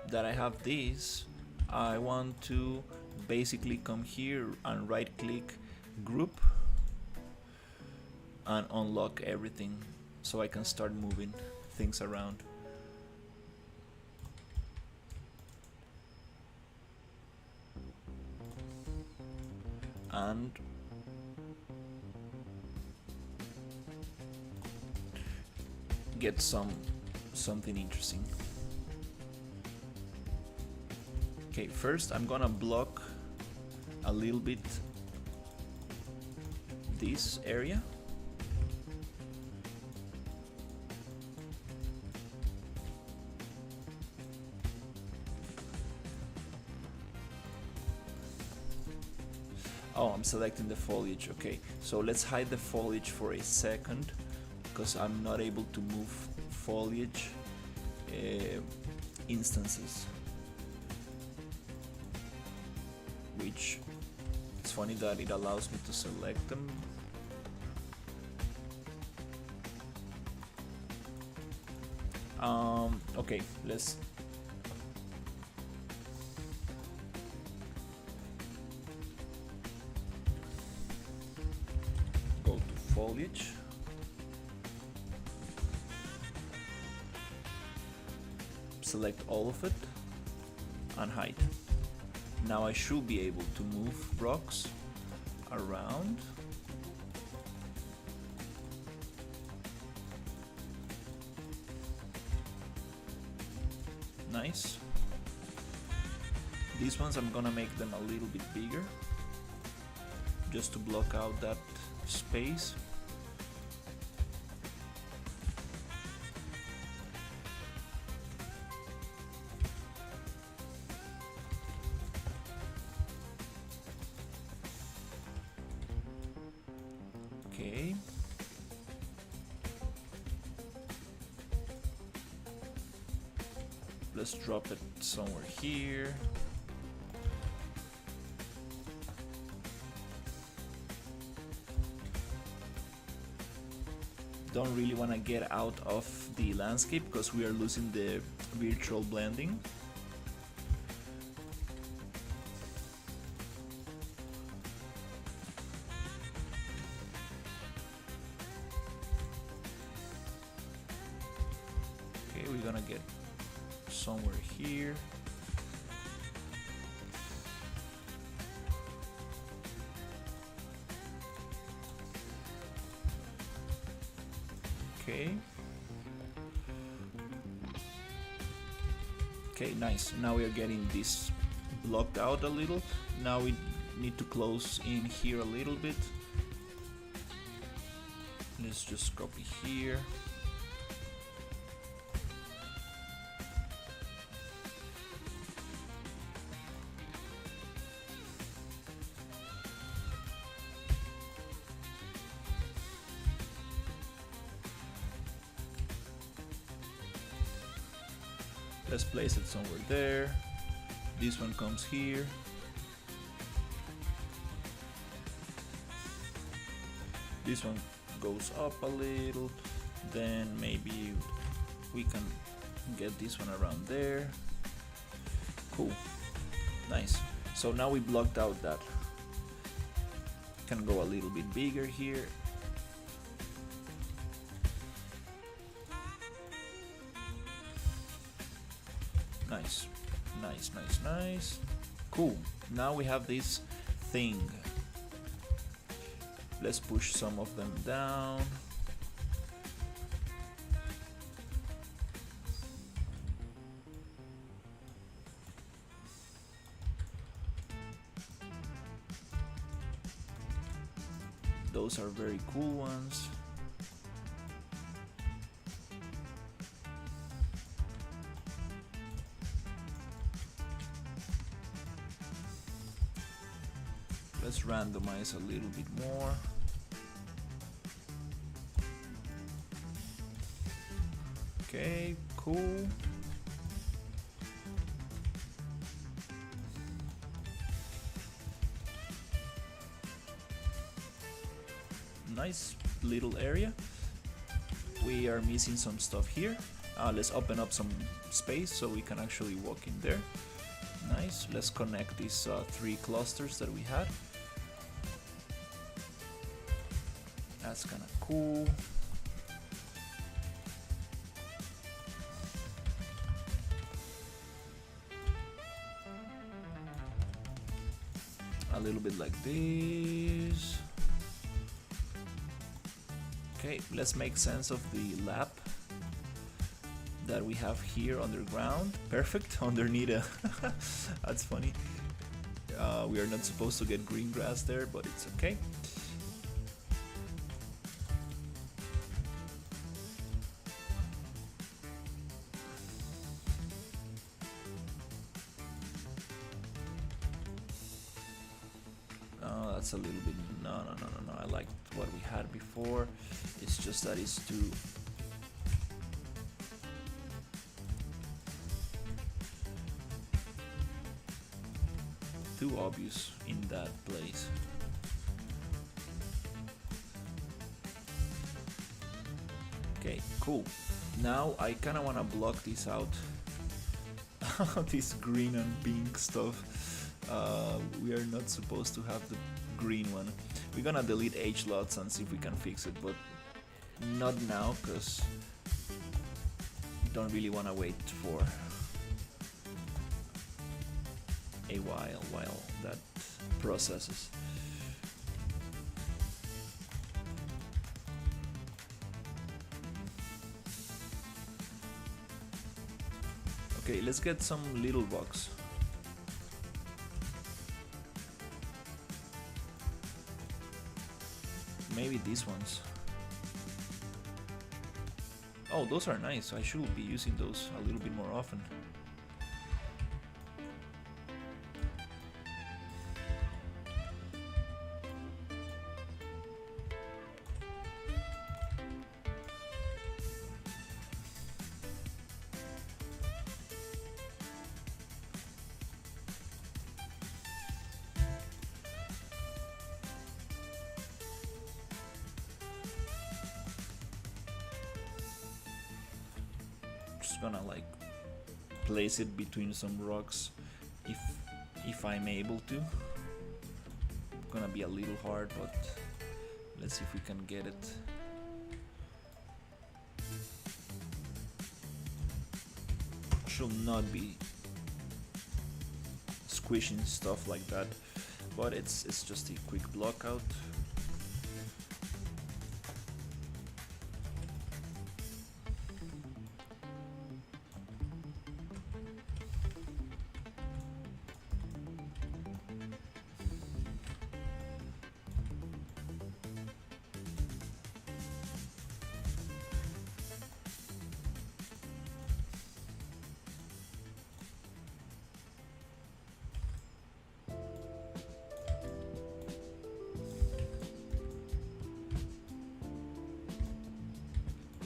that I have this, I want to basically come here and right click group and unlock everything so I can start moving things around. And get something interesting. Okay, first I'm gonna block a little bit this area. Oh, I'm selecting the foliage. Okay, so let's hide the foliage for a second because I'm not able to move foliage instances, which it's funny that it allows me to select them. Okay, let's go to foliage. Select all of it and hide. Now I should be able to move rocks around. Nice. These ones I'm gonna make them a little bit bigger just to block out that space. Okay. Let's drop it somewhere here. Don't really want to get out of the landscape because we are losing the virtual blending. Okay, we're gonna get somewhere here. Okay. Okay, nice. Now we are getting this blocked out a little. Now we need to close in here a little bit. Let's just copy here. Let's place it somewhere there. This one comes here. This one goes up a little, then maybe we can get this one around there. Cool, nice. So now we blocked out that. Can go a little bit bigger here. Nice, nice, nice, nice. Cool, now we have this thing. Let's push some of them down. Those are very cool ones. Let's randomize a little bit more. Okay, cool. Nice little area. We are missing some stuff here. Let's open up some space so we can actually walk in there. Nice. Let's connect these 3 clusters that we had. That's kind of cool. A little bit like this. Okay, let's make sense of the lab that we have here underground. Perfect, underneath a that's funny. We are not supposed to get green grass there, but it's okay. That's a little bit, no, I like what we had before. It's just that it's too obvious in that place. Okay, cool. Now I kind of want to block this out. This green and pink stuff. We are not supposed to have the green one. We're gonna delete H-lots and see if we can fix it, but not now, because don't really want to wait for a while that processes. Okay, let's get some little bugs. Maybe these ones. Oh, those are nice. I should be using those a little bit more often. Gonna like place it between some rocks if I'm able to. Gonna be a little hard, but let's see if we can get it. Should not be squishing stuff like that, but it's just a quick block out.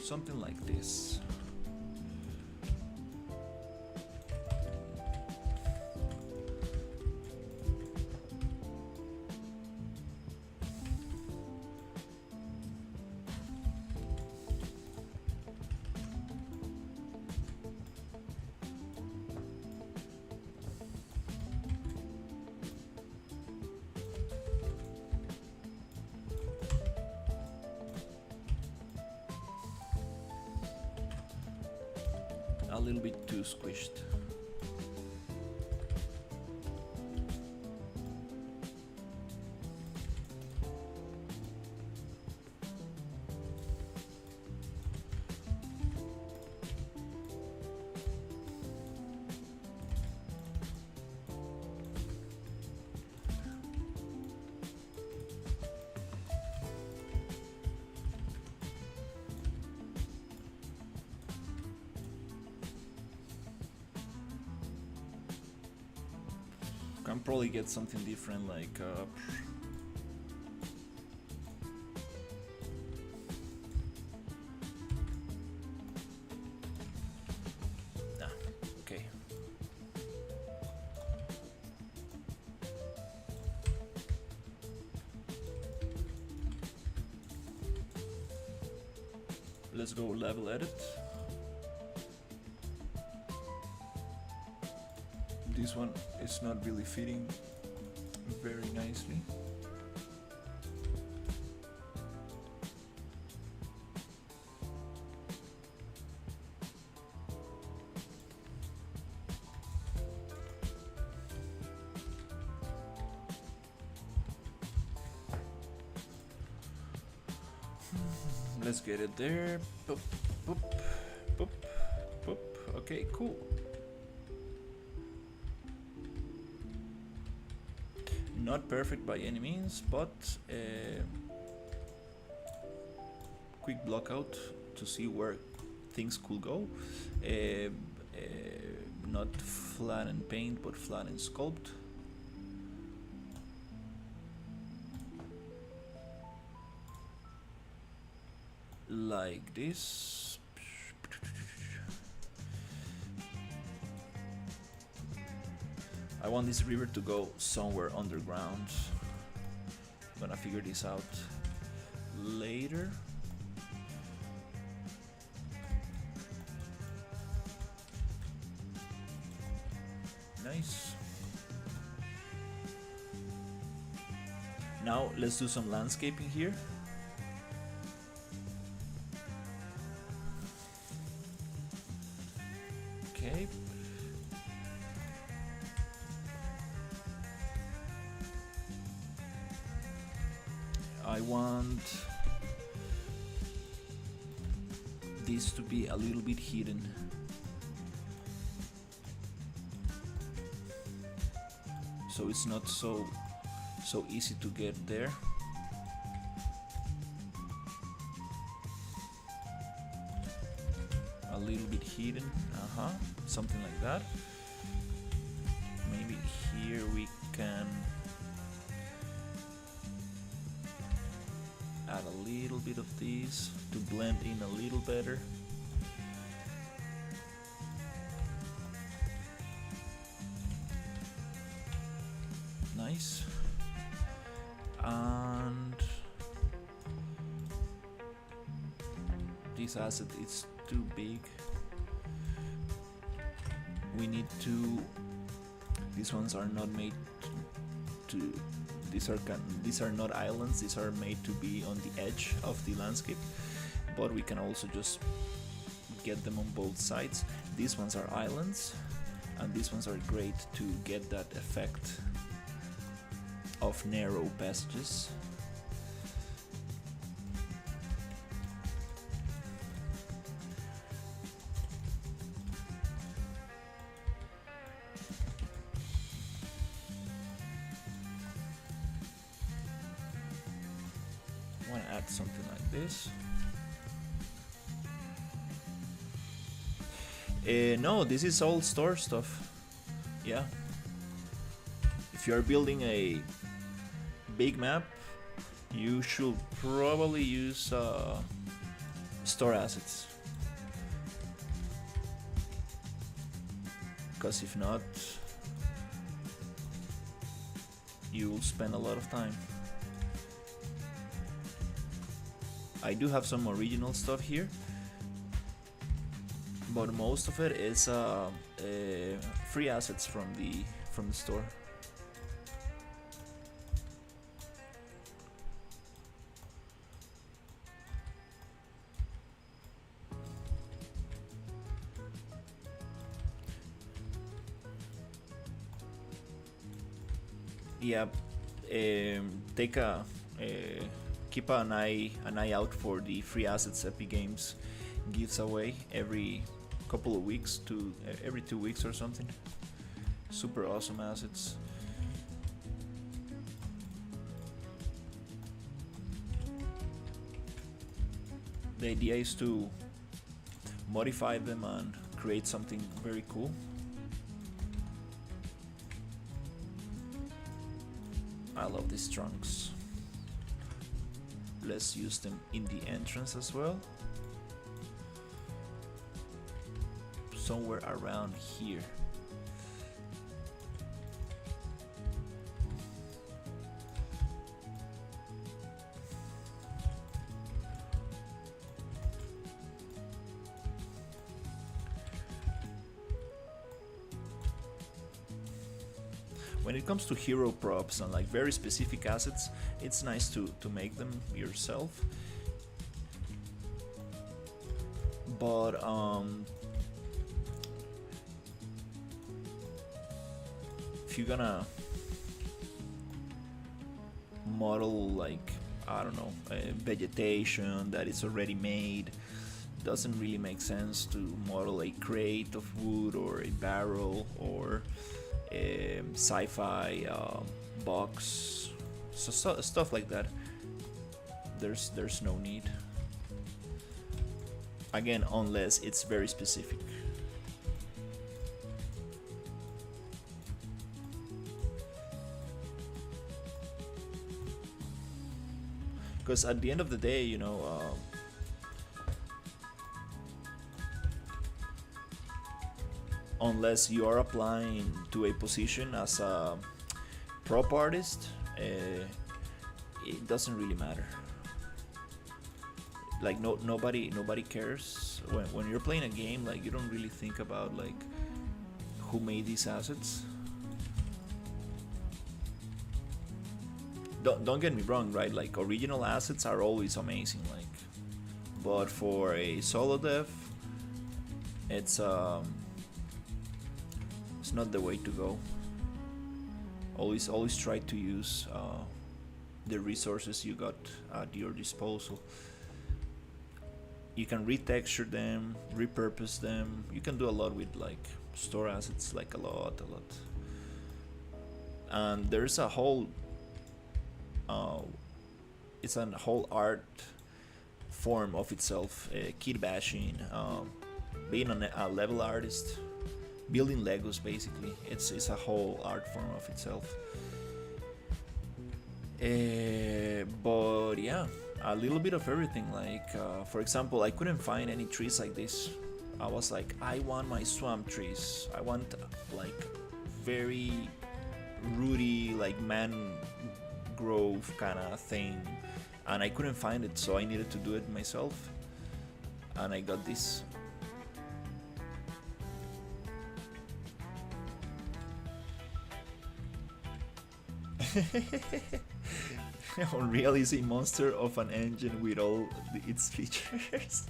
Something like this. a little bit too squished. Can probably get something different, like okay. Let's go level edit. This one is not really fitting very nicely. Let's get it there. Boop, boop, boop, boop. Okay, cool. Not perfect by any means, but quick block out to see where things could go. Not flat and paint, but flat and sculpt. Like this. I want this river to go somewhere underground. I'm gonna figure this out later. Nice. Now let's do some landscaping here. Okay. I want this to be a little bit hidden. So it's not so easy to get there. A little bit hidden, something like that. Maybe here we can add a little bit of these to blend in a little better. Nice. And this asset is too big. We need to. These ones are not made to. These are not islands. These are made to be on the edge of the landscape. But we can also just get them on both sides. These ones are islands, and these ones are great to get that effect of narrow passages. I want to add something like this. No, this is all store stuff. Yeah. If you are building a big map, you should probably use store assets, because if not, you will spend a lot of time. I do have some original stuff here, but most of it is free assets from the store. yeah, take a keep an eye out for the free assets Epic Games gives away every couple of weeks to every 2 weeks or something. Super awesome assets. The idea is to modify them and create something very cool. I love these trunks. Let's use them in the entrance as well. Somewhere around here. When it comes to hero props and like very specific assets, it's nice to make them yourself. But if you're gonna model like, I don't know, vegetation that is already made, doesn't really make sense to model a crate of wood or a barrel or a sci-fi box, so stuff like that. There's no need. Again, unless it's very specific. Because at the end of the day, you know, unless you are applying to a position as a prop artist, it doesn't really matter. Like nobody cares when you're playing a game. Like you don't really think about like who made these assets. Don't get me wrong, right? Like original assets are always amazing. Like, but for a solo dev, it's not the way to go. Always try to use the resources you got at your disposal. You can retexture them, repurpose them. You can do a lot with like store assets, like a lot. And there's a whole it's a whole art form of itself. Kit bashing, being a level artist, building Legos, basically. It's a whole art form of itself. But yeah, a little bit of everything. Like for example, I couldn't find any trees like this. I was like, I want my swamp trees. I want like very rooty, like mangrove kind of thing, and I couldn't find it, so I needed to do it myself, and I got this. Unreal is a monster of an engine with all its features.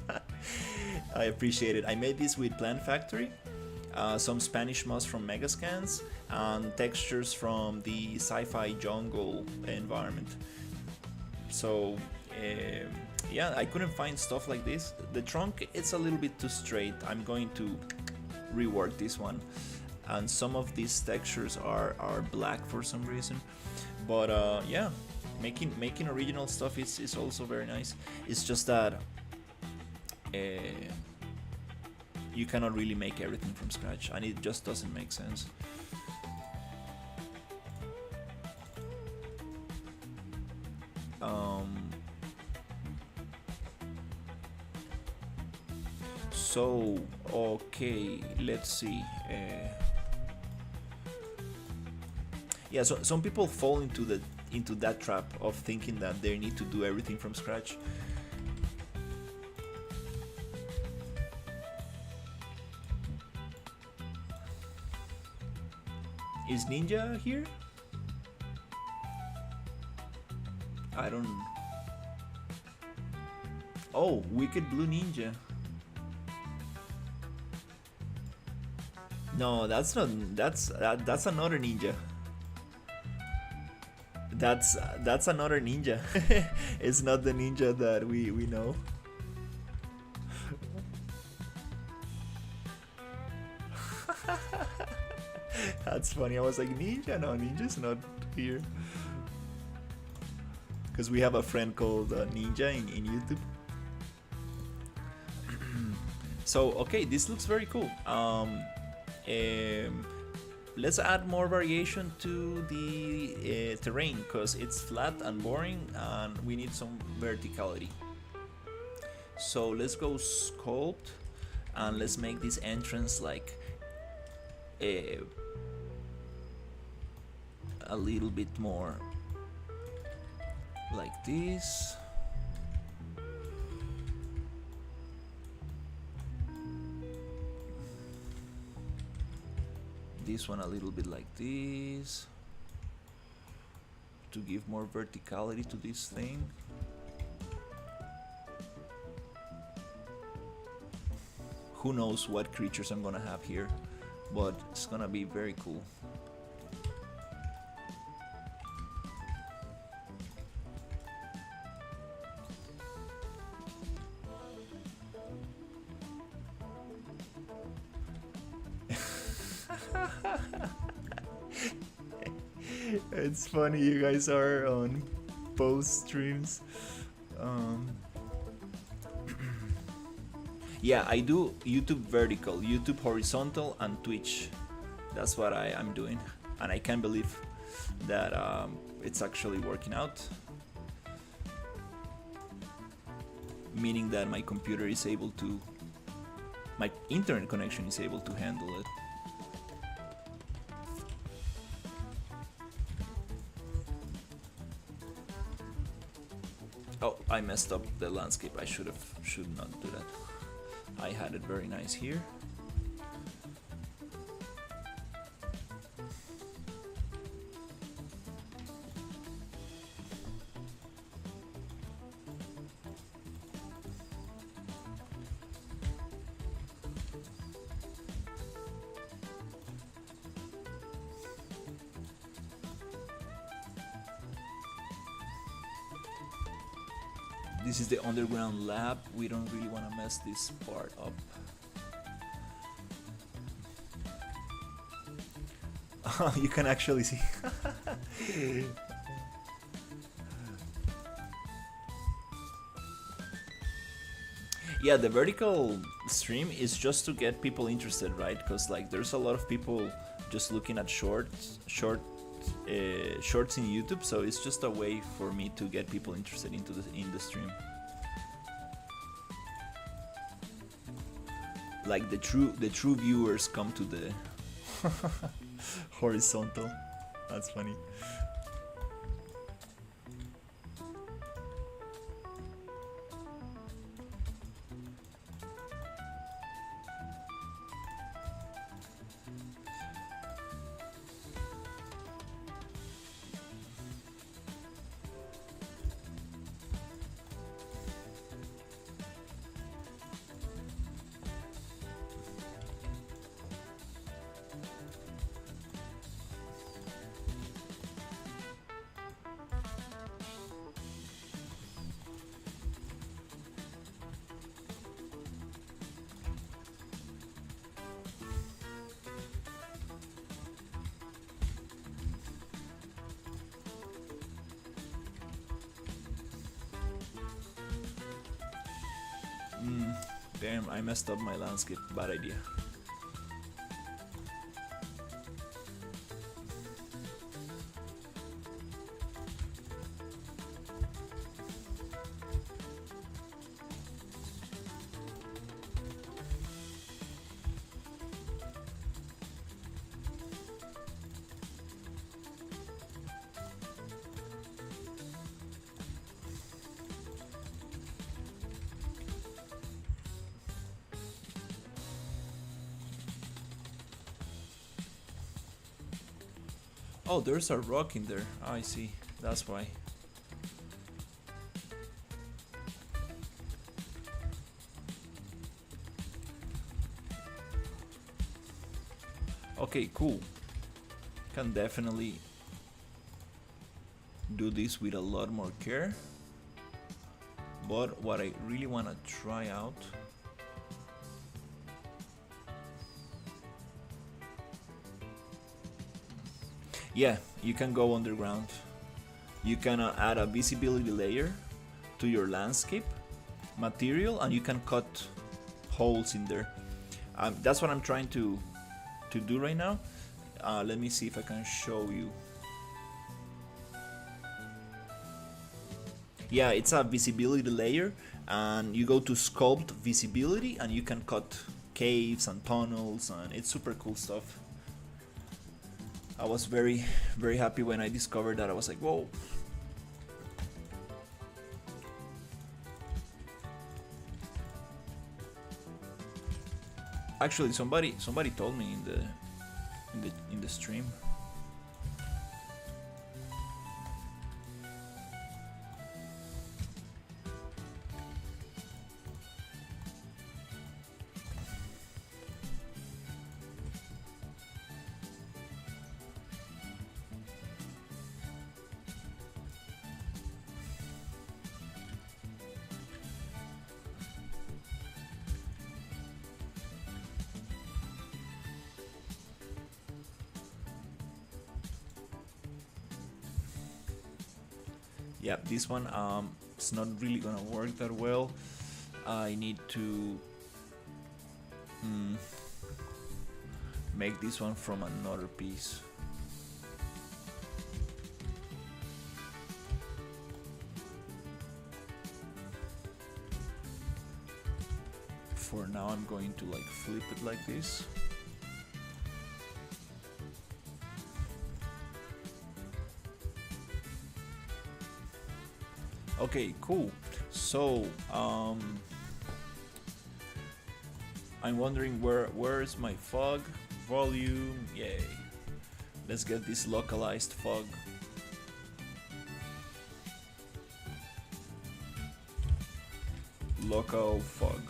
I appreciate it. I made this with Plant Factory, some Spanish moss from Megascans, and textures from the sci-fi jungle environment. So yeah, I couldn't find stuff like this. The trunk, it's a little bit too straight. I'm going to rework this one, and some of these textures are black for some reason. But yeah, making original stuff is also very nice. It's just that you cannot really make everything from scratch, and it just doesn't make sense. So okay, let's see. Yeah, so some people fall into that trap of thinking that they need to do everything from scratch. Is Ninja here? I don't. Oh, Wicked Blue Ninja. No, that's not. That's another ninja. That's another ninja. It's not the ninja that we know. That's funny. I was like, ninja? No, ninja's not here. Because we have a friend called Ninja in YouTube. So, okay, this looks very cool. Let's add more variation to the terrain, because it's flat and boring and we need some verticality. So let's go sculpt and let's make this entrance like a little bit more like this. This one a little bit like this to give more verticality to this thing. Who knows what creatures I'm gonna have here, but it's gonna be very cool. It's funny you guys are on both streams. Yeah, I do YouTube vertical, YouTube horizontal, and Twitch. That's what I'm doing, and I can't believe that it's actually working out. Meaning that my computer is able to, my internet connection is able to handle it. Oh, I messed up the landscape. I should not do that. I had it very nice here. This is the underground lab. We don't really want to mess this part up. You can actually see. Yeah, the vertical stream is just to get people interested, right? Because like there's a lot of people just looking at shorts in YouTube, so it's just a way for me to get people interested in the stream. Like the true viewers come to the horizontal. That's funny. Damn, I messed up my landscape. Bad idea. Oh, there's a rock in there. Oh, I see. That's why. Okay, cool. Can definitely do this with a lot more care. But what I really want to try out, yeah, you can go underground. You can add a visibility layer to your landscape material, and you can cut holes in there. That's what I'm trying to do right now. Let me see if I can show you. Yeah, it's a visibility layer, and you go to sculpt visibility, and you can cut caves and tunnels, and it's super cool stuff. I was very happy when I discovered that. I was like, whoa. Actually, somebody told me in the stream. Yeah, this one it's not really gonna work that well. I need to make this one from another piece. For now, I'm going to like flip it like this. Okay, cool. So I'm wondering where is my fog volume? Yay. Let's get this localized fog. Local fog.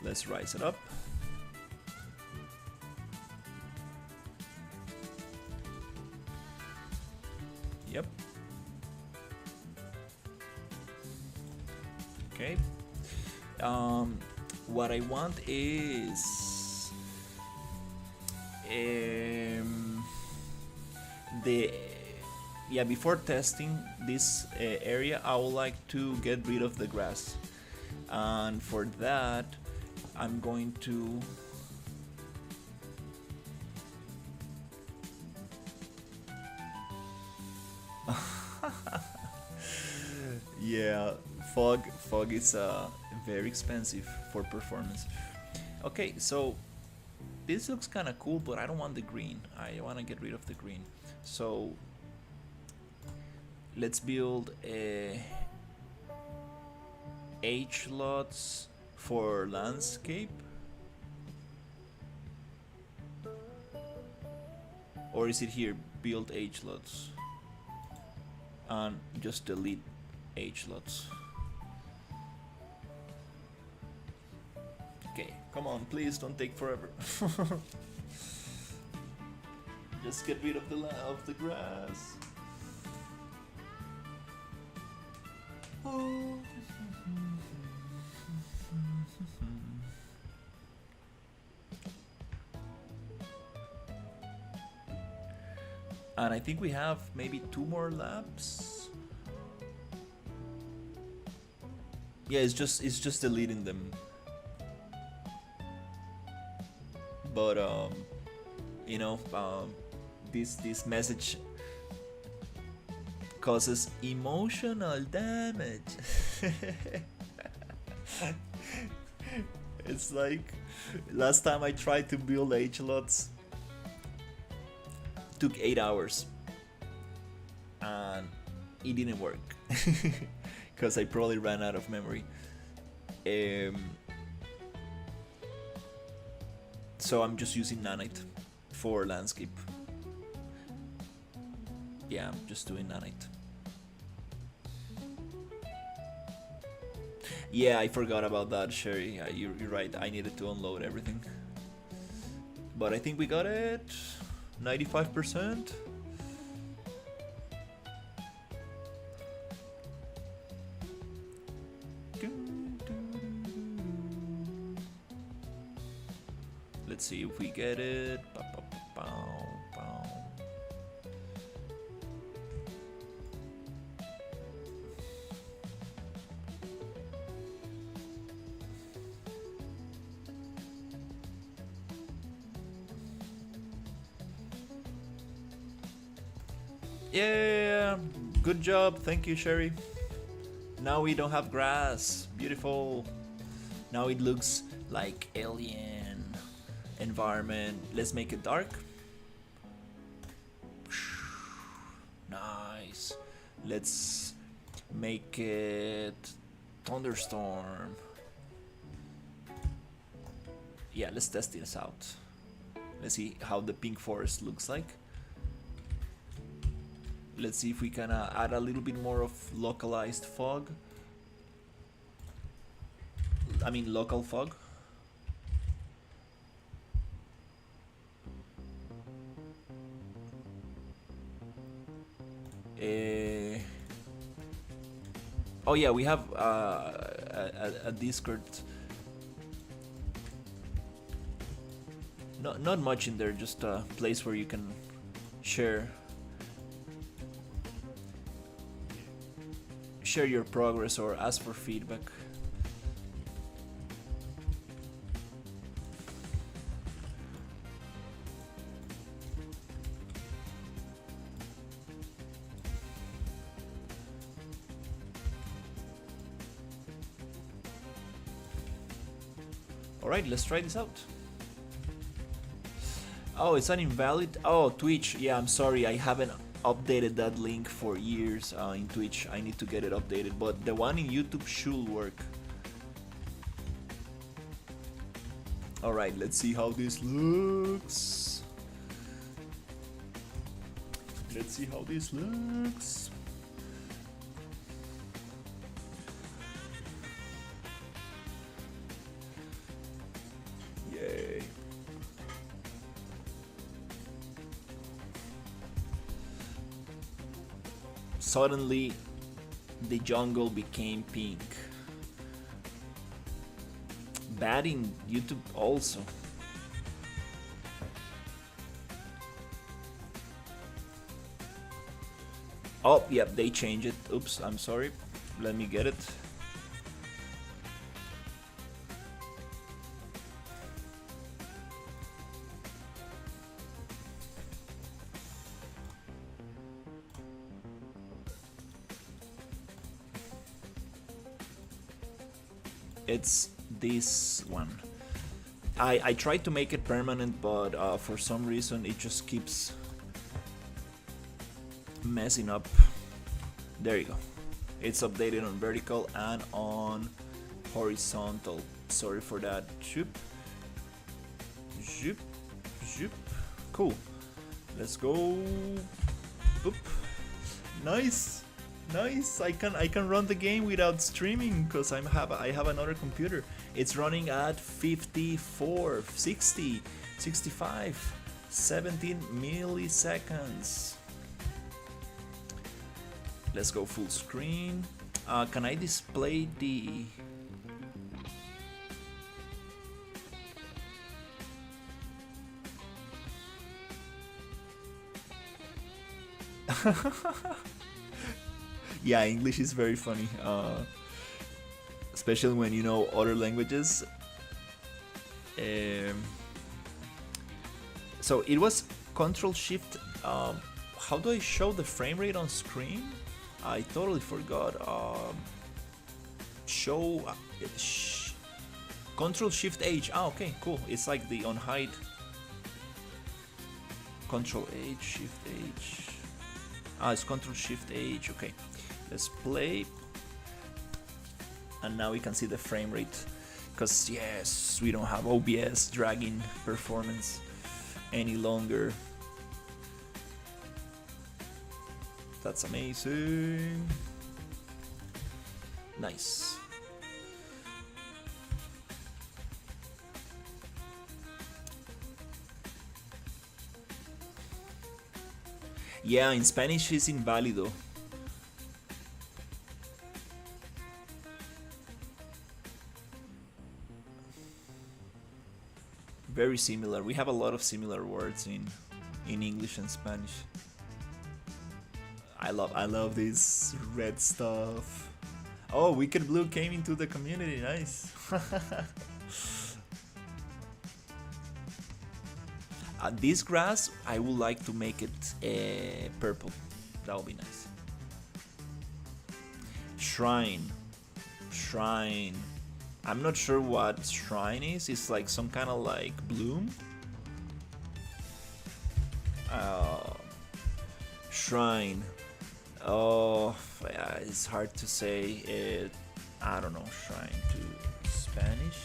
Let's rise it up. Yep. Okay. What I want is before testing this area, I would like to get rid of the grass, and for that I'm going to yeah, fog is very expensive for performance. Okay, so this looks kind of cool, but I don't want the green. I want to get rid of the green. So let's build a H-lots for landscape. Or is it here, build H-lots? And just delete H-lots. Okay, come on, please don't take forever. Just get rid of the grass. Oh. And I think we have maybe 2 more laps. Yeah, it's just deleting them. But this message causes emotional damage. It's like last time I tried to build H-lots, took 8 hours and it didn't work because I probably ran out of memory. So I'm just using Nanite for landscape. Yeah, I'm just doing Nanite. Yeah, I forgot about that, Sherry. You're right. I needed to unload everything. But I think we got it. 95%. Let's see if we get it. Yeah, good job. Thank you, Sherry. Now we don't have grass. Beautiful. Now it looks like alien environment. Let's make it dark. Nice. Let's make it thunderstorm. Yeah, let's test this out. Let's see how the pink forest looks like. Let's see if we can add a little bit more of localized fog. I mean local fog. Oh yeah, we have a Discord. Not much in there, just a place where you can share your progress or ask for feedback. Alright, let's try this out. Oh, it's an invalid. Oh, Twitch. Yeah, I'm sorry. I haven't updated that link for years in Twitch. I need to get it updated, but the one in YouTube should work. Alright, let's see how this looks. Let's see how this looks. Yay. Suddenly, the jungle became pink. Bad in YouTube also. Oh, yep, they changed it. Oops, I'm sorry. Let me get it. It's this one. I tried to make it permanent, but for some reason it just keeps messing up. There you go. It's updated on vertical and on horizontal. Sorry for that. Zoop. Zoop. Zoop. Cool. Let's go. Boop. Nice. Nice. I can run the game without streaming because I have another computer. It's running at 54, 60, 65, 17 milliseconds. Let's go full screen. Can I display the... Yeah, English is very funny, especially when you know other languages. So it was Control Shift. How do I show the frame rate on screen? I totally forgot. Show Control Shift H. Ah, okay, cool. It's like the on height. Control H, Shift H. Ah, it's Control Shift H. Okay, let's play. And now we can see the frame rate. Because yes, we don't have OBS dragging performance any longer. That's amazing. Nice. Yeah, in Spanish is inválido. Very similar. We have a lot of similar words in English and Spanish. I love this red stuff. Oh, Wicked Blue came into the community. Nice. This grass, I would like to make it purple. That would be nice. Shrine. Shrine. I'm not sure what shrine is. It's like some kind of like bloom. Shrine. Oh, yeah, it's hard to say. I don't know. Shrine to Spanish.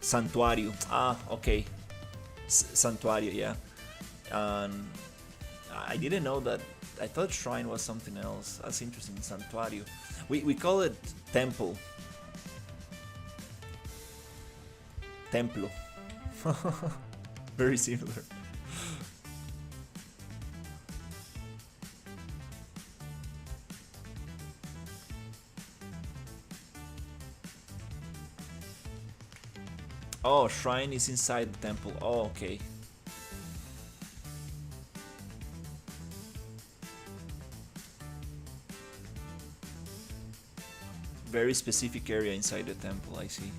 Santuario. Ah, okay. Santuario, yeah. And I didn't know that. I thought shrine was something else. That's interesting. Santuario. We call it temple. Templo. Very similar. Oh, shrine is inside the temple. Oh, okay. Very specific area inside the temple, I see.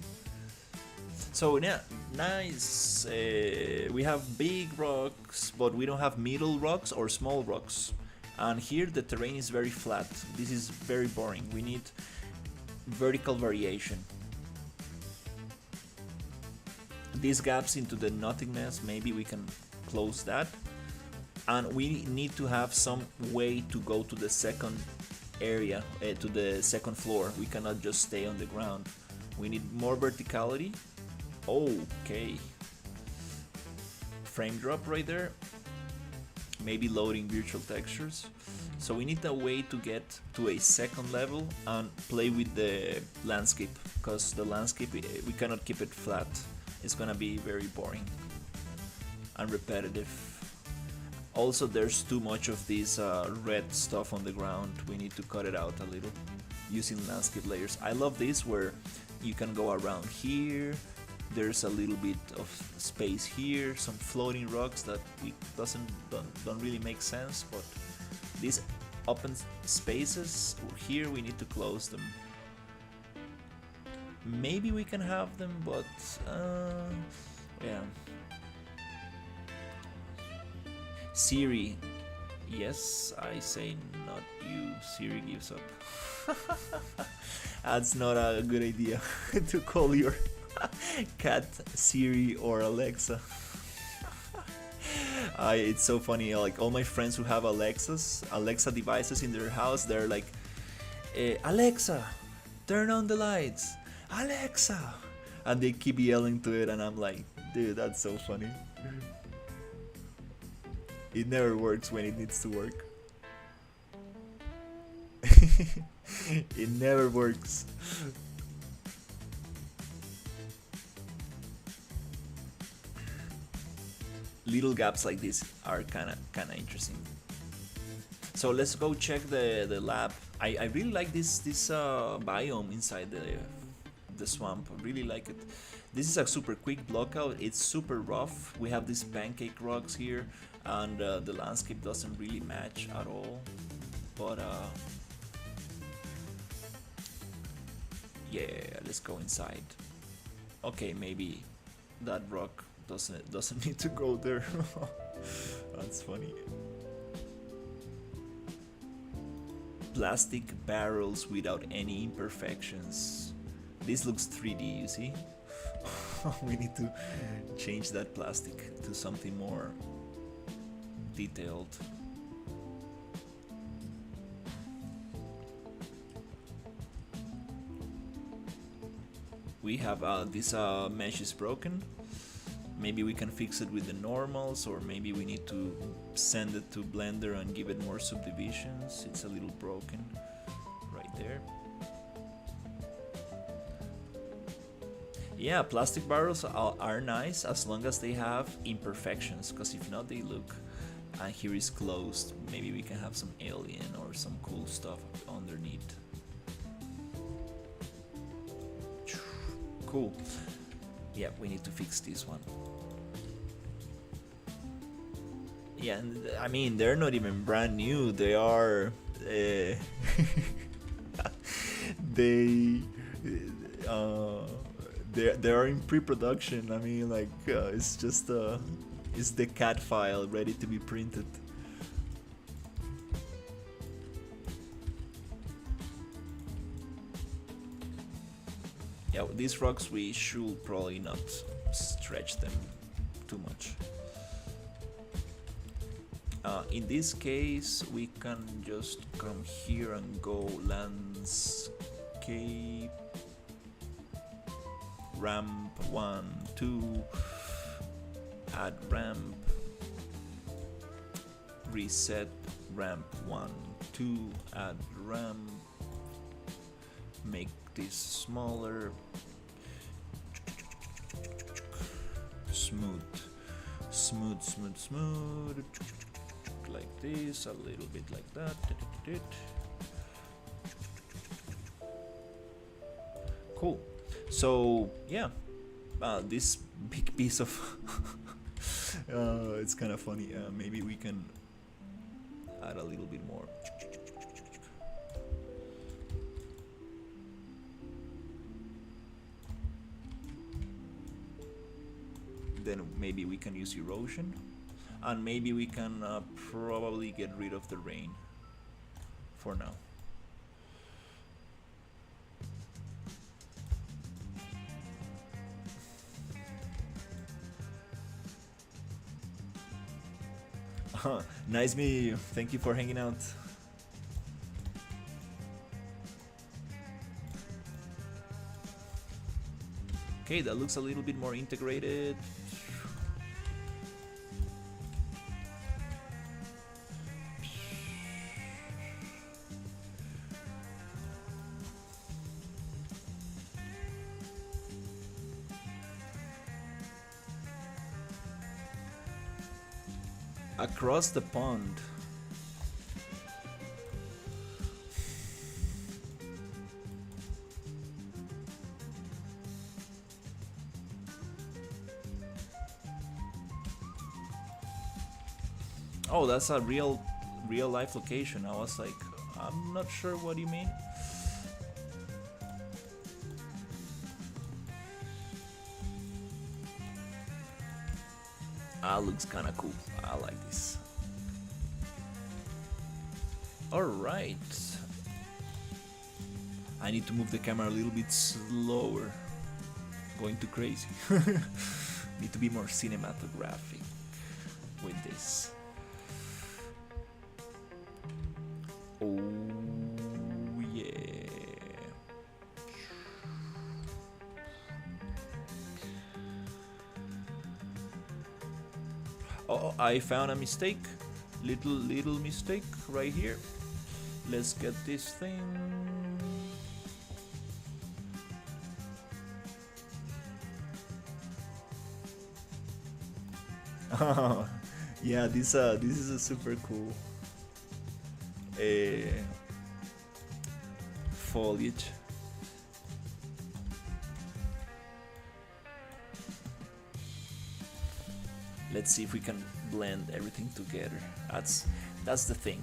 So yeah, nice. We have big rocks, but we don't have middle rocks or small rocks. And here the terrain is very flat. This is very boring. We need vertical variation. These gaps into the nothingness, maybe we can close that. And we need to have some way to go to the second area, to the second floor. We cannot just stay on the ground. We need more verticality. Okay. Frame drop right there. Maybe loading virtual textures. So we need a way to get to a second level and play with the landscape, because the landscape, we cannot keep it flat. It's gonna be very boring and repetitive. Also, there's too much of this red stuff on the ground. We need to cut it out a little using landscape layers. I love this where you can go around here. There's a little bit of space here, some floating rocks that don't really make sense, but these open spaces here, we need to close them. Maybe we can have them, but yeah. Siri, yes, I say not you. Siri gives up. That's not a good idea to call your cat Siri or Alexa. It's so funny, like all my friends who have Alexa devices in their house, they're like, Alexa, turn on the lights, Alexa, and they keep yelling to it, and I'm like, dude, that's so funny. It never works when it needs to work. It never works. Little gaps like this are kinda interesting. So let's go check the lab. I really like this biome inside the swamp. I really like it. This is a super quick blockout. It's super rough. We have these pancake rocks here, and the landscape doesn't really match at all. But yeah, let's go inside. Okay, maybe that rock doesn't need to go there. That's funny. Plastic barrels without any imperfections. This looks 3D, you see? We need to change that plastic to something more detailed. We have this mesh is broken. Maybe we can fix it with the normals, or maybe we need to send it to Blender and give it more subdivisions. It's a little broken right there. Yeah, plastic barrels are nice as long as they have imperfections, because if not, they look And here is closed. Maybe we can have some alien or some cool stuff underneath. Cool. Yeah, we need to fix this one. Yeah, and I mean, they're not even brand new. They are they they are in pre-production. I mean, like it's just it's the CAD file ready to be printed. Yeah, these rocks we should probably not stretch them too much. In this case, we can just come here and go landscape, ramp 1, 2, add ramp, reset ramp 1, 2, add ramp, make this smaller, smooth, like this, a little bit like that. Cool. So yeah, this big piece of it's kind of funny. Maybe we can add a little bit more. Then maybe we can use erosion, and maybe we can probably get rid of the rain for now. Nice meeting you. Thank you for hanging out. Okay, that looks a little bit more integrated. Across the pond. Oh, that's a real life location. I was like, I'm not sure what you mean. Looks kinda cool. I like this. Alright. I need to move the camera a little bit slower. Going too crazy. Need to be more cinematographic with this. Oh yeah. Oh, I found a mistake. Little mistake right here. Let's get this thing. Oh, yeah, this is a super cool foliage. Let's see if we can blend everything together. That's the thing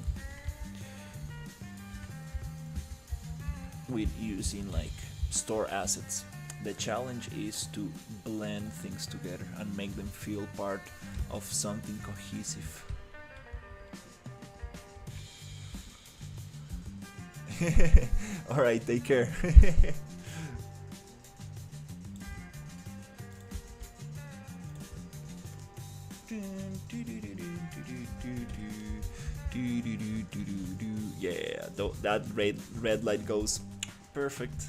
with using like store assets. The challenge is to blend things together and make them feel part of something cohesive. Alright, take care. Yeah, that red light goes perfect.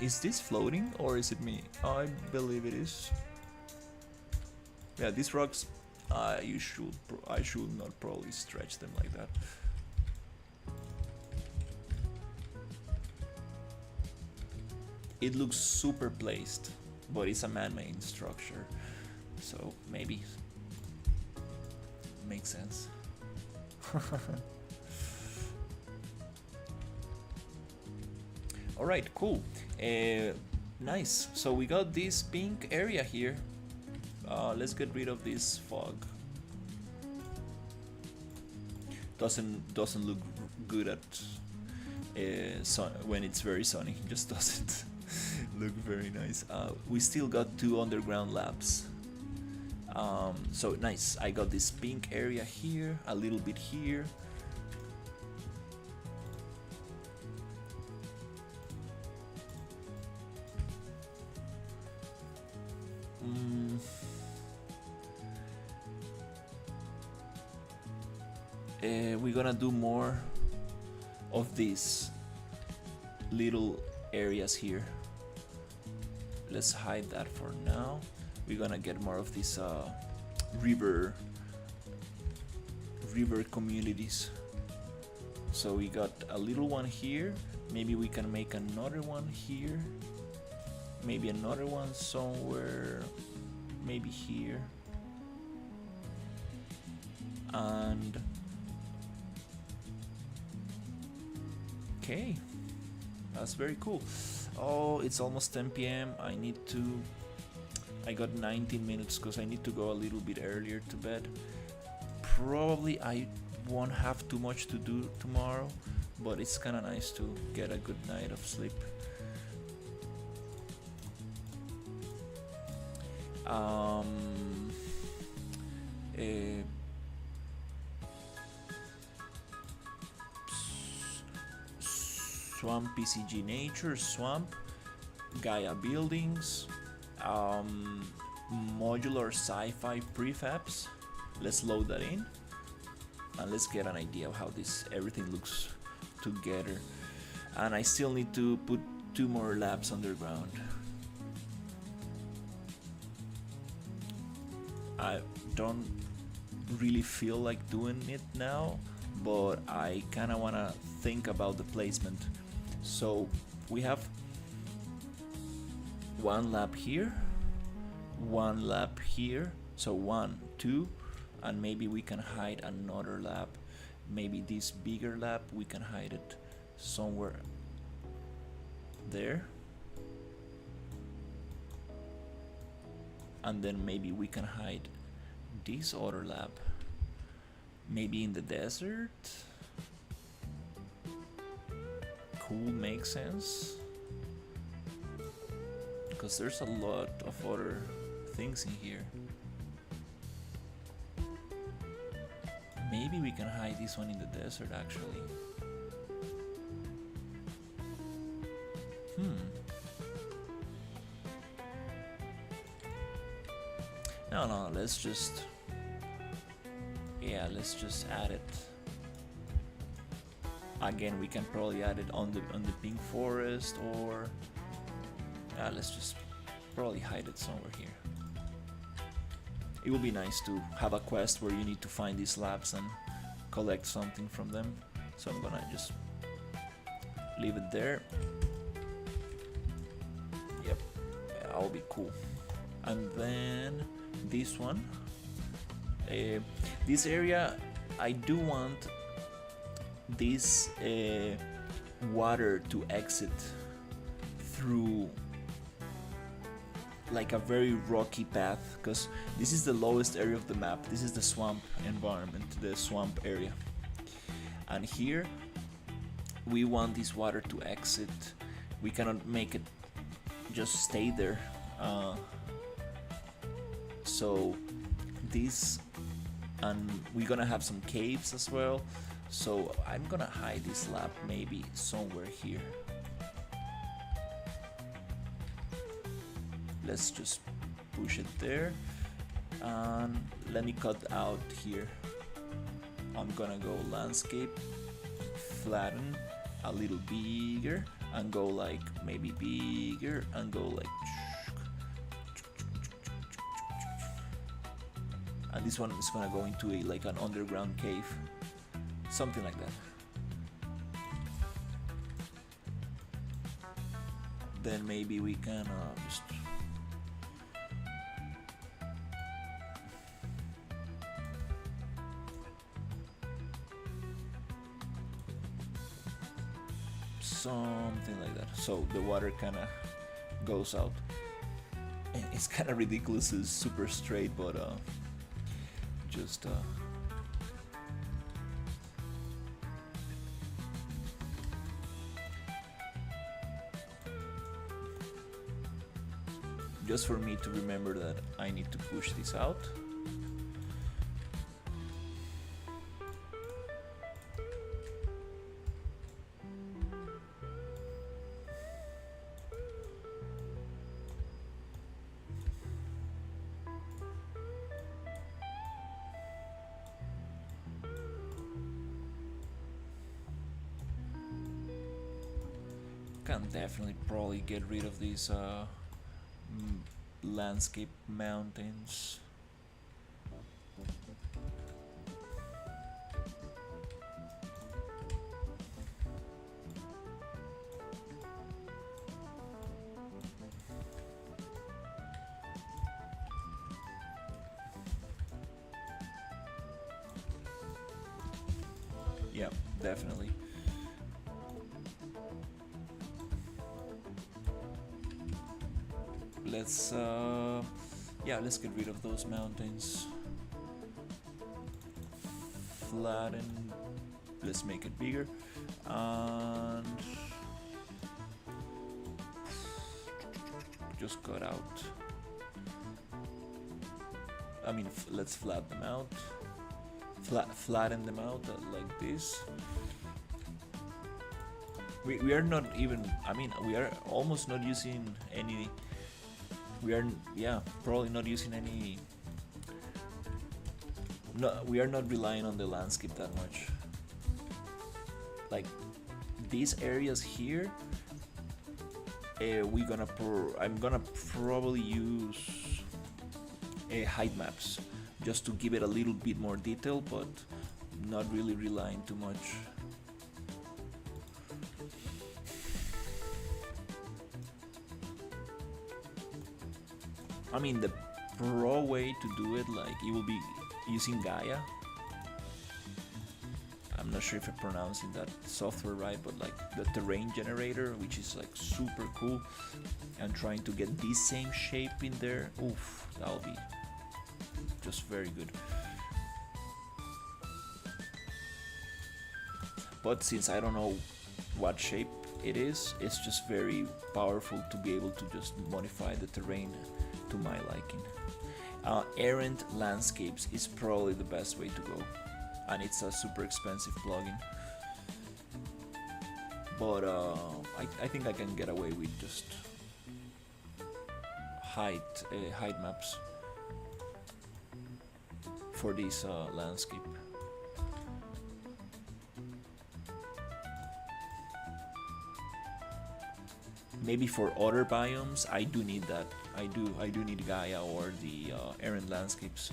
Is this floating or is it me? I believe it is. Yeah, these rocks, I should not probably stretch them like that. It looks super placed, but it's a man-made structure. So maybe makes sense. All right, cool. Nice. So we got this pink area here. Let's get rid of this fog. Doesn't look good at when it's very sunny. It just doesn't look very nice. We still got 2 underground labs. So nice. I got this pink area here, a little bit here. We're gonna do more of these little areas here. Let's hide that for now. We're gonna get more of these river communities. So we got a little one here. Maybe we can make another one here. Maybe another one somewhere. Maybe here. And okay, that's very cool. Oh, it's almost 10 p.m. I got 19 minutes because I need to go a little bit earlier to bed. Probably I won't have too much to do tomorrow, but it's kind of nice to get a good night of sleep. Swamp PCG Nature, Swamp, Gaia Buildings, modular sci-fi prefabs. Let's load that in and let's get an idea of how everything looks together. And I still need to put 2 more labs underground. I don't really feel like doing it now, but I kind of want to think about the placement. So we have 1 lab here, 1 lab here, so 1, 2, and maybe we can hide another lab. Maybe this bigger lab, we can hide it somewhere there. And then maybe we can hide this other lab, maybe in the desert. Cool, makes sense, because there's a lot of other things in here. Maybe we can hide this one in the desert actually. No, let's just add it. Again, we can probably add it on the pink forest, or let's just probably hide it somewhere here. It would be nice to have a quest where you need to find these labs and collect something from them. So I'm gonna just leave it there. Yep, that'll be cool. And then this one, this area, I do want this water to exit through like a very rocky path, because this is the lowest area of the map. This is the swamp environment, the swamp area, and here we want this water to exit. We cannot make it just stay there, so this, and we're gonna have some caves as well. So I'm gonna hide this lab maybe somewhere here. Let's just push it there, and let me cut out here. I'm gonna go landscape, flatten a little bigger, and go like maybe bigger, and go like, and this one is gonna go into like an underground cave, something like that. Then maybe we can just something like that. So the water kind of goes out. And it's kind of ridiculous. It's super straight, but just just for me to remember that I need to push this out. Can definitely probably get rid of these landscape mountains. Yeah, definitely. Let's let's get rid of those mountains. Flatten. Let's make it bigger. And just cut out. I mean, let's flatten them out. Flatten them out like this. We are not even. I mean, we are almost not using any. We are, probably not using any. No, we are not relying on the landscape that much. Like these areas here, I'm gonna probably use height maps just to give it a little bit more detail, but not really relying too much. I mean, the pro way to do it, like, it will be using Gaia. I'm not sure if I'm pronouncing that software right, but like the terrain generator, which is like super cool, and trying to get this same shape in there. Oof, that'll be just very good. But since I don't know what shape it is, it's just very powerful to be able to just modify the terrain to my liking. Errant Landscapes is probably the best way to go, and it's a super expensive plugin. But I think I can get away with just height maps for this landscape. Maybe for other biomes, I do need that. I do need Gaia or the Errant Landscapes.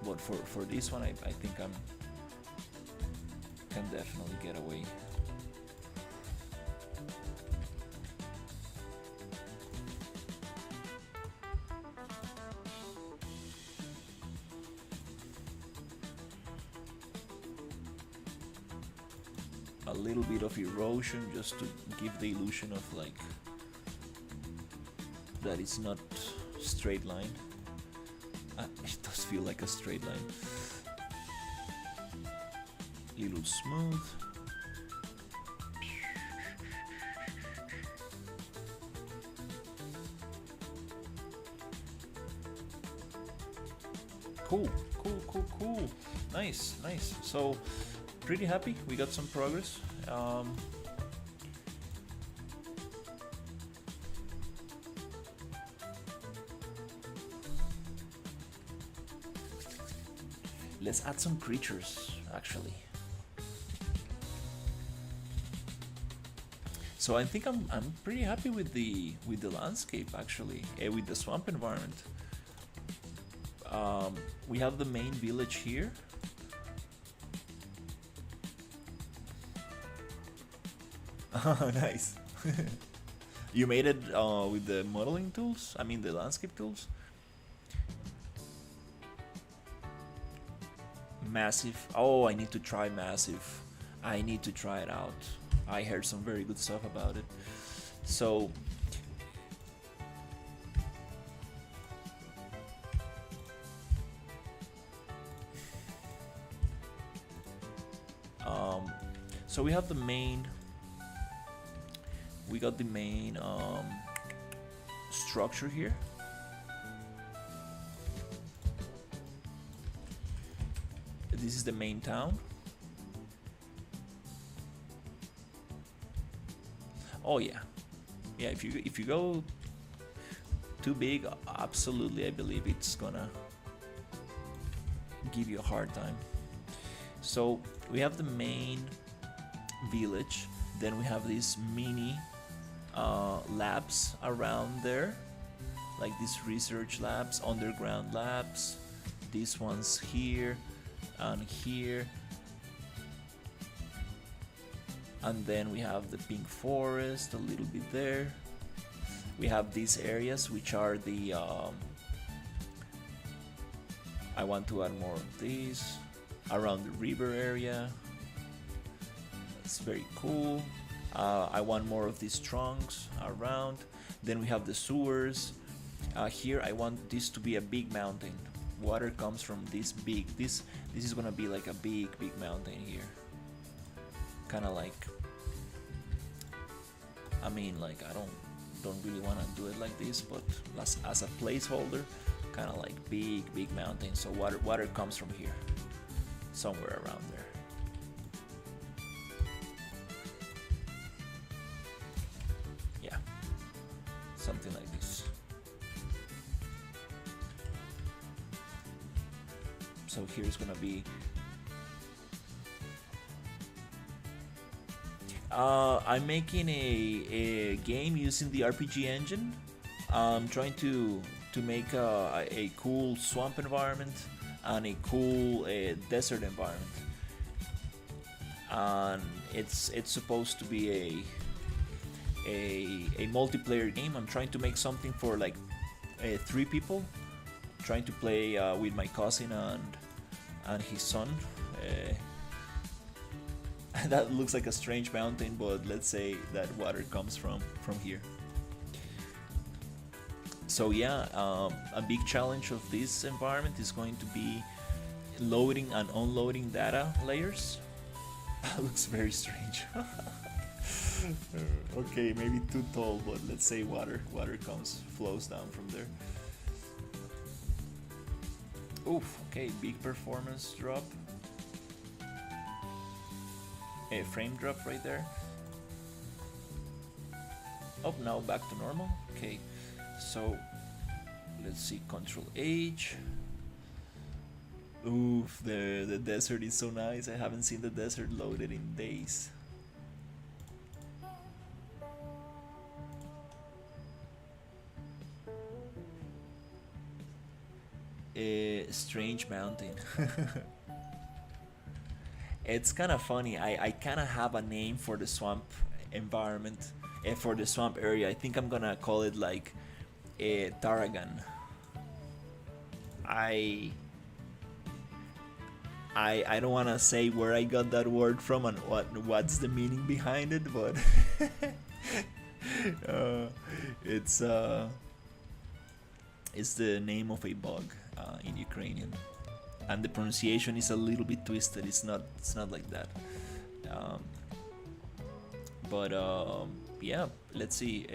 But for this one, I think can definitely get away. A little bit of erosion just to give the illusion of like that it's not straight line. It does feel like a straight line. Little smooth. Cool. Nice. So pretty happy. We got some progress. Let's add some creatures, actually. So I think I'm pretty happy with the landscape, actually, with the swamp environment. We have the main village here. Nice. You made it with the modeling tools? I mean the landscape tools? Massive. Oh, I need to try Massive. I need to try it out. I heard some very good stuff about it. So so we have the main, we got the main structure here. This is the main town. Oh yeah, yeah. If you go too big, absolutely, I believe it's gonna give you a hard time. So we have the main village, then we have these mini labs around there, like these research labs, underground labs, these ones here and here, and then we have the pink forest a little bit there. We have these areas which are the I want to add more of these around the river area. That's very cool. I want more of these trunks around. Then we have the sewers. Here I want this to be a big mountain. Water comes from this big, this is gonna be like a big mountain here. Kind of like, I mean, like I don't really want to do it like this, but as a placeholder, kind of like big mountain. So water comes from here, somewhere around there. Yeah, something like this. So here's gonna be I'm making a game using the RPG engine. I'm trying to make a cool swamp environment and a cool desert environment, and it's supposed to be a multiplayer game. I'm trying to make something for like 3 people, trying to play with my cousin and his son. That looks like a strange mountain, but let's say that water comes from here. So yeah, a big challenge of this environment is going to be loading and unloading data layers. That looks very strange. Okay, maybe too tall, but let's say water flows down from there. Oof, okay, big performance drop. A frame drop right there. Oh, now back to normal. Okay, so let's see, Control H. Oof, the desert is so nice. I haven't seen the desert loaded in days. A strange mountain. It's kind of funny. I kind of have a name for the swamp environment, for the swamp area. I think I'm gonna call it like Tarragon. I don't want to say where I got that word from and what's the meaning behind it, but it's the name of a bug in Ukrainian. And the pronunciation is a little bit twisted. It's not like that. Yeah, let's see.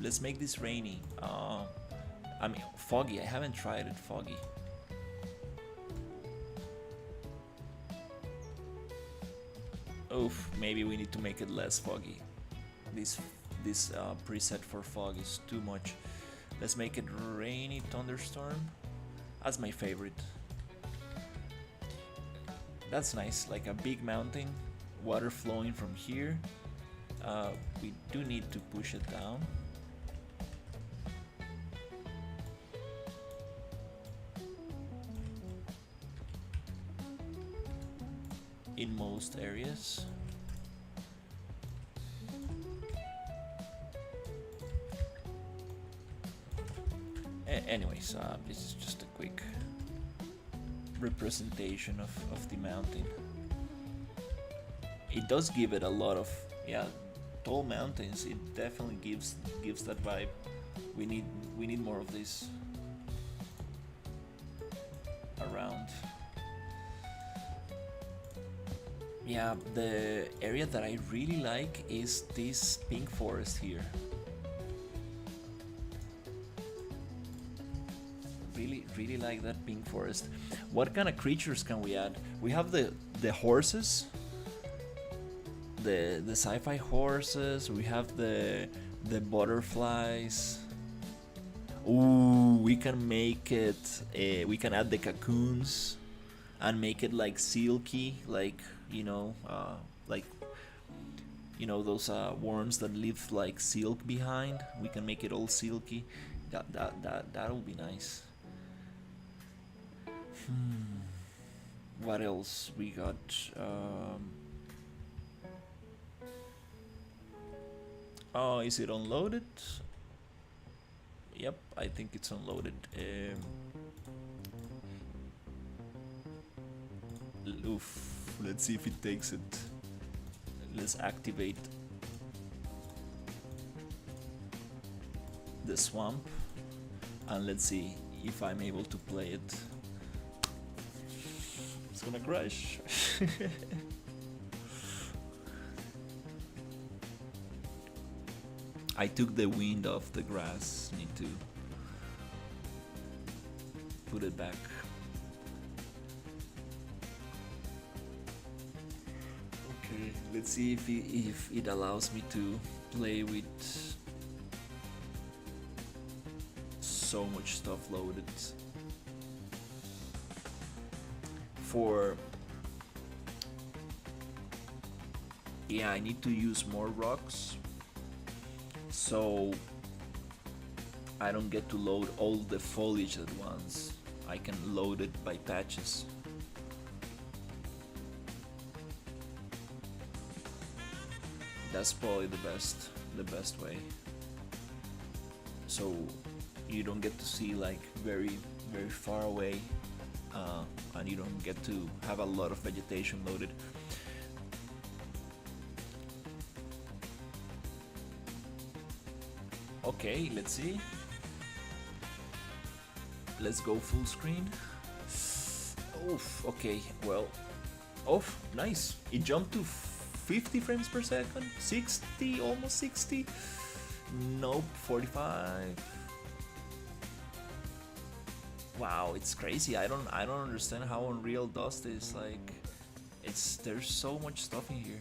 Let's make this rainy. I mean, foggy. I haven't tried it foggy. Oof, maybe we need to make it less foggy. This preset for fog is too much. Let's make it rainy thunderstorm. That's my favorite. That's nice, like a big mountain, water flowing from here. We do need to push it down. In most areas. Anyways, this is just a quick representation of the mountain. It does give it a lot of, yeah, tall mountains. It definitely gives that vibe. We need more of this around. Yeah, the area that I really like is this pink forest here. Really like that pink forest. What kind of creatures can we add? We have the horses, the sci-fi horses. We have the butterflies. Ooh, we can make it. We can add the cocoons and make it like silky, like like those worms that leave like silk behind. We can make it all silky. That will be nice. What else we got? Oh, is it unloaded? Yep, I think it's unloaded. Oof, let's see if it takes it. Let's activate the swamp and let's see if I'm able to play it. It's gonna crash. I took the wind off the grass. Need to put it back. Okay, let's see if it allows me to play with so much stuff loaded. Yeah, I need to use more rocks so I don't get to load all the foliage at once. I can load it by patches. That's probably the best way, so you don't get to see like very far away, and you don't get to have a lot of vegetation loaded. Okay, let's see. Let's go full screen. Oof, okay, well, nice. It jumped to 50 frames per second, 60, almost 60. Nope, 45. Wow, it's crazy. I don't understand how Unreal does this. Like, there's so much stuff in here.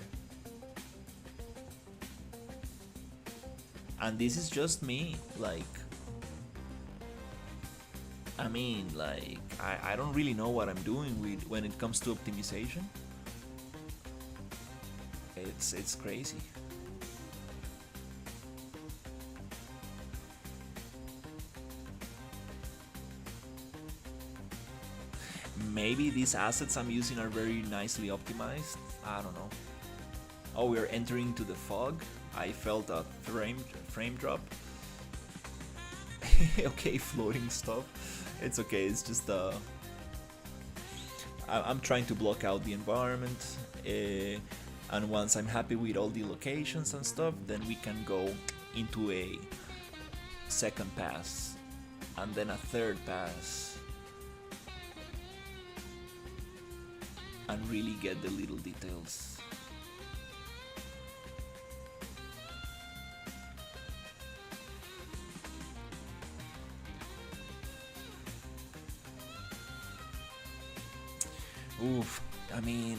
And this is just me, like, I mean, like, I don't really know what I'm doing when it comes to optimization. It's crazy. Maybe these assets I'm using are very nicely optimized. I don't know. Oh, we're entering to the fog. I felt a frame drop. Okay, floating stuff. It's okay. It's just I'm trying to block out the environment, and once I'm happy with all the locations and stuff, then we can go into a second pass and then a third pass and really get the little details. Oof, I mean,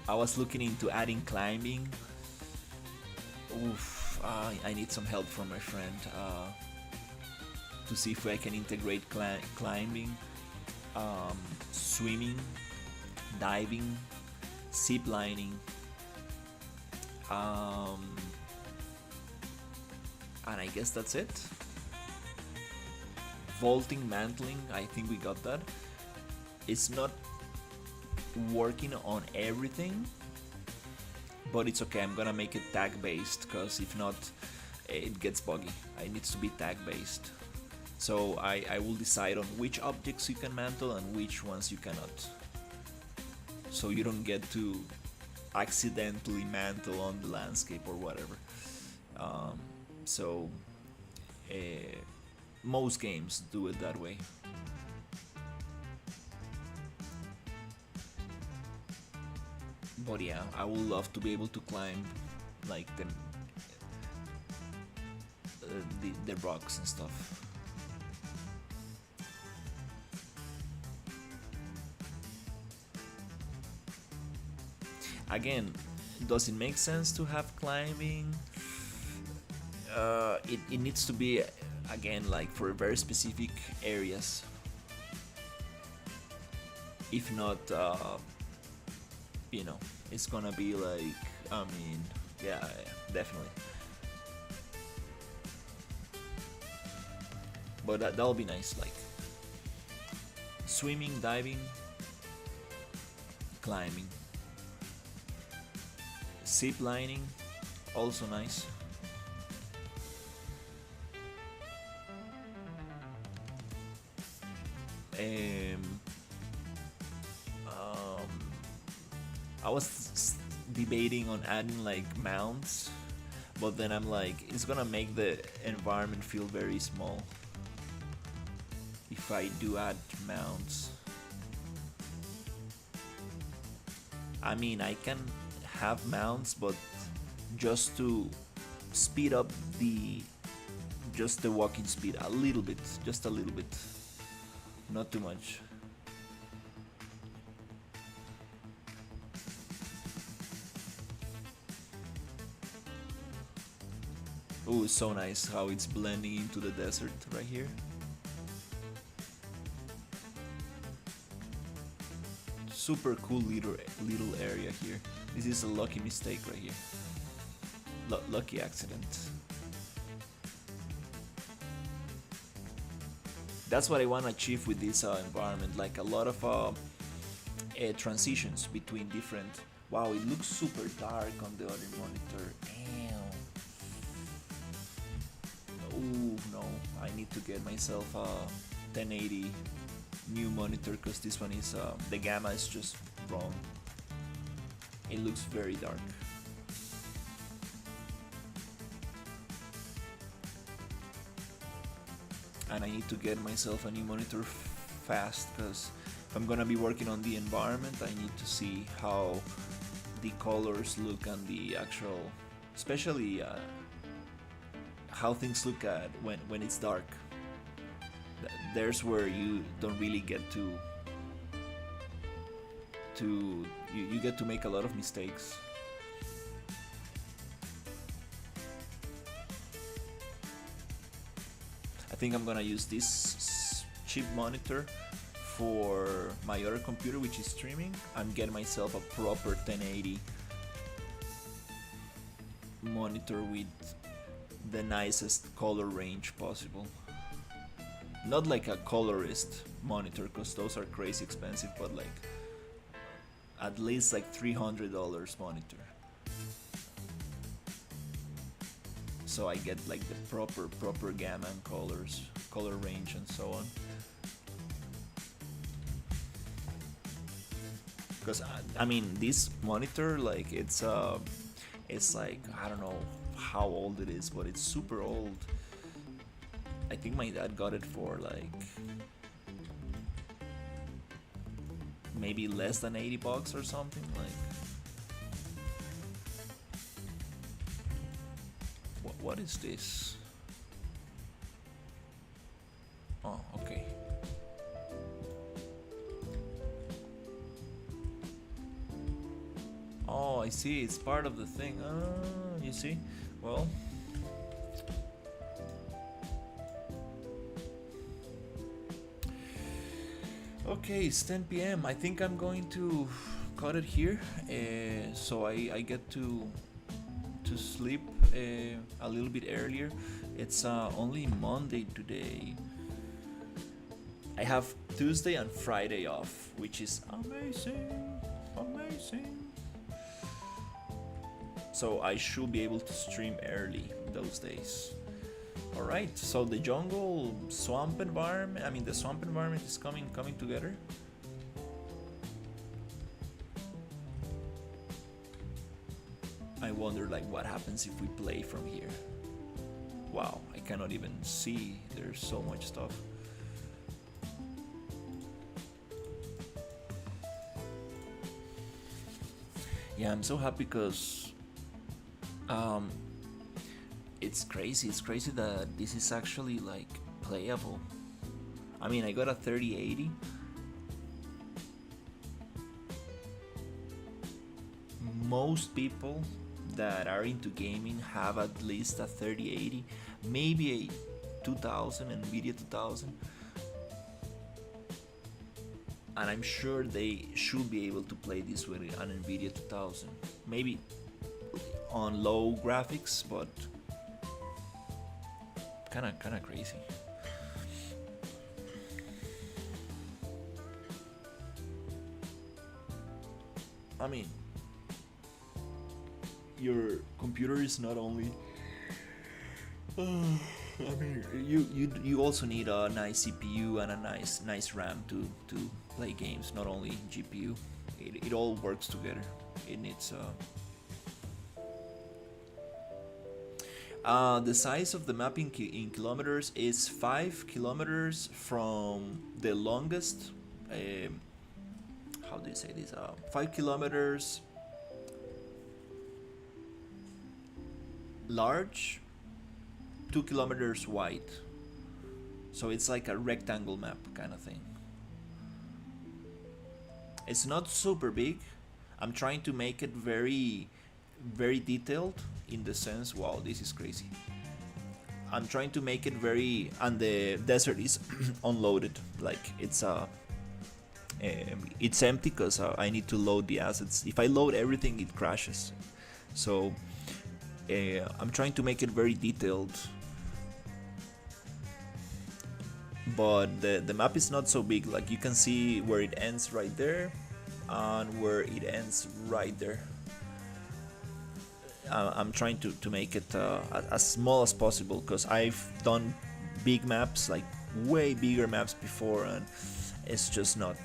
I was looking into adding climbing. Oof, I need some help from my friend to see if I can integrate climbing, swimming, diving, zip lining, and I guess that's it. Vaulting, mantling, I think we got that. It's not working on everything, but it's okay. I'm gonna make it tag based, because if not, it gets buggy. It needs to be tag based. So I will decide on which objects you can mantle and which ones you cannot, so you don't get to accidentally mantle on the landscape or whatever. Um, so uh, most games do it that way. But yeah, I would love to be able to climb like the rocks and stuff. Again, does it make sense to have climbing? It needs to be again like for very specific areas. If not, you know, it's gonna be like, I mean, yeah, definitely. But that'll be nice, like swimming, diving, climbing, zip lining, also nice. Um, um, I was debating on adding like mounts, but then I'm like, it's gonna make the environment feel very small if I do add mounts. I mean, I can have mounts, but just to speed up the walking speed a little bit, just a little bit, not too much. Oh, it's so nice how it's blending into the desert right here. Super cool little area here. This is a lucky mistake right here. Lucky accident. That's what I want to achieve with this environment, like a lot of transitions between different. Wow, it looks super dark on the other monitor. Damn. Oh no, I need to get myself a 1080 new monitor because this one is the gamma is just wrong. It looks very dark. And I need to get myself a new monitor fast because if I'm gonna be working on the environment, I need to see how the colors look on the actual, especially how things look at when it's dark. There's where you don't really get to you get to make a lot of mistakes. I think I'm gonna use this cheap monitor for my other computer, which is streaming, and get myself a proper 1080 monitor with the nicest color range possible. Not like a colorist monitor, because those are crazy expensive, but like at least like $300 monitor. So I get like the proper gamma and colors, color range and so on. Because I mean, this monitor, like it's like, I don't know how old it is, but it's super old. I think my dad got it for like maybe less than $80 or something. Like, what is this? Oh, okay. Oh, I see. It's part of the thing. You see? Well. Okay, it's 10 p.m. I think I'm going to cut it here, so I get to sleep a little bit earlier. It's only Monday today. I have Tuesday and Friday off, which is amazing. So I should be able to stream early those days. Alright, so the jungle swamp environment, I mean the swamp environment is coming together. I wonder like what happens if we play from here. Wow, I cannot even see. There's so much stuff. Yeah, I'm so happy because it's crazy. It's crazy that this is actually like playable. I mean, I got a 3080. Most people that are into gaming have at least a 3080, maybe a 2000, NVIDIA 2000. And I'm sure they should be able to play this with an NVIDIA 2000. Maybe on low graphics, but kinda crazy. I mean, your computer is not only I mean, you also need a nice CPU and a nice RAM to play games, not only GPU. It all works together. It needs the size of the map in kilometers is 5 kilometers from the longest. How do you say this? 5 kilometers large, 2 kilometers wide. So it's like a rectangle map kind of thing. It's not super big. I'm trying to make it very detailed in the sense, wow, this is crazy. I'm trying to make it very, and the desert is unloaded. Like it's empty because I need to load the assets. If I load everything, it crashes. So I'm trying to make it very detailed. But the map is not so big. Like you can see where it ends right there and where it ends right there. I'm trying to make it as small as possible because I've done big maps, like way bigger maps before, and it's just not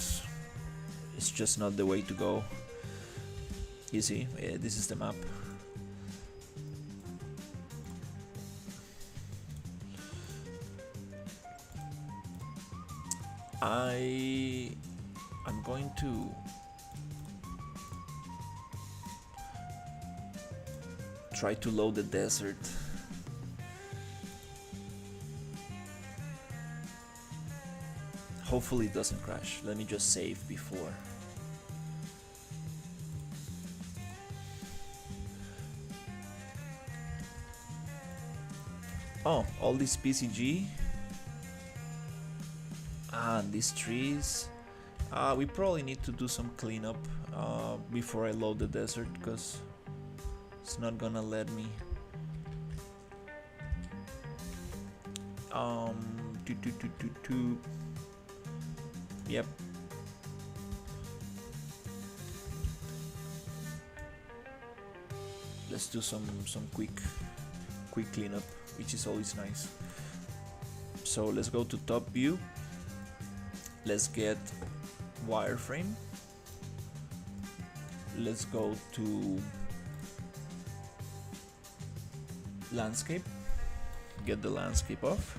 the way to go. You see, this is the map. I'm going to try to load the desert. Hopefully it doesn't crash. Let me just save before. Oh, all this PCG. And these trees. We probably need to do some cleanup before I load the desert because it's not gonna let me. Yep. Let's do some quick cleanup, which is always nice. So let's go to top view. Let's get wireframe. Let's go to landscape. Get the landscape off.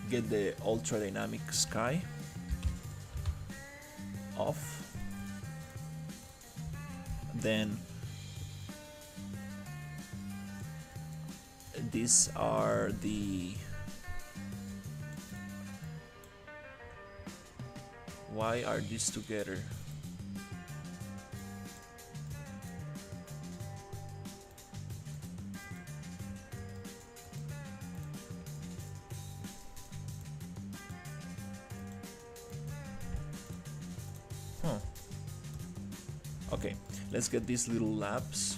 Get the ultra dynamic sky off. Then these are the, why are these together? Okay, let's get these little labs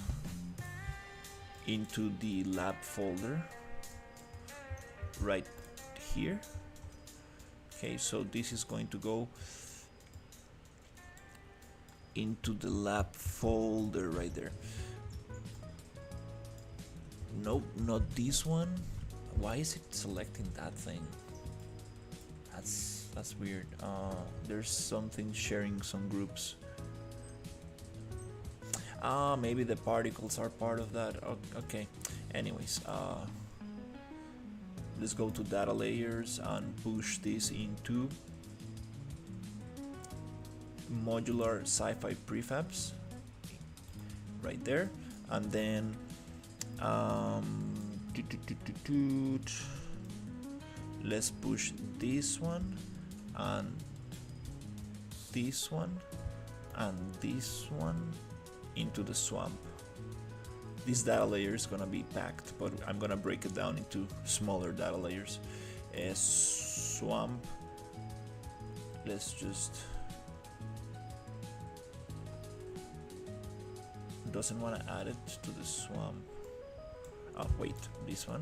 into the lab folder right here. Okay, so this is going to go into the lab folder right there. Nope, not this one. Why is it selecting that thing? That's weird. There's something sharing some groups. Ah, maybe the particles are part of that. Okay. Anyways, let's go to data layers and push this into modular sci-fi prefabs right there, and then let's push this one and this one and this one into the swamp. This data layer is gonna be packed, but I'm gonna break it down into smaller data layers. Swamp, let's just, doesn't want to add it to the swamp. Oh wait, this one.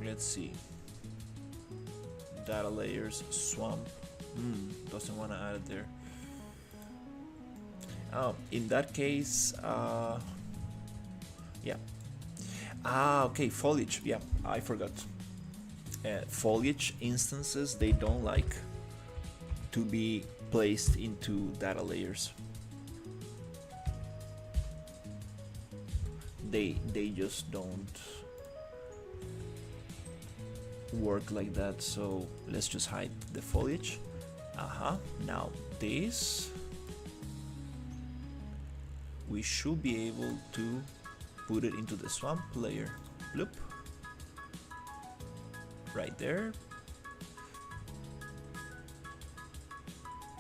Let's see. Data layers, swamp. Doesn't want to add it there. In that case, yeah. Okay, foliage. Yeah, I forgot. Foliage instances, they don't like to be placed into data layers. They just don't work like that, so let's just hide the foliage. Now this, we should be able to put it into the swamp layer. Bloop. Right there.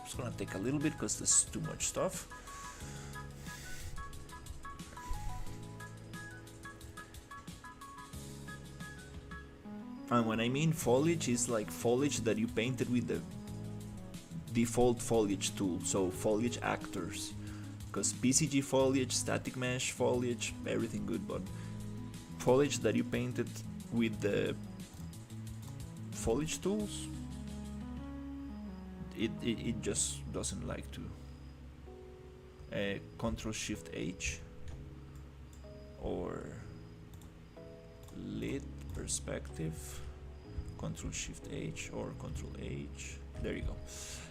It's gonna take a little bit because there's too much stuff. And when I mean foliage, it's like foliage that you painted with the default foliage tool, so foliage actors. Because PCG foliage, static mesh foliage, everything good, but foliage that you painted with the foliage tools, it just doesn't like to. Control Shift H or lit perspective, Control Shift H or Control H. There you go.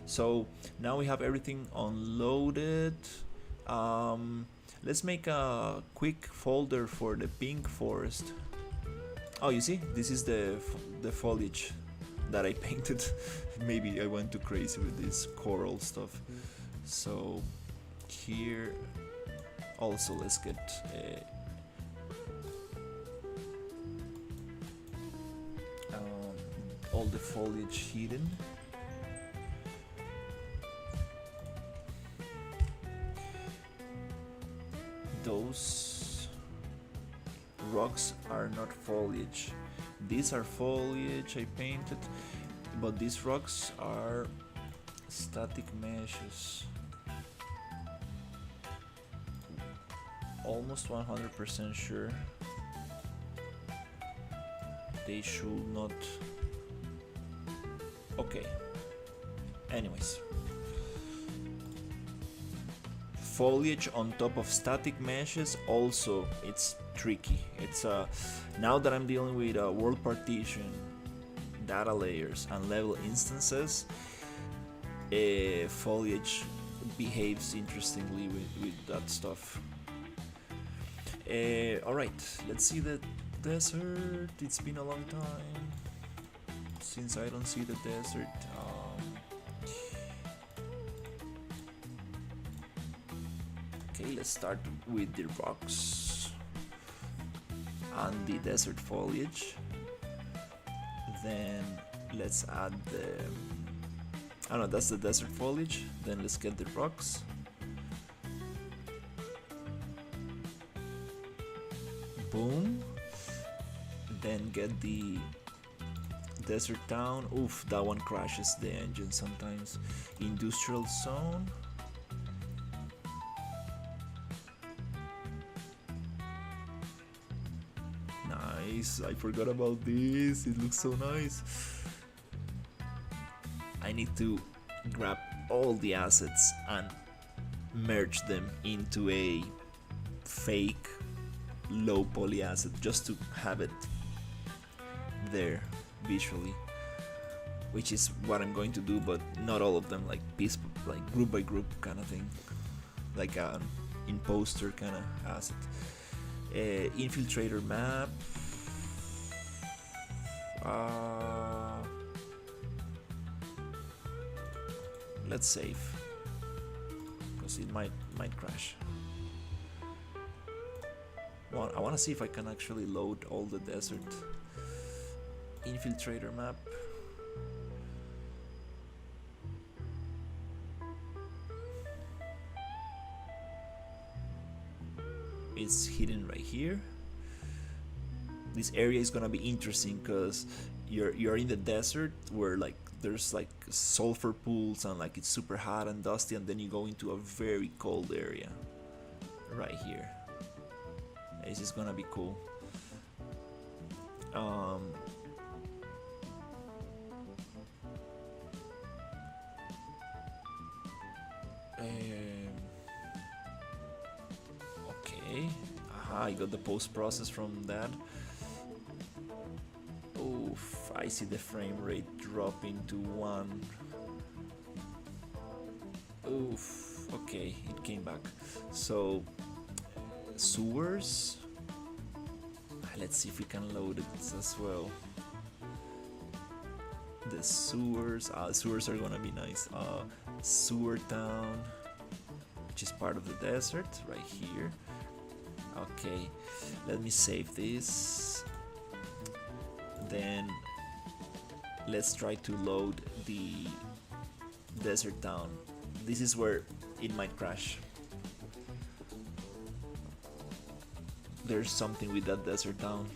So now we have everything unloaded. Let's make a quick folder for the pink forest. Oh, you see, this is the foliage that I painted. Maybe I went too crazy with this coral stuff. So here also let's get all the foliage hidden. Those rocks are not foliage. These are foliage I painted, but these rocks are static meshes. Almost 100% sure they should not. Okay. Anyways. Foliage on top of static meshes, also it's tricky. It's now that I'm dealing with world partition, data layers, and level instances, foliage behaves interestingly with that stuff. Alright, let's see the desert. It's been a long time since I don't see the desert. Okay, let's start with the rocks and the desert foliage. Then let's add the, oh no, that's the desert foliage. Then let's get the rocks. Boom. Then get the desert town. Oof, that one crashes the engine sometimes. Industrial zone. Nice, I forgot about this. It looks so nice. I need to grab all the assets and merge them into a fake low poly asset just to have it there visually, which is what I'm going to do, but not all of them, like like group by group kind of thing, like an in poster kind of asset. Infiltrator map. Let's save, because it might crash. Well, I want to see if I can actually load all the desert. Infiltrator map. It's hidden right here. This area is gonna be interesting because you're in the desert where like there's like sulfur pools and like it's super hot and dusty, and then you go into a very cold area right here. This is gonna be cool. Okay. Aha, I got the post process from that. Oof, I see the frame rate dropping to 1. Oof, okay, it came back. So, sewers. Let's see if we can load it as well. The sewers, sewers are gonna be nice. Sewer town, which is part of the desert, right here. Okay, let me save this. Then let's try to load the desert town. This is where it might crash. There's something with that desert town.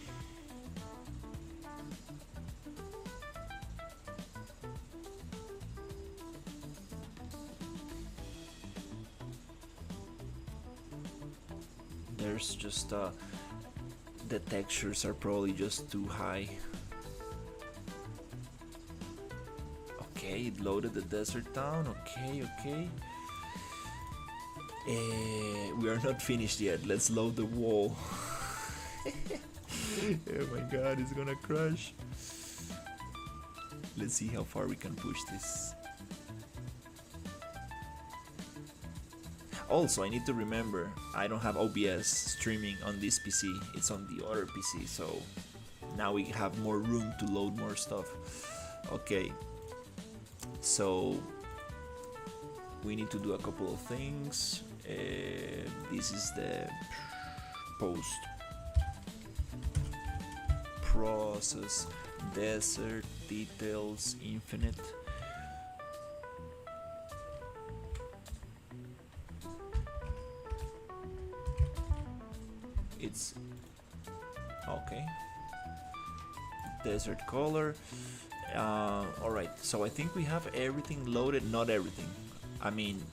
There's just the textures are probably just too high. Okay, it loaded the desert town. Okay. We are not finished yet. Let's load the wall. Oh my god, it's gonna crash. Let's see how far we can push this. Also, I need to remember I don't have OBS streaming on this PC. It's on the other PC, so now we have more room to load more stuff. Okay, so we need to do a couple of things. This is the post process, desert details, infinite. It's okay. Desert color. Alright, so I think we have everything loaded. Not everything. I mean,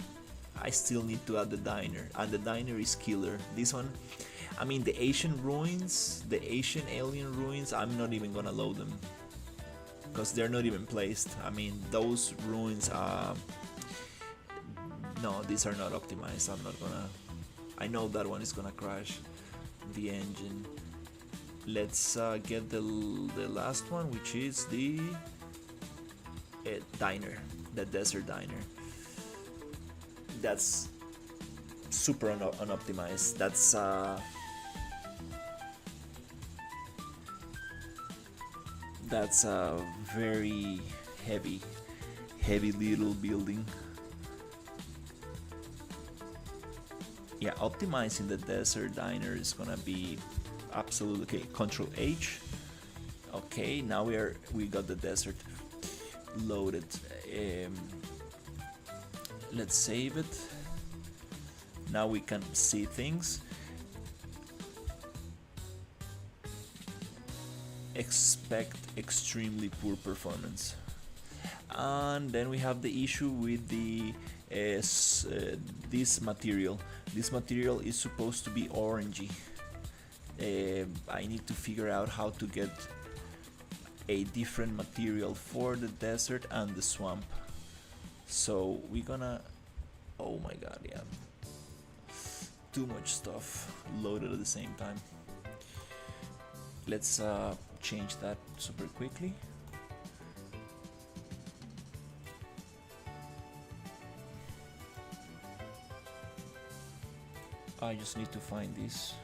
I still need to add the diner, and the diner is killer. This one, I mean, the Asian ruins, the Asian alien ruins, I'm not even gonna load them because they're not even placed. I mean, those ruins, no, these are not optimized. I'm not gonna, I know that one is gonna crash the engine. Let's get the last one, which is the diner, the desert diner. That's super unoptimized. That's a very heavy little building. Yeah, optimizing the desert diner is gonna be absolutely okay. Control H. Okay, now we got the desert loaded. Let's save it. Now we can see things. Expect extremely poor performance. And then we have the issue with the this material. This material is supposed to be orangey. I need to figure out how to get a different material for the desert and the swamp. So we're gonna, oh my god, yeah, too much stuff loaded at the same time. Let's change that super quickly. I just need to find this.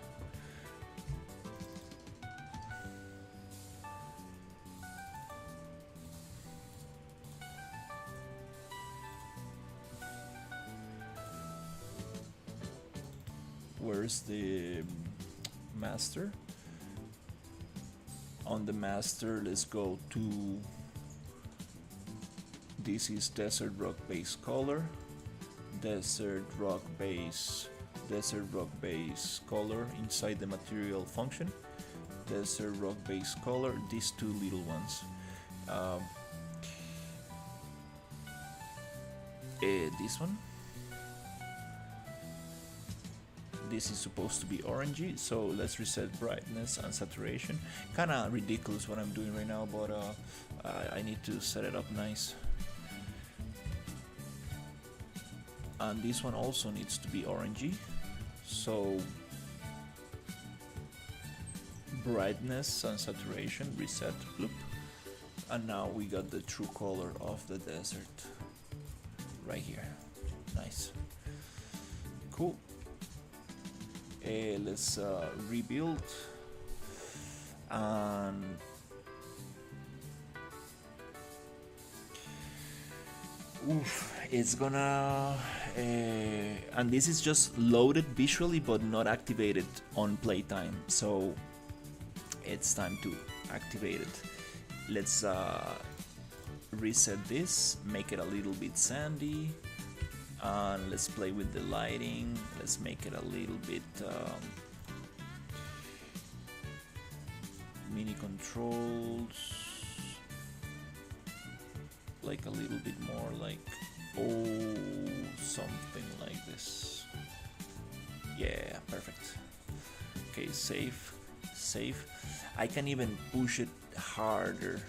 Where's the master? On the master, let's go to, this is desert rock base color, desert rock base color inside the material function, desert rock base color, these two little ones. This one, this is supposed to be orangey, so let's reset brightness and saturation. Kinda ridiculous what I'm doing right now, but I need to set it up nice. And this one also needs to be orangey, so brightness and saturation, reset, bloop. And now we got the true color of the desert right here. Nice, cool. Let's rebuild, and it's gonna and this is just loaded visually but not activated on playtime, so it's time to activate it. Let's reset this, make it a little bit sandy, and let's play with the lighting. Let's make it a little bit mini controls, like a little bit more like, oh, something like this. Yeah, perfect. Okay, save. I can even push it harder.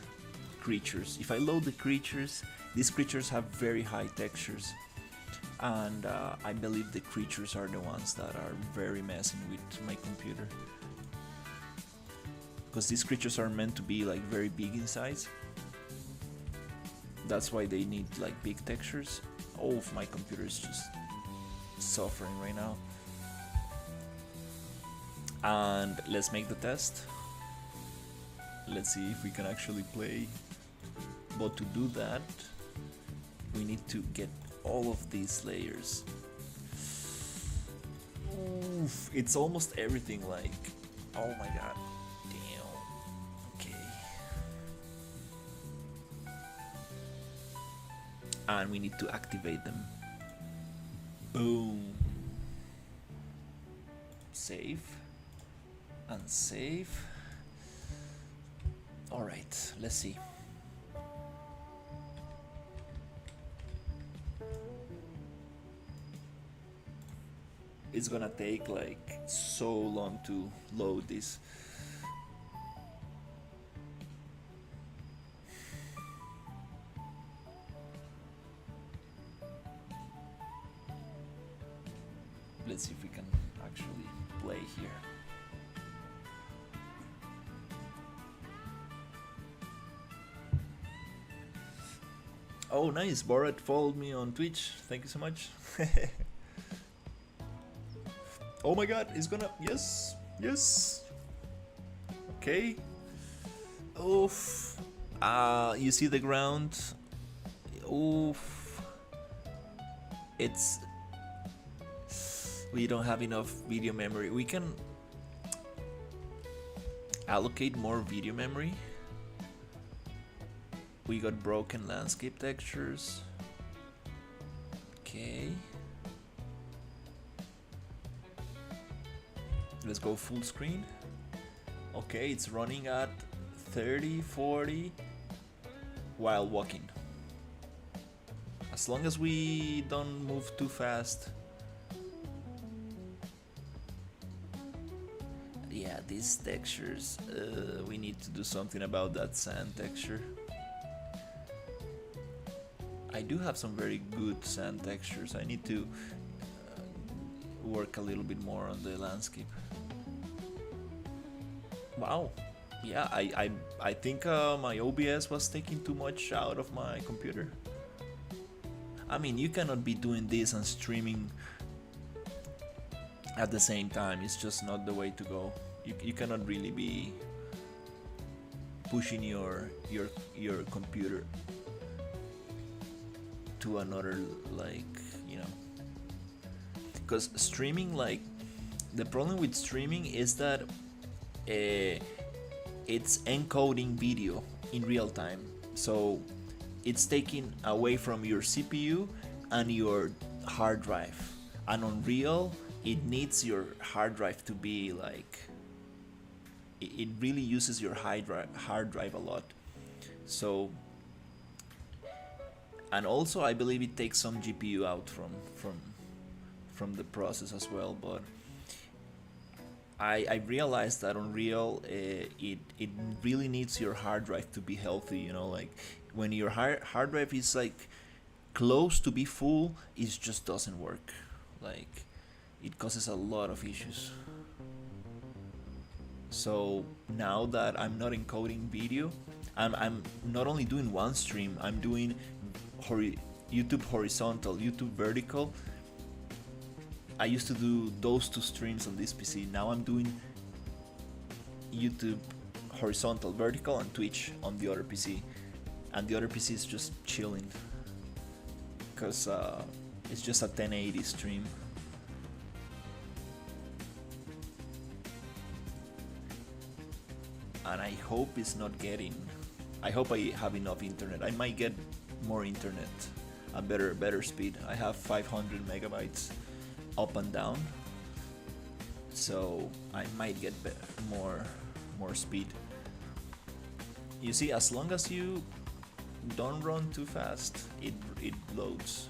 Creatures, if I load the creatures, these creatures have very high textures, and I believe the creatures are the ones that are very messing with my computer, because these creatures are meant to be like very big in size. That's why they need like big textures. Oh, my computer is just suffering right now. And let's make the test. Let's see if we can actually play. But to do that, we need to get all of these layers. Oof, it's almost everything, like, oh my god, damn. Okay. And we need to activate them. Boom. Save. And save. Alright, let's see. It's gonna take like so long to load this. Let's see if we can actually play here. Oh, nice. Borat followed me on Twitch. Thank you so much. Oh my god, he's gonna... Yes. Yes. Okay. Oof. You see the ground? Oof. It's... We don't have enough video memory. We can allocate more video memory. We got broken landscape textures. Okay. Let's go full screen. Okay, it's running at 30, 40 while walking. As long as we don't move too fast. Yeah, these textures, we need to do something about that sand texture. I do have some very good sand textures. I need to work a little bit more on the landscape. Wow, Yeah, I think my OBS was taking too much out of my computer. I mean, you cannot be doing this and streaming at the same time. It's just not the way to go. You cannot really be pushing your computer to another, like, you know, because streaming, like, the problem with streaming is that it's encoding video in real time, so it's taking away from your CPU and your hard drive. And on Real, it needs your hard drive to be like, it really uses your hard drive a lot. So, and also I believe it takes some GPU out from the process as well. But I realized that on Real, it really needs your hard drive to be healthy. You know, like when your hard drive is like close to be full, it just doesn't work. Like, it causes a lot of issues. So now that I'm not encoding video, I'm not only doing one stream, I'm doing YouTube horizontal, YouTube vertical. I used to do those two streams on this PC. Now I'm doing YouTube horizontal, vertical, and Twitch on the other PC. And the other PC is just chilling, because it's just a 1080 stream. And I hope it's not getting, I hope I have enough internet. I might get more internet, a better speed. I have 500 megabytes up and down, so I might get more speed. You see, as long as you don't run too fast, it loads.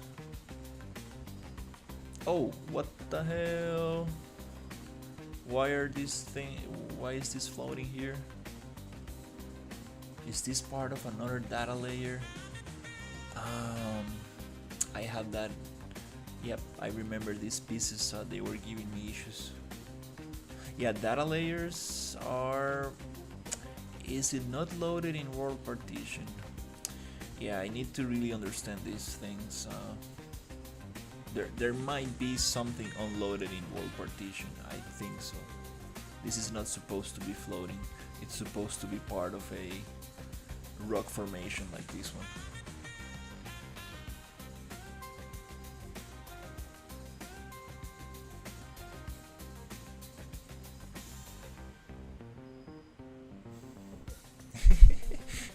Oh, what the hell? Why is this floating here? Is this part of another data layer? I have that. Yep, I remember these pieces. They were giving me issues. Yeah, data layers are. Is it not loaded in world partition? Yeah, I need to really understand these things. There might be something unloaded in world partition. I think so. This is not supposed to be floating. It's supposed to be part of a rock formation like this one.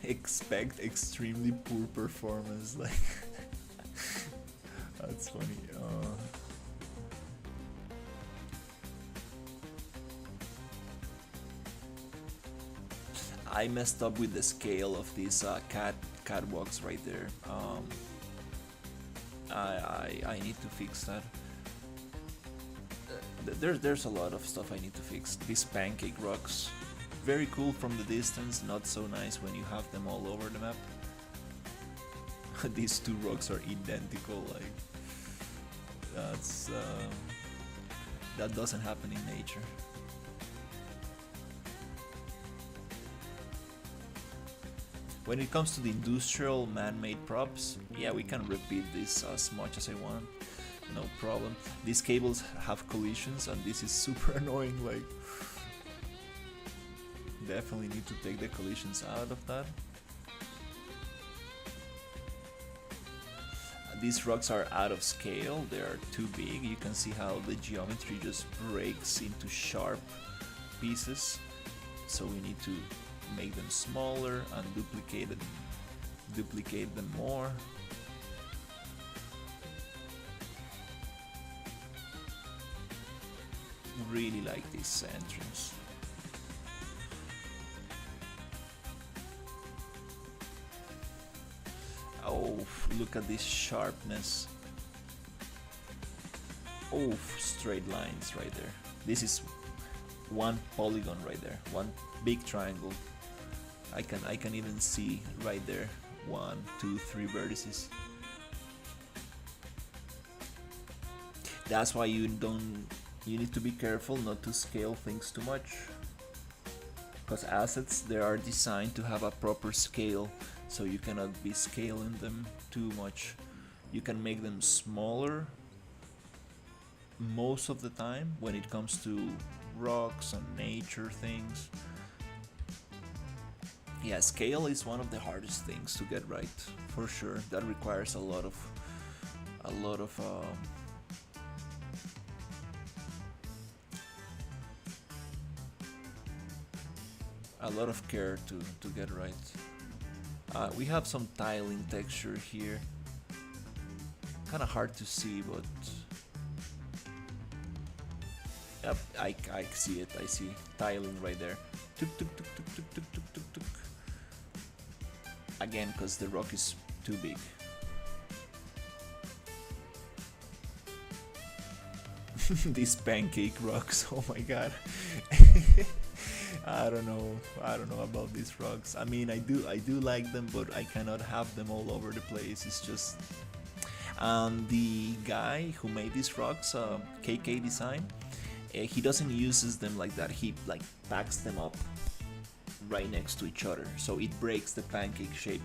Expect extremely poor performance, like that's funny. I messed up with the scale of these catwalks right there. I need to fix that. There's a lot of stuff I need to fix. These pancake rocks, very cool from the distance, not so nice when you have them all over the map. These two rocks are identical, like that doesn't happen in nature. When it comes to the industrial man-made props, yeah, we can repeat this as much as I want, no problem. These cables have collisions and this is super annoying, like definitely need to take the collisions out of that. These rocks are out of scale, they are too big. You can see how the geometry just breaks into sharp pieces, so we need to make them smaller and duplicate them more. Really like this entrance. Oh, look at this sharpness. Oh, straight lines right there. This is one polygon right there, one big triangle. I can even see right there 1, 2, 3 vertices. That's why you need to be careful not to scale things too much. because assets, they are designed to have a proper scale, so you cannot be scaling them too much. You can make them smaller most of the time when it comes to rocks and nature things. Yeah, scale is one of the hardest things to get right, for sure. That requires a lot of care to get right. We have some tiling texture here. Kind of hard to see, but yep, I see it. I see tiling right there. Tuk, tuk, tuk, tuk, tuk, tuk, tuk, tuk, tuk. Again, because the rock is too big. These pancake rocks, oh my god. I don't know about these rocks. I mean, I do like them, but I cannot have them all over the place. It's just the guy who made these rocks, KK Design, he doesn't uses them like that. He like packs them up right next to each other, so it breaks the pancake shape.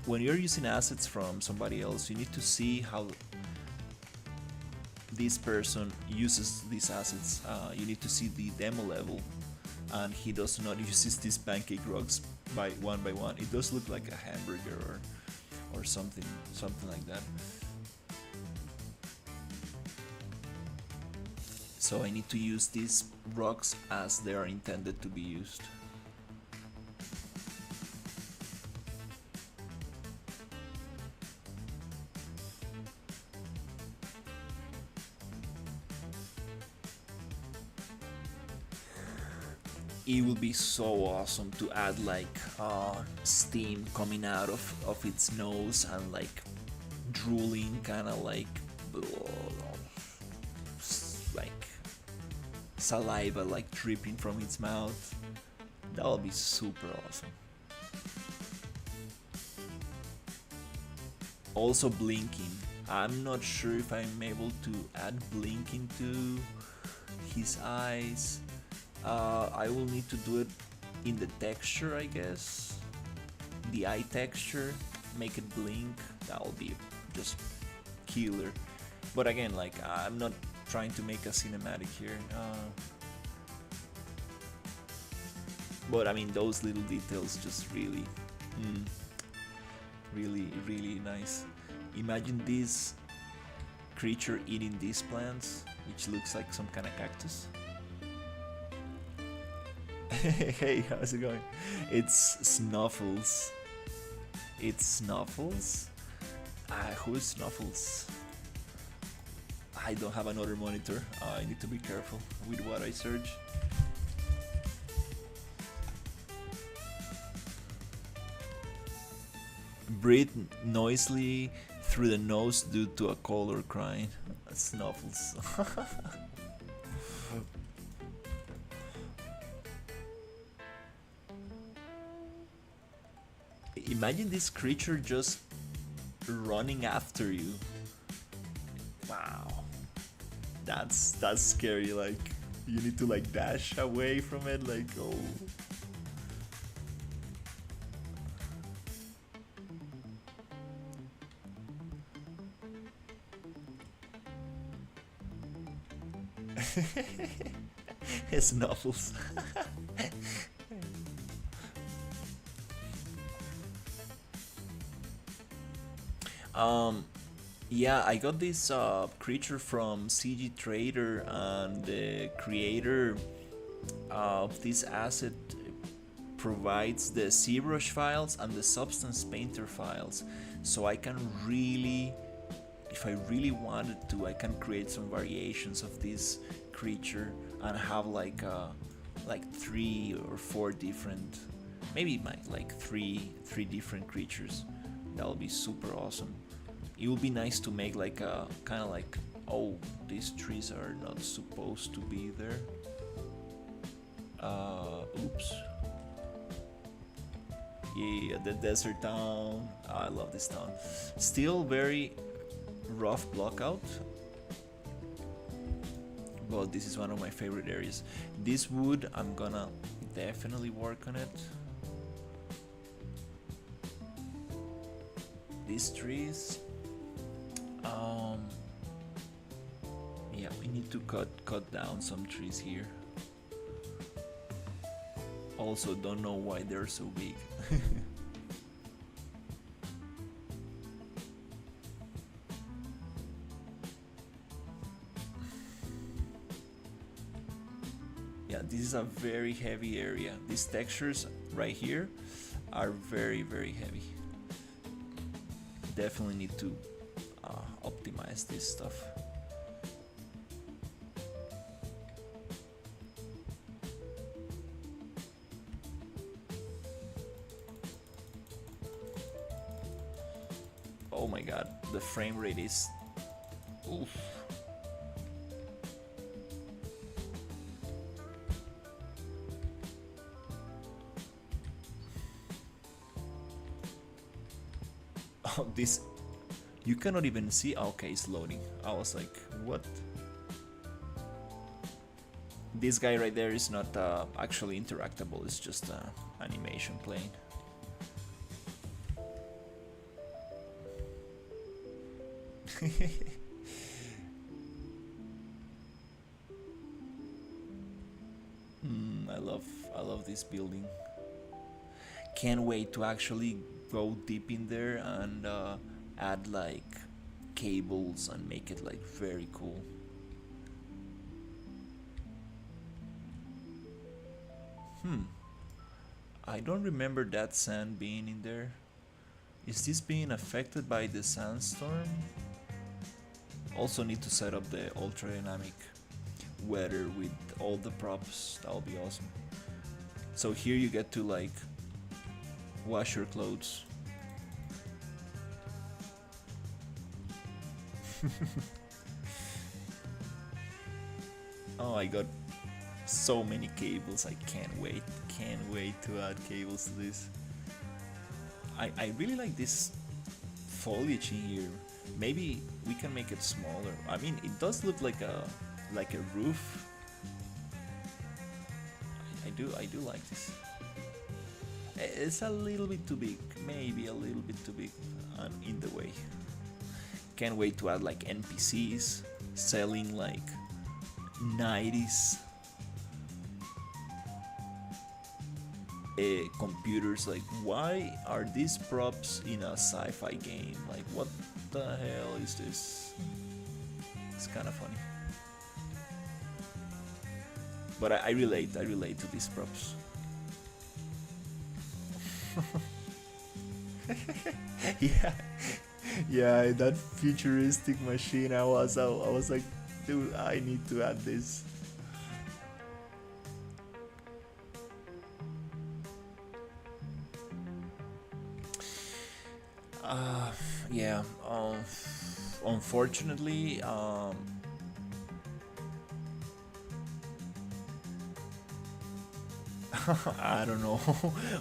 When you're using assets from somebody else, you need to see how this person uses these assets. You need to see the demo level, and he does not uses these pancake rocks by one. It does look like a hamburger or something like that. So I need to use these rocks as they are intended to be used. It would be so awesome to add like steam coming out of its nose and like drooling, kind of like saliva like dripping from its mouth. That would be super awesome. Also blinking. I'm not sure if I'm able to add blinking to his eyes. I will need to do it in the texture, I guess. The eye texture, make it blink. That will be just killer. But again, like I'm not trying to make a cinematic here. But I mean, those little details just really, really nice. Imagine this creature eating these plants, which looks like some kind of cactus. Hey, how's it going? It's Snuffles. It's Snuffles? Who is Snuffles? I don't have another monitor. I need to be careful with what I search. Breathe noisily through the nose due to a color crying. Snuffles. Imagine this creature just running after you. Wow, that's scary. Like you need to like dash away from it. Like oh. Snuffles. Yeah, I got this creature from CG Trader, and the creator of this asset provides the ZBrush files and the Substance Painter files, so I can really, if I really wanted to, I can create some variations of this creature and have like 3 or 4 different, maybe like three different creatures. That would be super awesome. It would be nice to make like a kind of like, oh, these trees are not supposed to be there. Oops. Yeah, the desert town. I love this town. Still very rough block out, but this is one of my favorite areas. This wood I'm gonna definitely work on it. These trees, yeah, we need to cut down some trees here. Also, don't know why they're so big. Yeah, this is a very heavy area. These textures right here are very, very heavy. Definitely need to optimize this stuff. Oh my god, the frame rate is... Oof. Oh, this... You cannot even see... Okay, it's loading. I was like, what? This guy right there is not actually interactable, it's just animation playing. I love this building. Can't wait to actually go deep in there and add like cables and make it like very cool. I don't remember that sand being in there. Is this being affected by the sandstorm? Also need to set up the ultra dynamic weather with all the props. That'll be awesome. So here you get to like wash your clothes. Oh, I got so many cables. I can't wait to add cables to this. I really like this foliage in here. Maybe we can make it smaller. I mean, it does look like a roof. I do like this. It's a little bit too big, maybe a little bit too big and in the way. Can't wait to add like NPCs selling like 90s computers. Like, why are these props in a sci-fi game? Like, what the hell is this? It's kind of funny. But I relate to these props. yeah, that futuristic machine. I was like, dude, I need to add this. Yeah. Unfortunately, I don't know.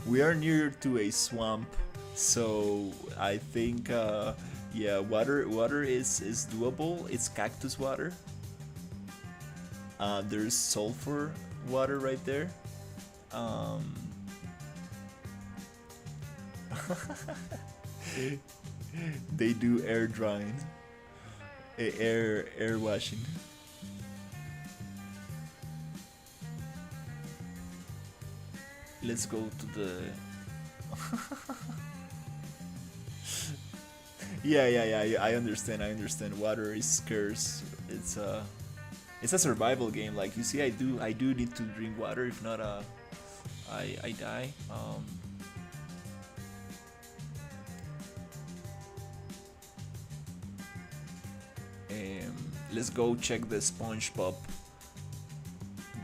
We are near to a swamp, so I think yeah, water is doable. It's cactus water. There's sulfur water right there. They do air drying, air washing. Let's go to the yeah, I understand. Water is scarce. It's a survival game. Like, you see, I do need to drink water. If not, I die. Let's go check the SpongeBob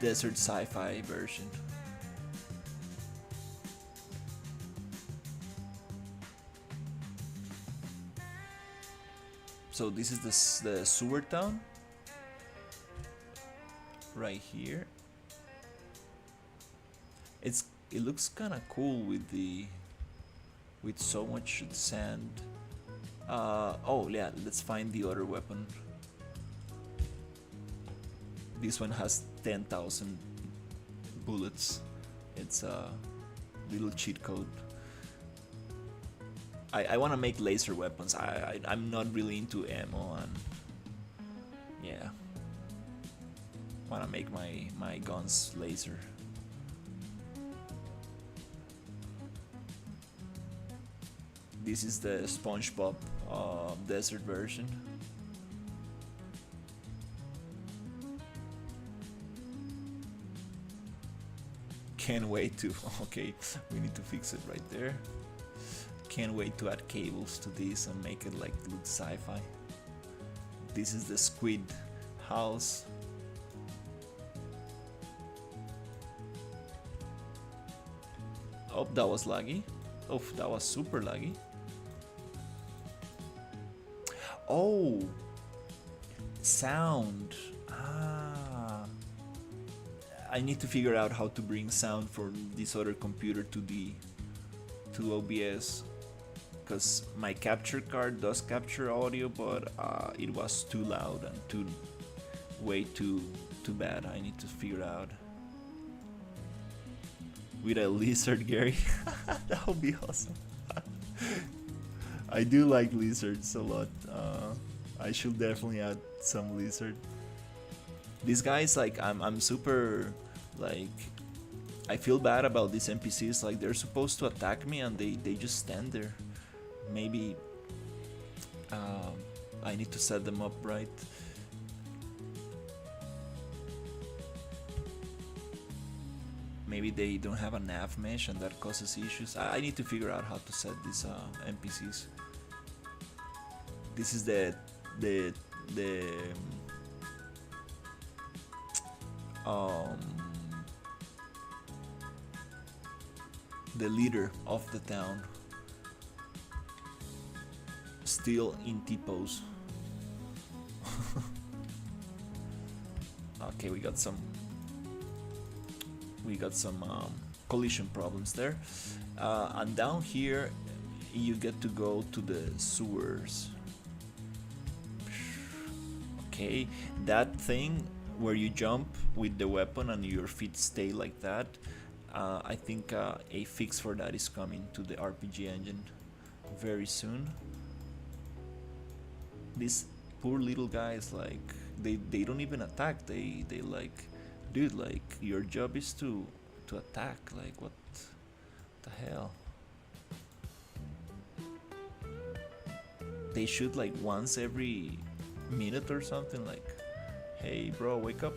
Desert Sci-Fi version. So this is the sewer town right here. It looks kind of cool with so much sand. Oh yeah, let's find the other weapon. This one has 10,000 bullets. It's a little cheat code. I want to make laser weapons. I'm not really into ammo, and yeah, want to make my guns laser. This is the SpongeBob desert version. Can't wait to. Okay, we need to fix it right there. Can't wait to add cables to this and make it like look sci-fi. This is the squid house. Oh, that was laggy. Oh, that was super laggy. Oh, sound. Ah, I need to figure out how to bring sound from this other computer to OBS, because my capture card does capture audio, but it was too loud and way too bad. I need to figure out with a lizard, Gary. That would be awesome. I do like lizards a lot. I should definitely add some lizard. These guys, like, I'm super, like, I feel bad about these NPCs. Like, they're supposed to attack me and they just stand there. Maybe I need to set them up right. Maybe they don't have a nav mesh and that causes issues. I need to figure out how to set these NPCs. This is the leader of the town, still in T-pose. Okay, we got some collision problems there, and down here you get to go to the sewers. Okay, that thing where you jump with the weapon and your feet stay like that, I think a fix for that is coming to the RPG engine very soon. These poor little guys, like, they don't even attack. They like, dude, like, your job is to attack. Like, what the hell? They shoot like once every minute or something. Like, hey bro, wake up.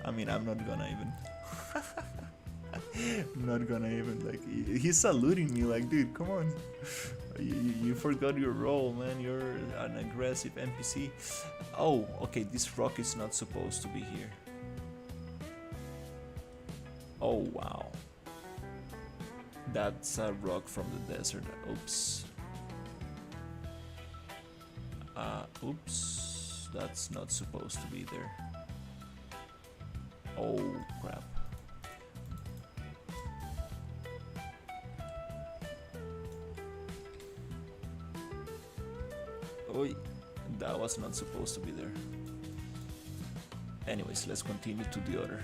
I mean, I'm not gonna even like, he's saluting me like, dude, come on. You forgot your role, man. You're an aggressive NPC. Oh, okay, this rock is not supposed to be here. Oh, wow. That's a rock from the desert. Oops. Oops. That's not supposed to be there. Oh, crap. Oh, that was not supposed to be there. Anyways, let's continue to the other.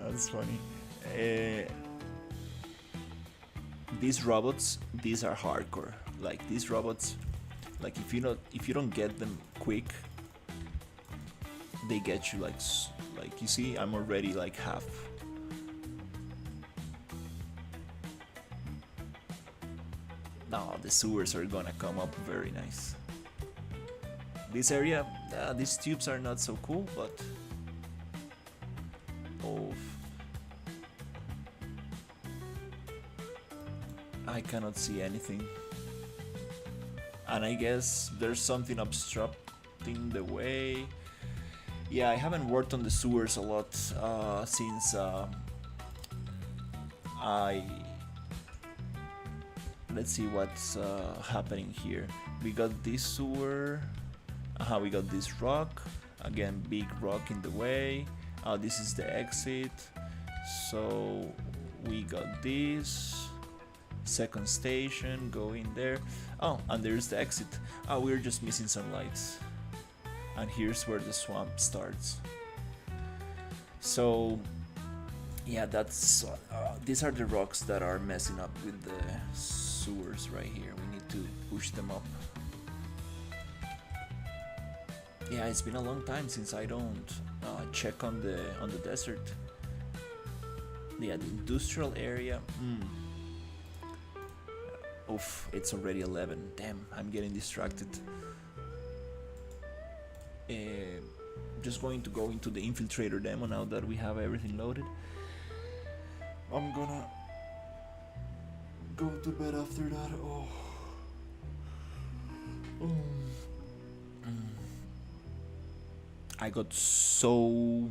That's funny. These robots, these are hardcore. Like, these robots, like, if you don't get them quick, they get you like you see, I'm already like half. Now the sewers are gonna come up very nice. This area, these tubes are not so cool, but oh, I cannot see anything, and I guess there's something obstructing the way. Yeah, I haven't worked on the sewers a lot since let's see what's happening here. We got this sewer. We got this rock. Again, big rock in the way. This is the exit. So we got this second station, go in there. Oh, and there's the exit. Oh, we're just missing some lights. And here's where the swamp starts. So yeah, that's these are the rocks that are messing up with the sewers right here. We need to push them up. Yeah, it's been a long time since I don't check on the desert. Yeah, the industrial area. Oof, it's already 11. Damn, I'm getting distracted. Just going to go into the infiltrator demo now that we have everything loaded. I'm gonna go to bed after that. Oh. I got so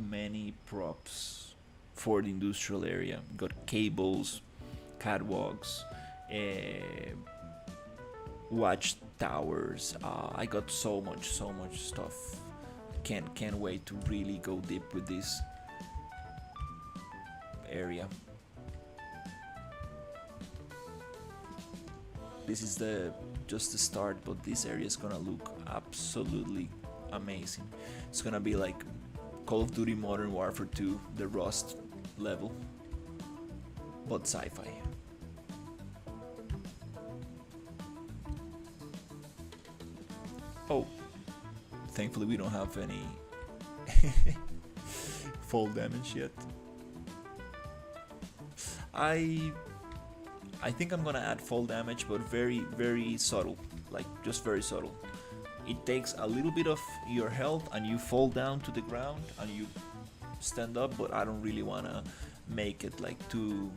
many props for the industrial area. Got cables, catwalks, watch towers. I got so much stuff. Can't wait to really go deep with this area. This is just the start, but this area is gonna look absolutely amazing. It's gonna be like Call of Duty Modern Warfare 2, the Rust level, but sci-fi. Oh, thankfully we don't have any fall damage yet. I think I'm gonna add fall damage, but very subtle, like just very subtle. It takes a little bit of your health and you fall down to the ground and you stand up, but I don't really wanna make it like too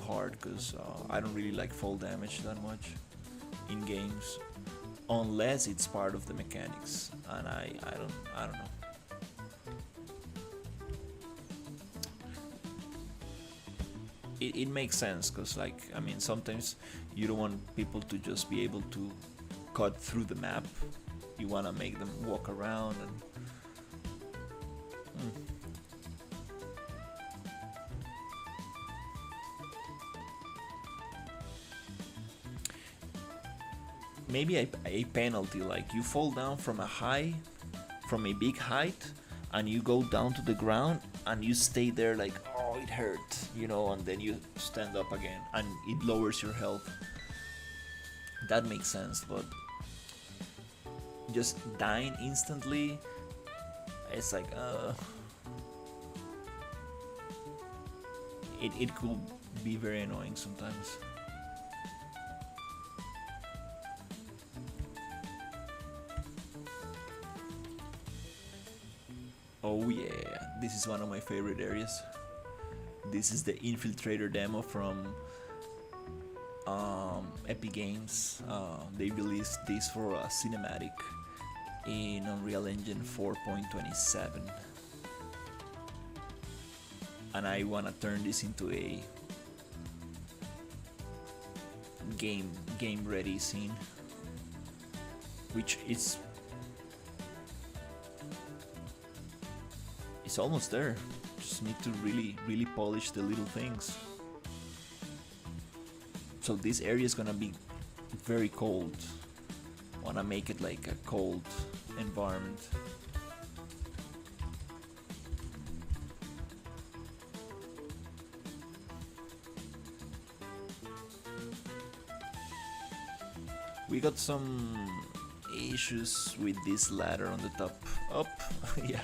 hard, because I don't really like fall damage that much in games, unless it's part of the mechanics, and I don't know. It makes sense, because like, I mean, sometimes you don't want people to just be able to cut through the map. You want to make them walk around and maybe a penalty, like you fall down from a big height, and you go down to the ground and you stay there like, oh, it hurt, you know, and then you stand up again and it lowers your health. That makes sense, but just dying instantly, it's like it could be very annoying sometimes. Oh yeah, this is one of my favorite areas. This is the infiltrator demo from Epic Games. They released this for a cinematic in Unreal Engine 4.27, and I wanna turn this into a game ready scene, which is it's almost there. Just need to really polish the little things. So this area is gonna be very cold. Wanna make it like a cold environment. We got some issues with this ladder on the top. Up, yeah.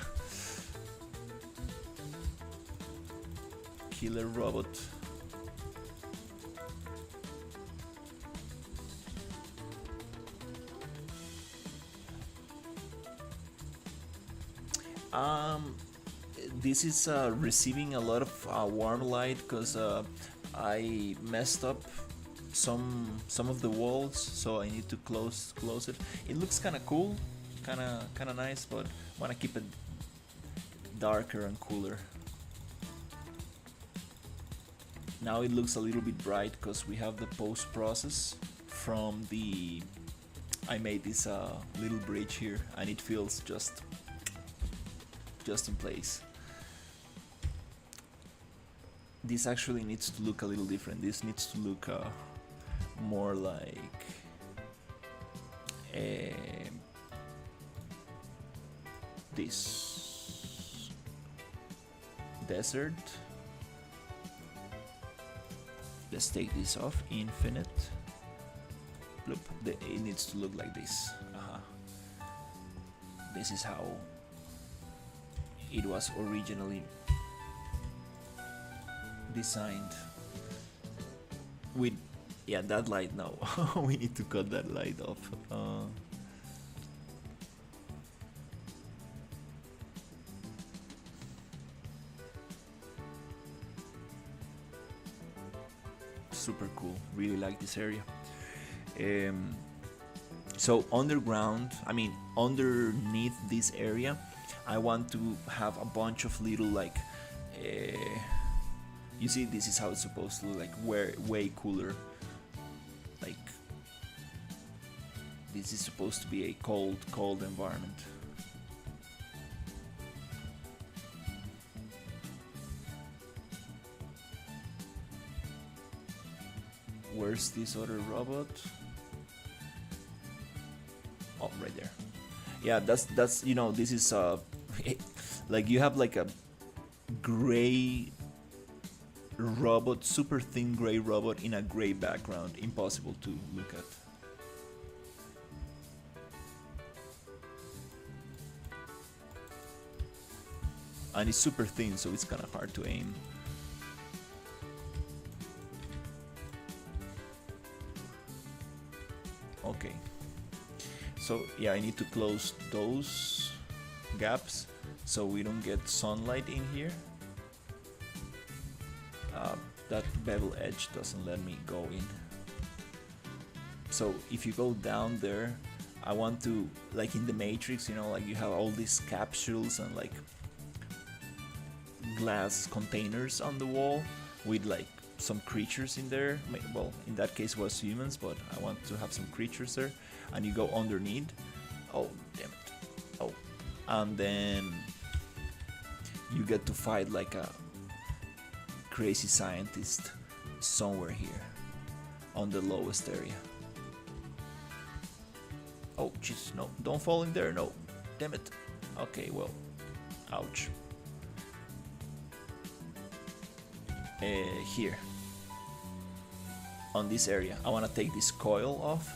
Killer robot. This is receiving a lot of warm light because I messed up some of the walls, so I need to close it. It looks kind of cool, kind of nice, but I want to keep it darker and cooler. Now it looks a little bit bright because we have the post process from the. I made this little bridge here, and it feels just in place. this actually needs to look a little different. This needs to look more like this desert. Let's take this off. Infinite. Look, it needs to look like this. This is how it was originally designed. With that light now. We need to cut that light off. Super cool. Really like this area. So underneath this area, I want to have a bunch of little like you see, this is how it's supposed to look like, way cooler. Like this is supposed to be a cold environment. Where's this other robot? Oh, right there. Yeah, that's this is like you have like a gray robot, super thin gray robot in a gray background, impossible to look at. And it's super thin, so it's kind of hard to aim. Okay. So yeah, I need to close those gaps so we don't get sunlight in here. That bevel edge doesn't let me go in. So if you go down there, I want to, like in the Matrix, like you have all these capsules and like glass containers on the wall with like some creatures in there. Well, in that case was humans, but I want to have some creatures there. And you go underneath. Oh, damn it. Oh. And then you get to fight like a crazy scientist somewhere here on the lowest area. Oh, jeez, no, don't fall in there, no. Damn it. Okay, well, ouch. Here. On this area. I want to take this coil off.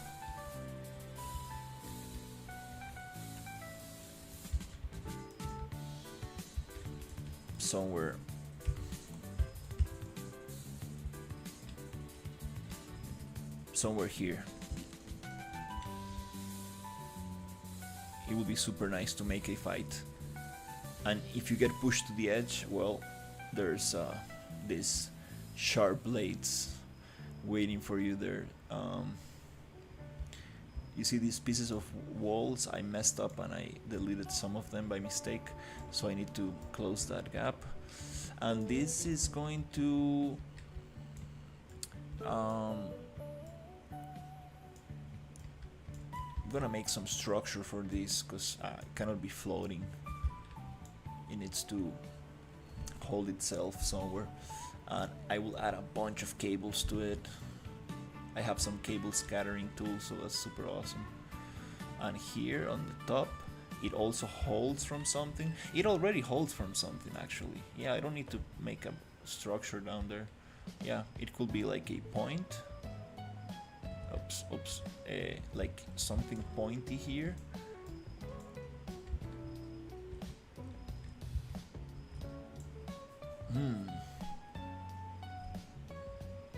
Somewhere here. It would be super nice to make a fight. And if you get pushed to the edge, well, there's these sharp blades waiting for you there. You see these pieces of walls? I messed up and I deleted some of them by mistake, so I need to close that gap. And this is going to I'm gonna make some structure for this because it cannot be floating. It needs to hold itself somewhere, and I will add a bunch of cables to it. I have some cable scattering tools, so that's super awesome. And here on the top, it also holds from something. It already holds from something, actually. Yeah, I don't need to make a structure down there. Yeah, it could be like a point. Oops, like something pointy here.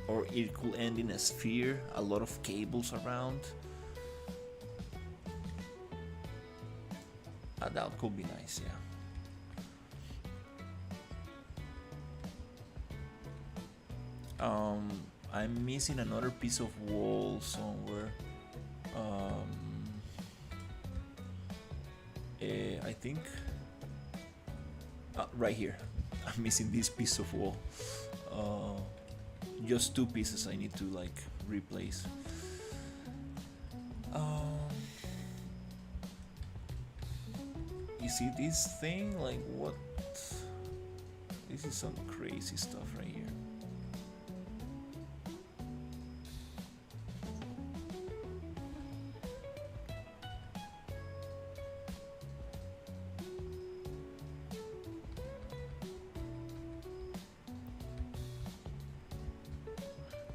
Or it could end in a sphere, a lot of cables around. That could be nice, yeah. I'm missing another piece of wall somewhere. I think right here. I'm missing this piece of wall. Just two pieces I need to like replace. You see this thing? Like what? This is some crazy stuff right here.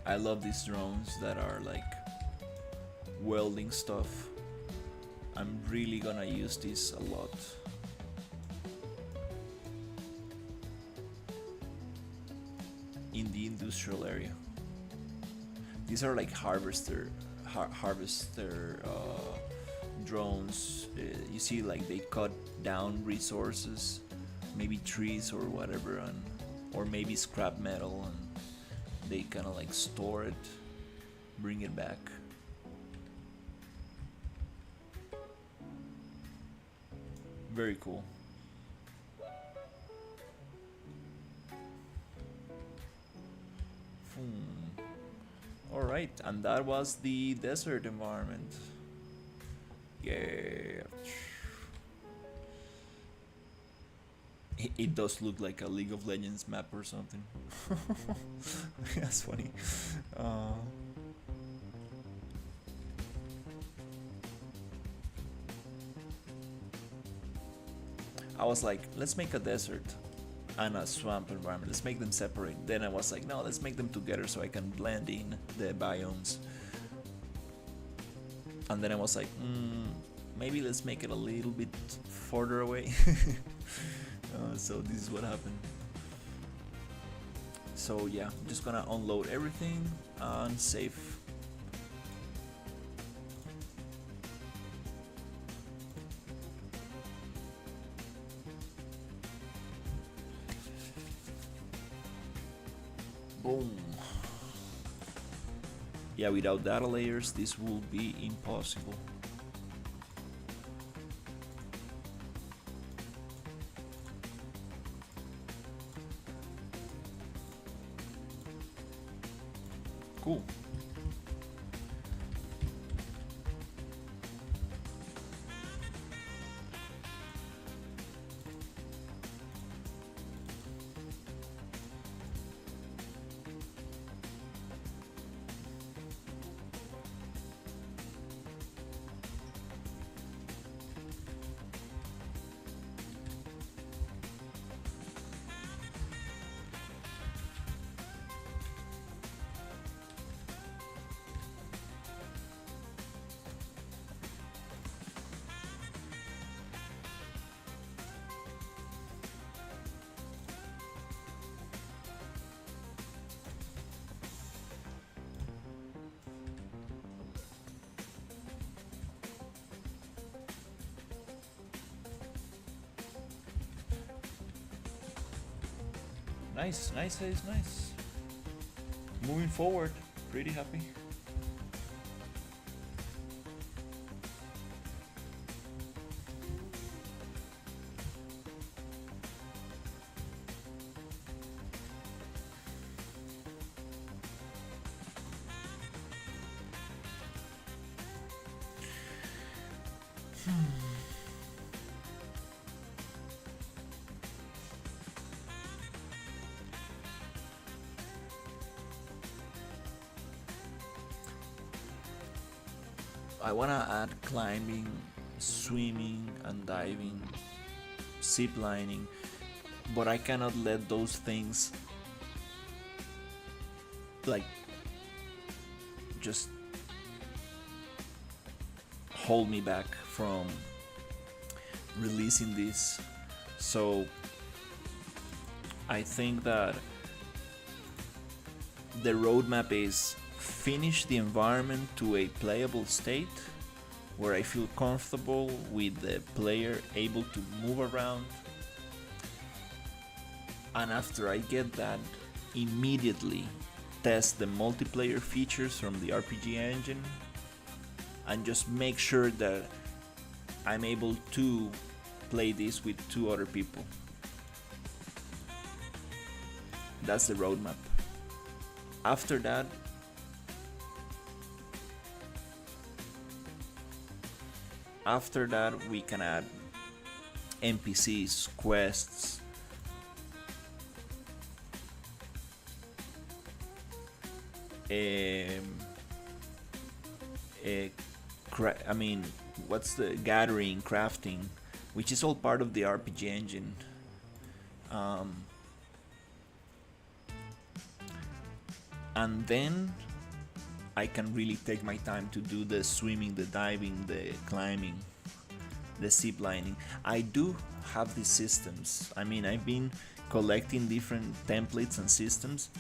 I love these drones that are like welding stuff. I'm really gonna use this a lot. In the industrial area. These are like harvester drones. You see, like they cut down resources, maybe trees or whatever, or maybe scrap metal, and they kind of like store it, bring it back. Very cool. Alright, and that was the desert environment. Yeah. It does look like a League of Legends map or something. That's funny. I was like, let's make a desert and a swamp environment. Let's make them separate. Then I was like, no, let's make them together so I can blend in the biomes. And then I was like, maybe let's make it a little bit further away. So this is what happened. So yeah, I'm just gonna unload everything and save. Boom. Yeah, without data layers, this will be impossible. Cool. Nice, nice, nice, nice. Moving forward, pretty happy. I wanna add climbing, swimming and diving, zip lining, but I cannot let those things like just hold me back from releasing this. So I think that the roadmap is finish the environment to a playable state where I feel comfortable with the player able to move around, and after I get that, immediately test the multiplayer features from the RPG engine and just make sure that I'm able to play this with 2 other people. That's the roadmap. After that, we can add NPCs, quests, I mean, what's the gathering, crafting, which is all part of the RPG engine. and then I can really take my time to do the swimming, the diving, the climbing, the zip lining. I do have these systems. I mean, I've been collecting different templates and systems,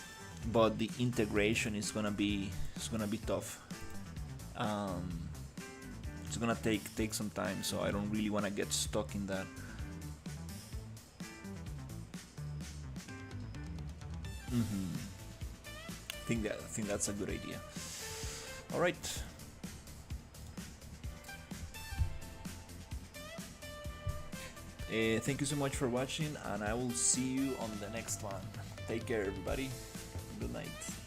but the integration is gonna be tough. It's gonna take some time, so I don't really want to get stuck in that. I think that's a good idea. All right. Thank you so much for watching, and I will see you on the next one. Take care, everybody. Good night.